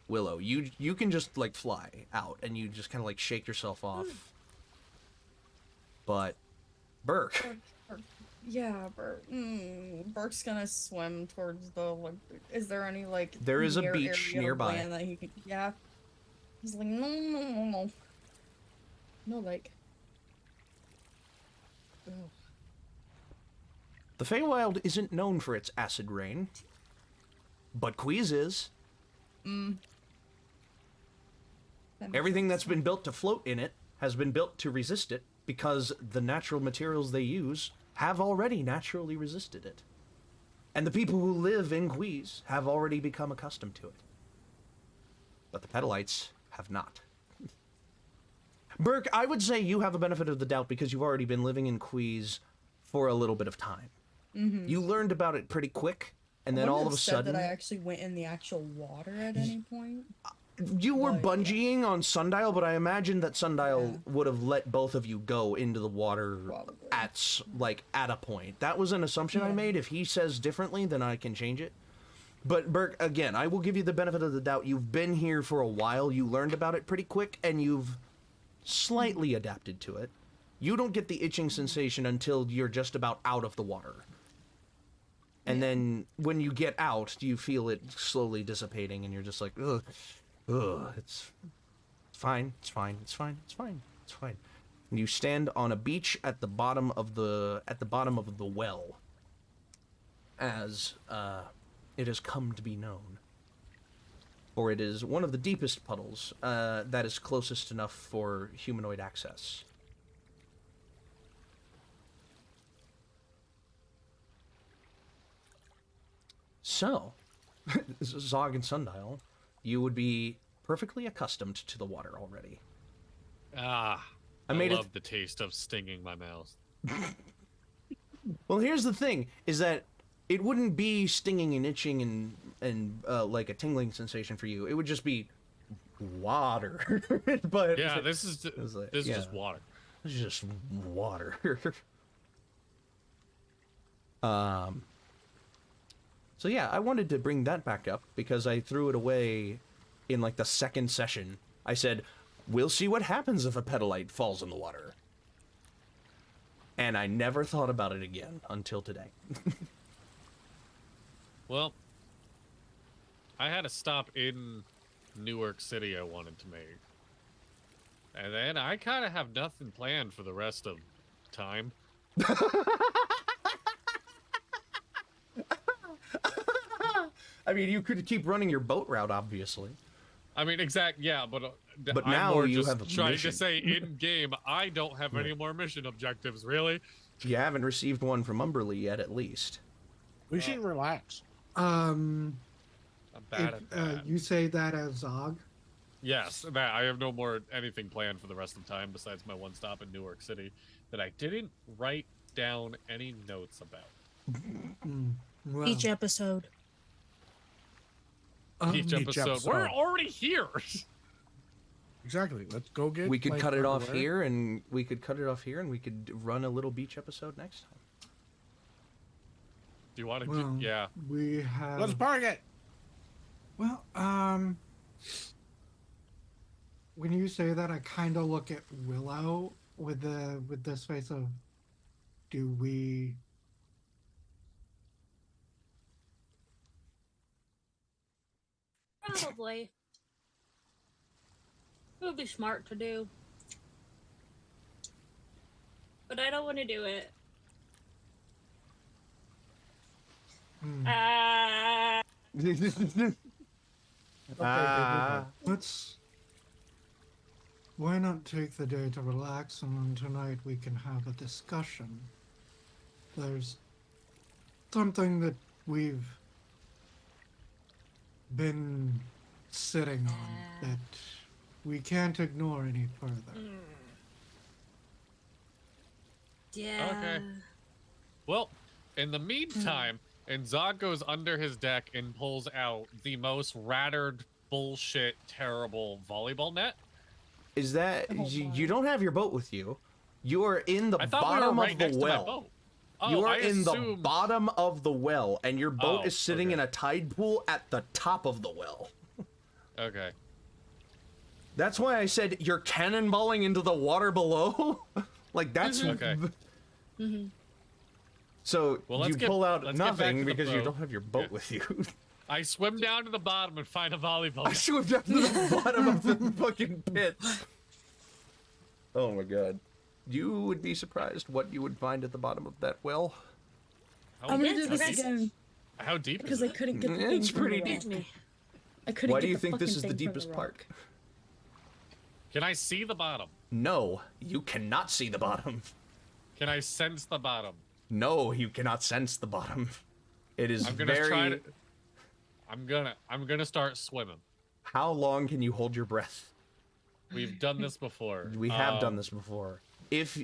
Willow, you can just, like, fly out, and you just kind of, like, shake yourself off. But Burk. Yeah, Burk's gonna swim towards the, like, is there any, like, there is a beach nearby that he can, he's like, no, like, ugh. The Feywild isn't known for its acid rain, but Quy'zz is. Everything that's been built to float in it has been built to resist it, because the natural materials they use have already naturally resisted it. And the people who live in Quy'zz have already become accustomed to it. But the Pedalites have not. Burk, I would say you have a benefit of the doubt because you've already been living in Quy'zz for a little bit of time. You learned about it pretty quick, and then all of a sudden... that I actually went in the actual water at any point. You were bungeeing on Sundial, but I imagine that Sundial would have let both of you go into the water at a point. That was an assumption I made. If he says differently, then I can change it. But Burk, again, I will give you the benefit of the doubt. You've been here for a while. You learned about it pretty quick, and you've slightly adapted to it. You don't get the itching sensation until you're just about out of the water. And then when you get out, you feel it slowly dissipating, and you're just like, ugh. It's fine. And you stand on a beach at the bottom of the well, as it has come to be known, or it is one of the deepest puddles that is closest enough for humanoid access. So, Zog and Sundial, you would be perfectly accustomed to the water already. I love the taste of stinging my mouth. Well, here's the thing, is that it wouldn't be stinging and itching and like a tingling sensation for you. It would just be water. But yeah, this is just water. It's just water. So yeah, I wanted to bring that back up because I threw it away in like the second session. I said, we'll see what happens if a pedalite falls in the water. And I never thought about it again until today. Well, I had a stop in Newark City I wanted to make. And then I kind of have nothing planned for the rest of time. I mean, you could keep running your boat route, obviously. I mean, but I'm now you just have a trying mission. to say in game, I don't have any more mission objectives, really. You haven't received one from Umberly yet, at least. We should relax. I'm bad at that. You say that as Zog? Yes, that I have no more anything planned for the rest of the time besides my one stop in Newark City that I didn't write down any notes about. Well, Each episode. Each episode. We're already here. Exactly. Let's go get. We could like, cut it off underwear. here, and we could run a little beach episode next time. Do you want to? Well, Yeah. we have. Let's park it. Well, when you say that, I kind of look at Willow with this face of, do we? Probably. It would be smart to do. But I don't want to do it. Let's. Why not take the day to relax, and then tonight we can have a discussion. There's something that we've been sitting on that we can't ignore any further. Yeah. Okay. Well, in the meantime, and Zod goes under his deck and pulls out the most rattered, bullshit, terrible volleyball net. Is that you don't have your boat with you? You are in the I thought bottom we were right of the next to my well. boat. Oh, You are I in the assumed- bottom of the well, and your boat Oh, is sitting okay. in a tide pool at the top of the well. Okay. That's why I said you're cannonballing into the water below. Like that's Okay. So Well, let's you get- pull out let's get back nothing to the because you boat. don't have your boat Yeah. with you. I swim down to the bottom and find a volleyball. I swim down to the bottom of the fucking pit. Oh my god. You would be surprised what you would find at the bottom of that well. How, I'm gonna Yes, do this okay. again how deep is because I it? couldn't get the Yeah, thing it's from pretty the deep. rock. I couldn't Why get do you the think this fucking is the thing from deepest rock. part? Can I see the bottom? No, you cannot see the bottom. Can I sense the bottom? No, you cannot sense the bottom. It is I'm gonna very... try to. I'm gonna start swimming. How long can you hold your breath? We've done this before. We have done this before. If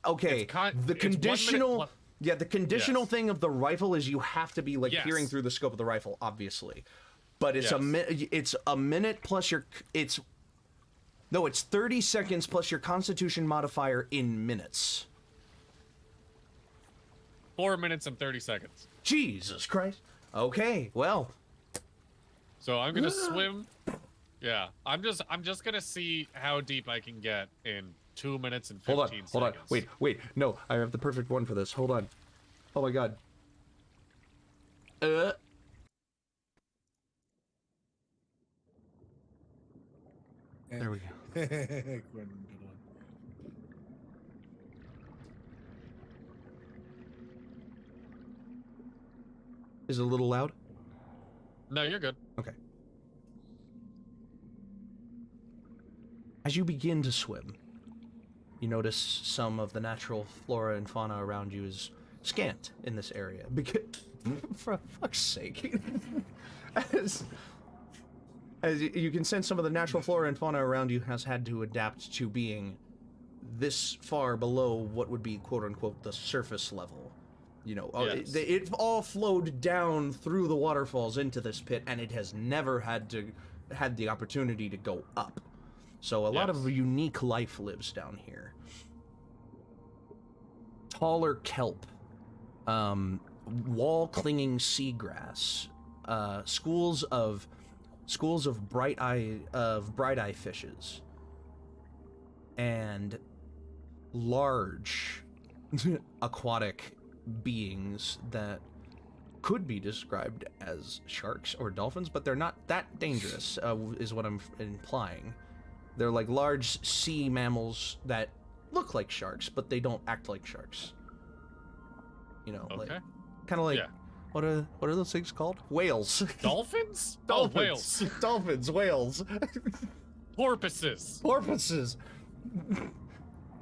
okay, It's con- the it's 1 minute conditional, plus- yeah, the conditional Yes. thing of the rifle is you have to be like Yes. peering through the scope of the rifle, obviously. But it's Yes. it's a minute plus your it's 30 seconds plus your Constitution modifier in minutes. 4 minutes and 30 seconds. Jesus Christ. Okay, well, So I'm gonna swim. Yeah, I'm just gonna see how deep I can get in 2 minutes and 15 seconds. hold on. Wait. No, I have the perfect one for this. Hold on. Oh my god. There we go. Good one. Is it a little loud? No, you're good. Okay. As you begin to swim, you notice some of the natural flora and fauna around you is scant in this area. Because, for fuck's sake, as you can sense, some of the natural flora and fauna around you has had to adapt to being this far below what would be quote unquote the surface level. You know, Yes. it all flowed down through the waterfalls into this pit, and it has never had the opportunity to go up. So a lot of Yes. unique life lives down here. Taller kelp, wall-clinging seagrass, schools of bright-eye fishes, and large aquatic beings that could be described as sharks or dolphins, but they're not that dangerous, is what I'm implying. They're like large sea mammals that look like sharks, but they don't act like sharks. You know, like Okay. kind of like Yeah. what are those things called? Whales. Dolphins? Dolphins. Oh, whales. Dolphins. Whales. Porpoises. Porpoises.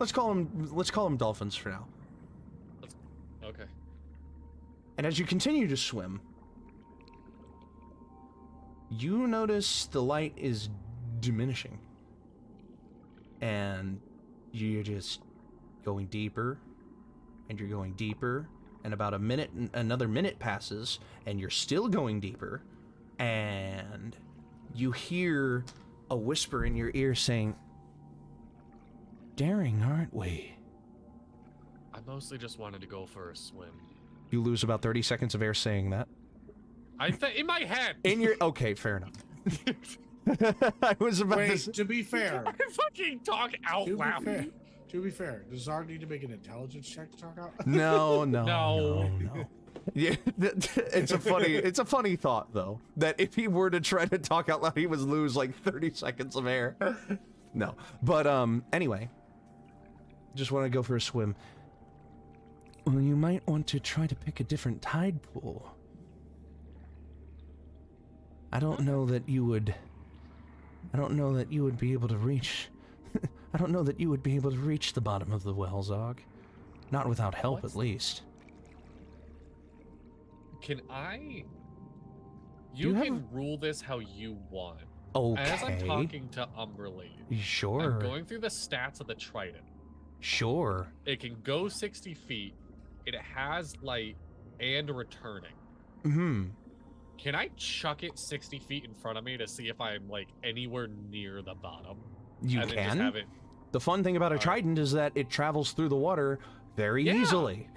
Let's call them dolphins for now. Okay. And as you continue to swim, you notice the light is diminishing. And you're just going deeper, and you're going deeper, and about another minute passes, and you're still going deeper, and you hear a whisper in your ear saying, "Daring, aren't we?" I mostly just wanted to go for a swim. You lose about 30 seconds of air saying that. In my head. In your okay, fair enough. I was about Wait, to. to be fair, I fucking talk out loud. To be fair, does Zog need to make an intelligence check to talk out? No. No. Yeah, it's a funny thought though, that if he were to try to talk out loud, he would lose like 30 seconds of air. No, but anyway, just want to go for a swim. Well, you might want to try to pick a different tide pool. I don't know that you would be able to reach. I don't know that you would be able to reach the bottom of the well, Zog. Not without help, at least. Can I? You can rule this how you want. Okay. As I'm talking to Umberly, Sure. I'm going through the stats of the Trident. Sure. It can go 60 feet. It has light and returning. Mm-hmm. Can I chuck it 60 feet in front of me to see if I'm like anywhere near the bottom? You and then just can. have it... The fun thing about a trident is that it travels through the water very easily.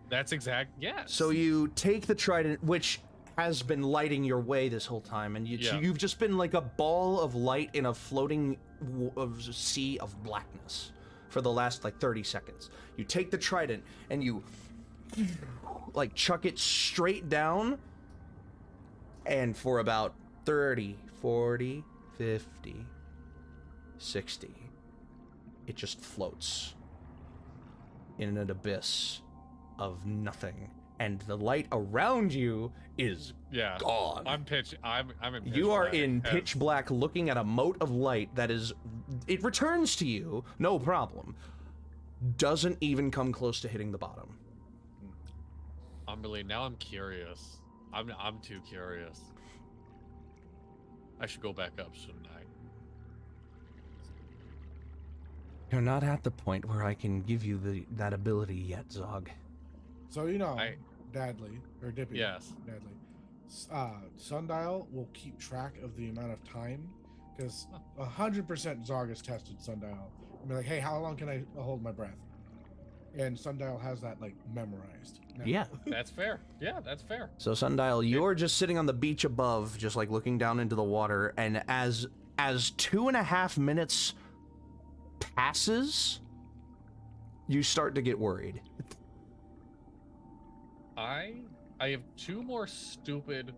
That's exact. Yes. So you take the trident, which has been lighting your way this whole time, and you've just been like a ball of light in a floating sea of blackness for the last like 30 seconds. You take the trident and you like chuck it straight down, and for about 30, 40, 50, 60, it just floats in an abyss of nothing, and the light around you is gone. I'm in pitch You are black. in pitch black, looking at a mote of light that is, it returns to you, no problem. Doesn't even come close to hitting the bottom. Umberly, now I'm curious. I'm too curious. I should go back up, shouldn't I? You're not at the point where I can give you that ability yet, Zog. So Dadley or Dippy. Yes. Dadley. Sundial will keep track of the amount of time, because 100% Zog has tested Sundial. I mean, like, hey, how long can I hold my breath? And Sundial has that like memorized. Now. Yeah. That's fair. Yeah, that's fair. So Sundial, you're just sitting on the beach above, just like looking down into the water, and as 2.5 minutes passes, you start to get worried. I have two more stupid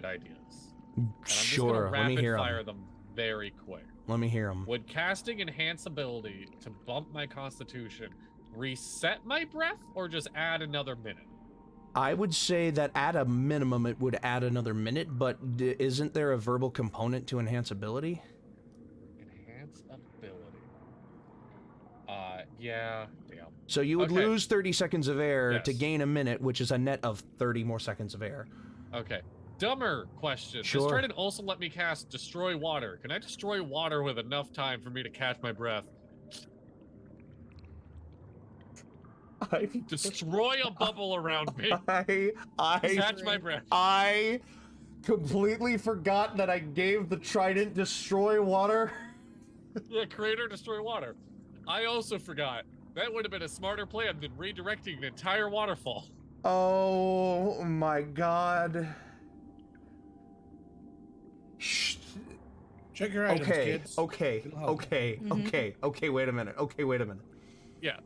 ideas. And I'm Sure, just let me hear rapid fire them. them very quick. Let me hear them. Would casting enhance ability to bump my constitution reset my breath, or just add another minute? I would say that at a minimum it would add another minute, but isn't there a verbal component to enhance ability? Enhance ability. Yeah, damn. So you would Okay. lose 30 seconds of air to Yes. gain a minute, which is a net of 30 more seconds of air. Okay. Dumber question. Sure. Does Trident also let me cast Destroy Water? Can I destroy water with enough time for me to catch my breath? Destroy a bubble around me. Catch my breath. I completely forgot that I gave the trident Destroy Water. Yeah, Creator Destroy Water. I also forgot. That would have been a smarter plan than redirecting an entire waterfall. Oh my god. Shh. Check your items, kids. Okay, wait a minute. Yeah.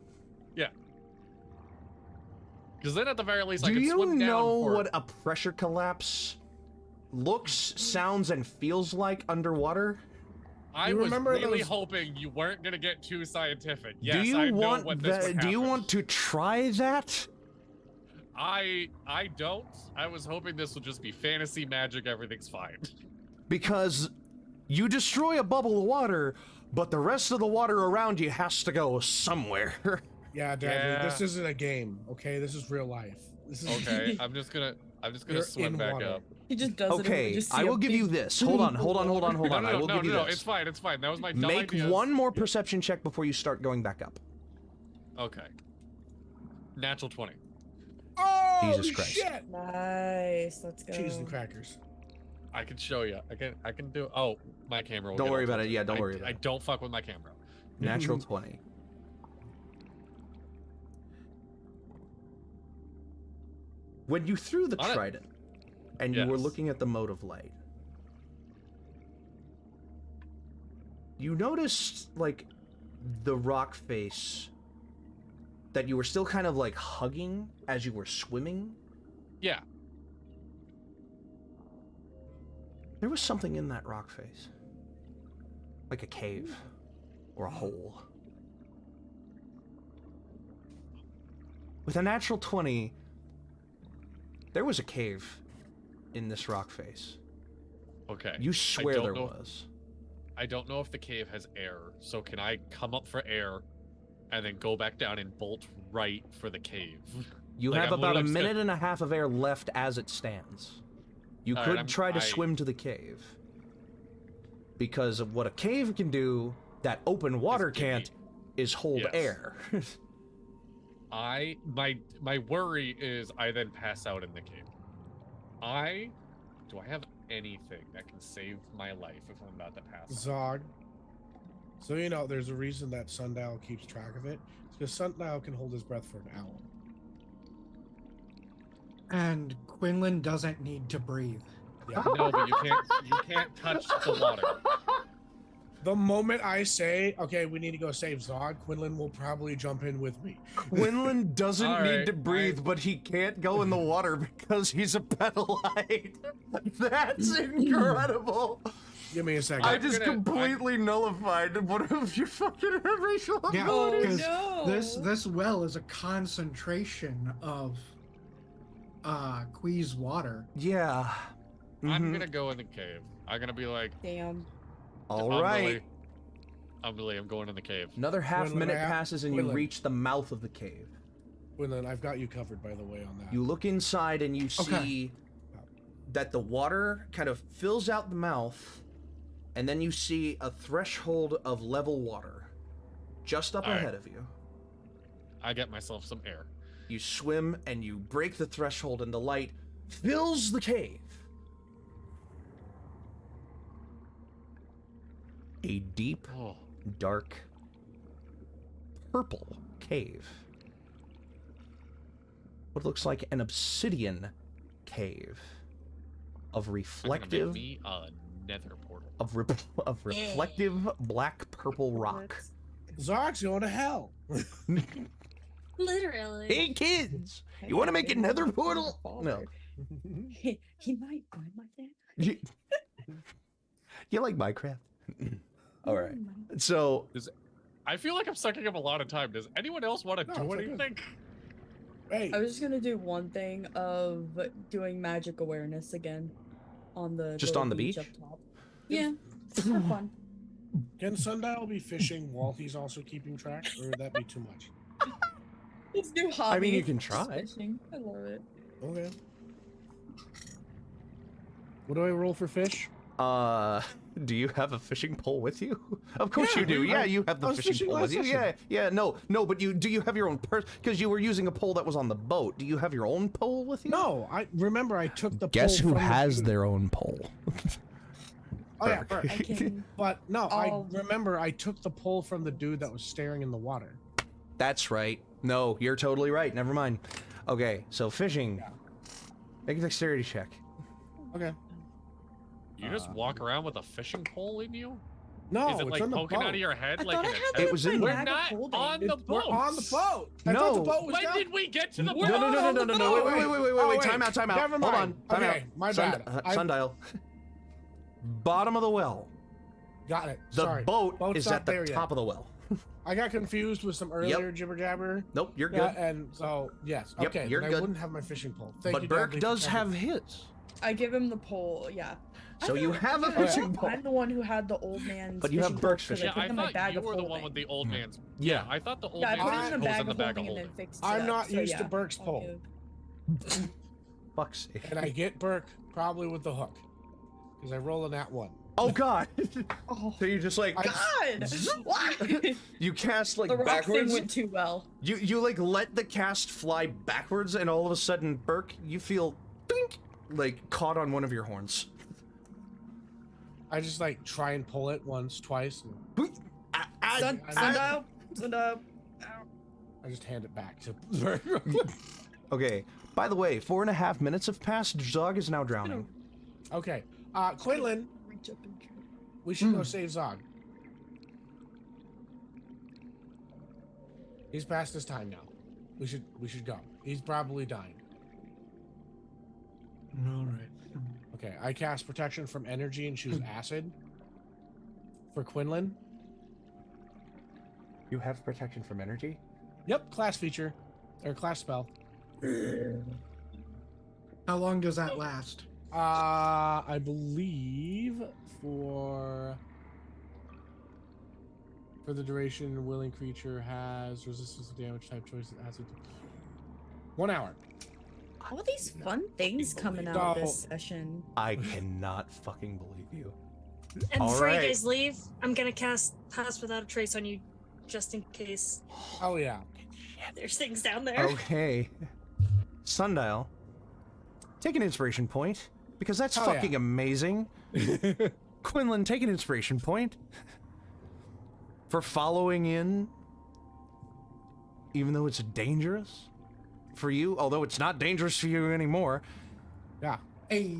Because then at the very least I Do can you swim down know for... what a pressure collapse looks, sounds, and feels like underwater? I You was remember really those- hoping you weren't going to get too scientific. Yes, do you I want know what this would Do you happen. want to try that? I don't. I was hoping this would just be fantasy magic, everything's fine. Because you destroy a bubble of water, but the rest of the water around you has to go somewhere. Yeah, Dadley, Yeah. this isn't a game, okay? This is real life. This is Okay, I'm just gonna You're swim in back water. up. He just does it. And we Okay, just I see a will give you big this. Hold on. No, I will give you this. It's fine. That was my dumb Make ideas. one more perception check before you start going back up. Okay. Natural 20. Oh, Jesus Christ. shit! Nice. Let's go. Cheese and crackers. I can show you. I can do. Oh, my camera. Don't worry about it. Yeah, don't worry about I it. don't fuck with my camera. Natural 20. When you threw the trident, and you were looking at the mode of light, you noticed, like, the rock face that you were still kind of, like, hugging as you were swimming. Yeah. There was something in that rock face. Like a cave. Or a hole. With a natural 20, there was a cave in this rock face. Okay. You swear there was. I don't know if the cave has air, so can I come up for air and then go back down and bolt right for the cave? You have about a minute and a half of air left as it stands. You could try to swim to the cave. Because of what a cave can do, that open water can't, is hold air. My worry is I then pass out in the cave. Do I have anything that can save my life if I'm about to pass out? Zog. So you know, there's a reason that Sundial keeps track of it. It's because Sundial can hold his breath for an hour. And Quinlan doesn't need to breathe. Yeah, no, but you can't touch the water. The moment I say, okay, we need to go save Zog, Quinlan will probably jump in with me. Quinlan doesn't need to breathe, but he can't go in the water because he's a pedalite. That's incredible. Give me a second. I just completely nullified one of your fucking racial abilities. Because this well is a concentration of Quy'zz water. Yeah. I'm gonna go in the cave. I'm gonna be like, damn. All right. I'm going in the cave. Another minute passes and you reach the mouth of the cave. Quinlan, I've got you covered, by the way, on that. You look inside and you see that the water kind of fills out the mouth, and then you see a threshold of level water just up ahead of you. I get myself some air. You swim and you break the threshold and the light fills the cave. A deep, dark, purple cave. What looks like an obsidian cave of reflective, me a nether portal. of reflective black purple rock. Zog's going to hell. Literally. Hey kids, you want to make a nether portal? No. He might. I might. You like Minecraft? All right. So I feel like I'm sucking up a lot of time. Does anyone else want to do anything? Hey. I was just gonna do one thing of doing magic awareness again on the just on the beach up top. Yeah, for fun. Can Sundial be fishing while he's also keeping track, or would that be too much? His new hobby. I mean, you can try. Fishing. I love it. Okay. What do I roll for fish? Do you have a fishing pole with you? Of course you do. Yeah, you have the fishing pole with you. Yeah. No, but do you have your own because you were using a pole that was on the boat. Do you have your own pole with you? No, I took the Guess pole who from has their own pole? Oh yeah, Burk. I can. But no, I remember I took the pole from the dude that was staring in the water. That's right. No, you're totally right. Never mind. Okay, so fishing. Yeah. Make a dexterity check. Okay. You just walk around with a fishing pole in you? No, is it like on the poking boat. out of your head? I like thought I in a had tent? It was in We're the- not on the We're boat. on the boat. I No. thought the boat was When down. did we get to the boat? No. Wait. Time out. Never Hold on. mind. Time Okay, out. my bad. Sundial. Bottom of the well. Got it. The Sorry. boat Boat's is not at the there yet. top of the well. I got confused with some earlier jibber jabber. Nope, you're good. Yeah, and so yes. Yep, Okay, you're then good. I wouldn't have my fishing pole. Thank But you, Burk Dadley, does for have covering. his. I give him the pole. Yeah. So you have a Okay. fishing pole. I'm the one who had the old man's. But you have fishing Burk's pole 'cause fishing Yeah, I I put it in my thought bag you of were the holding. one with the old man's. Yeah. I thought the old Yeah, I man's put it in the was bag in the of bag of holding and then holding. fixed it I'm up, not so used to yeah, Burk's I'll pole. give- Fuck's sake. And I get Burk probably with the hook because I roll a nat 1. Oh god. Oh So you're just like God! What? you cast like The rock backwards. thing went too well. You like let the cast fly backwards, and all of a sudden, Burk, you feel dink, like caught on one of your horns. I just like try and pull it once, twice, and Send up. I just hand it back to Burk. Okay. By the way, 4.5 minutes have passed. Zog is now drowning. Okay. Quinlan, Reach up and try. we should go save Zog. He's past his time now. We should go. He's probably dying. All right. Okay, I cast protection from energy and choose acid for Quinlan. You have protection from energy? Yep, class feature or class spell. How long does that last? I believe for the duration, a willing creature has resistance to damage type choice. It has to 1 hour. All these fun things coming out this session. I cannot fucking believe you. And All before right. you guys leave, I'm gonna cast Pass Without a Trace on you, just in case Oh yeah. there's things down there. Okay. Sundial, take an inspiration point, because that's Oh, fucking yeah. amazing. Quinlan, take an inspiration point for following in, even though it's dangerous for you, although it's not dangerous for you anymore. Yeah. Hey.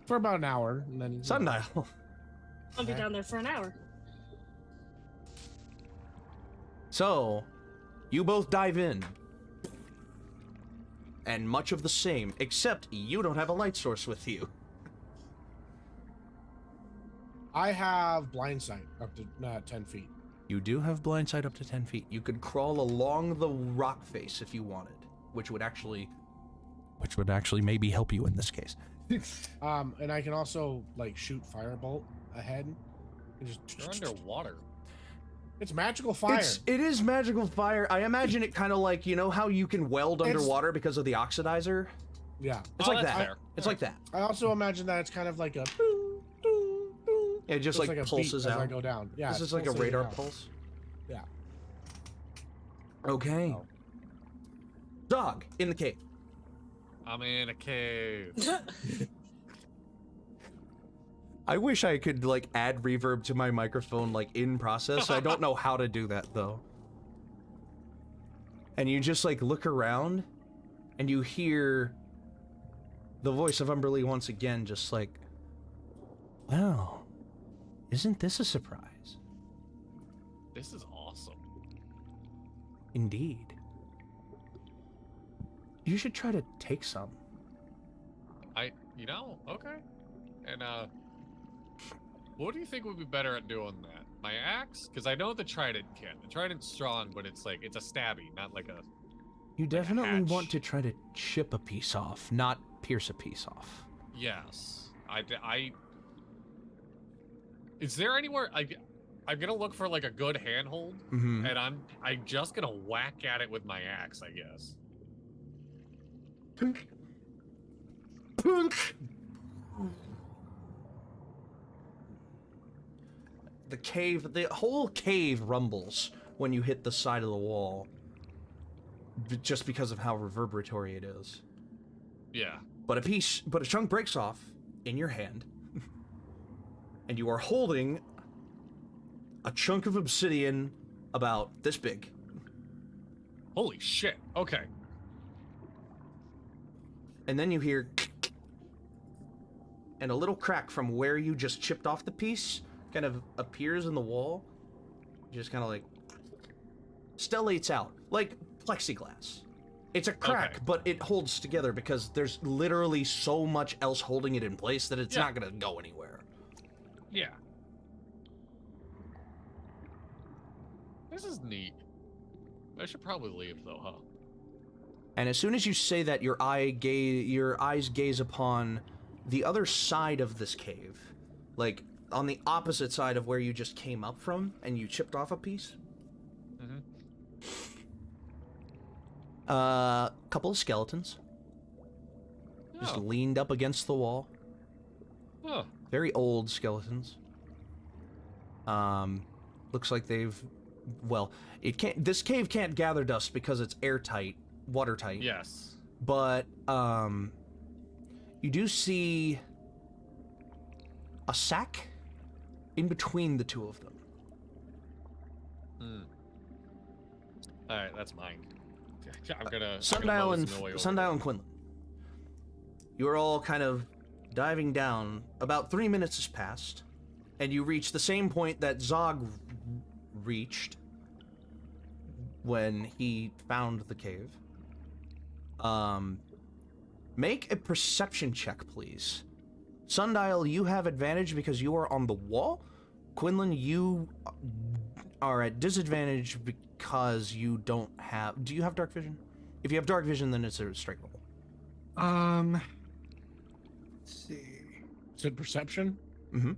For about an hour, and then Sundial. I'll be down there for an hour. So, you both dive in. And much of the same, except you don't have a light source with you. I have blind sight up to 10 feet. You do have blind sight up to 10 feet. You could crawl along the rock face if you wanted, which would actually maybe help you in this case. And I can also like shoot firebolt ahead. And just You're underwater. It's magical fire. It is magical fire. I imagine it kind of like, you know how you can weld It's- underwater because of the oxidizer? Yeah. It's Oh, like that's that. fair. It's like that. I also imagine that it's kind of like a It just like a beat pulses as out. I go down. Yeah. This it's is like a pulsating radar out. pulse. Yeah. Okay. Oh. Dog in the cave. I'm in a cave. I wish I could like add reverb to my microphone like in process. I don't know how to do that though. And you just like look around and you hear the voice of Umberlee once again just like, well, isn't this a surprise? This is awesome. Indeed. You should try to take some. Okay. And what do you think would be better at doing that? My axe? Because I know the trident can. The trident's strong, but it's like it's a stabby, not like a. You definitely hatch. want to try to chip a piece off, not pierce a piece off. Yes. Is there anywhere I'm gonna look for like a good handhold, Mm-hmm. and I'm just gonna whack at it with my axe, I guess. Punk. Punk. The whole cave rumbles when you hit the side of the wall, just because of how reverberatory it is. Yeah. But a chunk breaks off in your hand, and you are holding a chunk of obsidian about this big. Holy shit. Okay. And then you hear, and a little crack from where you just chipped off the piece kind of appears in the wall. Just kind of like stellates out, like plexiglass. It's a crack, Okay. but it holds together because there's literally so much else holding it in place that it's Yeah. not gonna go anywhere. Yeah. This is neat. I should probably leave though, huh? And as soon as you say that, your eyes gaze upon the other side of this cave, like on the opposite side of where you just came up from, and you chipped off a piece. Mm-hmm. Couple of skeletons, just Oh. leaned up against the wall. Oh. Very old skeletons. Looks like they've, well, this cave can't gather dust because it's airtight, watertight. Yes. But, you do see a sack in between the two of them. All right, that's mine. I'm gonna Sundial mosey my way over Sundial and Quinlan. You are all kind of diving down. About 3 minutes has passed, and you reach the same point that Zog reached when he found the cave. Make a perception check, please. Sundial, you have advantage because you are on the wall. Quinlan, you are at disadvantage because you don't have... Do you have dark vision? If you have dark vision, then it's a straight roll. Let's see. Is it perception? Mm-hmm.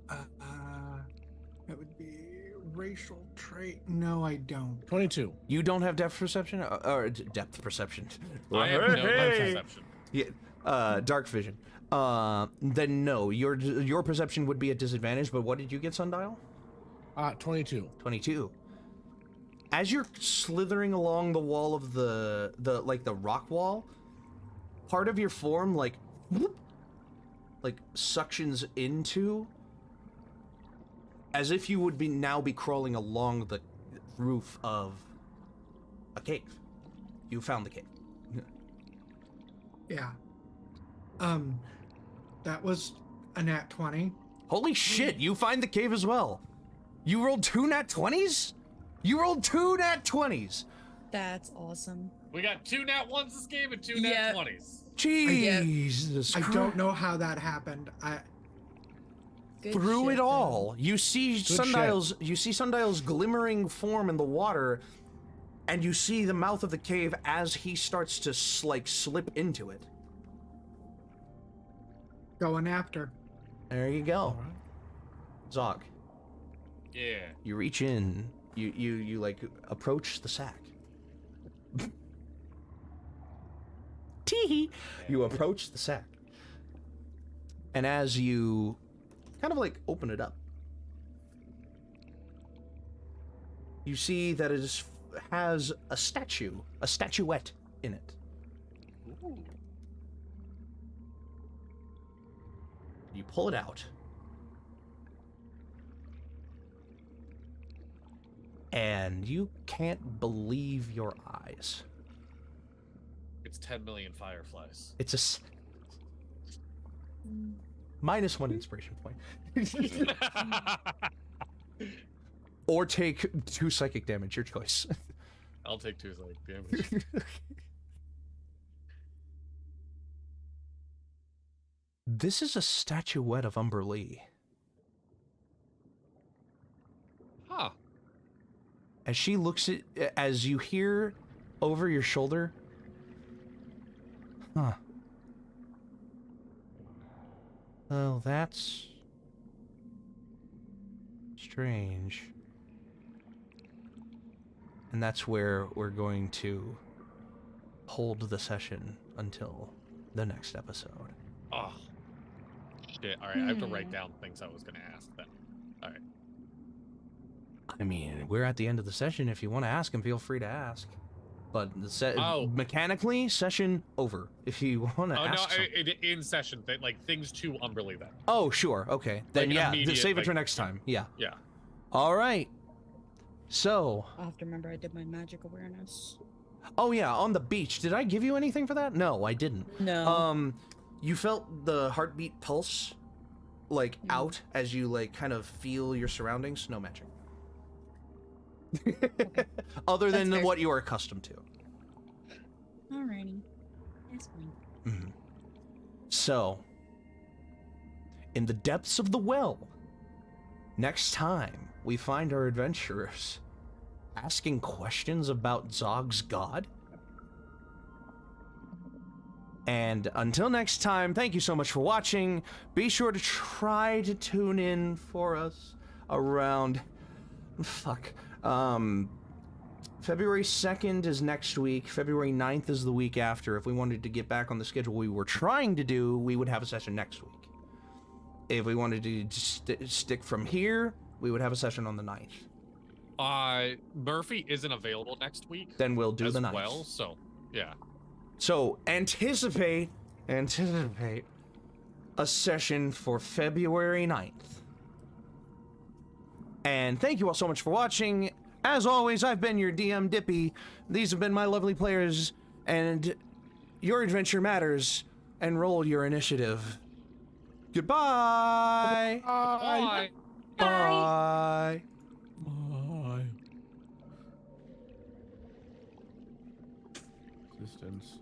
That would be racial trait. No, I don't. 22. You don't have depth perception? Or depth perception. I have no perception. Yeah, dark vision. Then no, your perception would be a disadvantage, but what did you get, Sundial? 22. 22. As you're slithering along the wall of the rock wall, part of your form like suctions into, as if you would now be crawling along the roof of a cave. You found the cave. Yeah. That was a nat 20. Holy shit, you find the cave as well. You rolled 2 nat 20s? You rolled 2 nat 20s. That's awesome. We got 2 nat 1s this game and 2 nat 20s. Jesus I Christ. don't know how that happened. Good Through shit, it all, you see Sundial's glimmering form in the water, and you see the mouth of the cave as he starts to slip into it. Going after. There you go. Zog, Yeah. you reach in, you approach the sack. Tee-hee. You approach the sack. And as you kind of open it up, you see that it has a statuette in it. Ooh. You pull it out. And you can't believe your eyes. It's 10 million fireflies. It's -1 inspiration point. Or take 2 psychic damage, your choice. I'll take 2 psychic damage. This is a statuette of Umber Lee. Huh. As she looks as you hear over your shoulder, huh. Well, that's strange. And that's where we're going to hold the session until the next episode. Oh. Shit. Alright, I have to write down things I was gonna ask then. Alright. I mean, we're at the end of the session. If you want to ask him, feel free to ask. But mechanically, session over. If you want to ask. Oh, no, in session, things to Umberly then. Oh, sure. Okay. Then yeah, save it for next time. Yeah. Yeah. All right. So. I'll have to remember I did my magic awareness. Oh, yeah, on the beach. Did I give you anything for that? No, I didn't. No. You felt the heartbeat pulse, out as you, kind of feel your surroundings. No magic. Okay. Other than fair. what you are accustomed to. Alrighty. That's fine. Mm-hmm. So, in the depths of the well, next time we find our adventurers asking questions about Zog's god. And until next time, thank you so much for watching. Be sure to try to tune in for us around... February 2nd is next week. February 9th is the week after. If we wanted to get back on the schedule we were trying to do, we would have a session next week. If we wanted to stick from here, we would have a session on the 9th. Murphy isn't available next week. Then we'll do the 9th. Well, so, yeah. So, anticipate a session for February 9th. And thank you all so much for watching. As always, I've been your DM, Dippy. These have been my lovely players, and your adventure matters, and roll your initiative. Goodbye! Bye. Bye! Bye. Existence.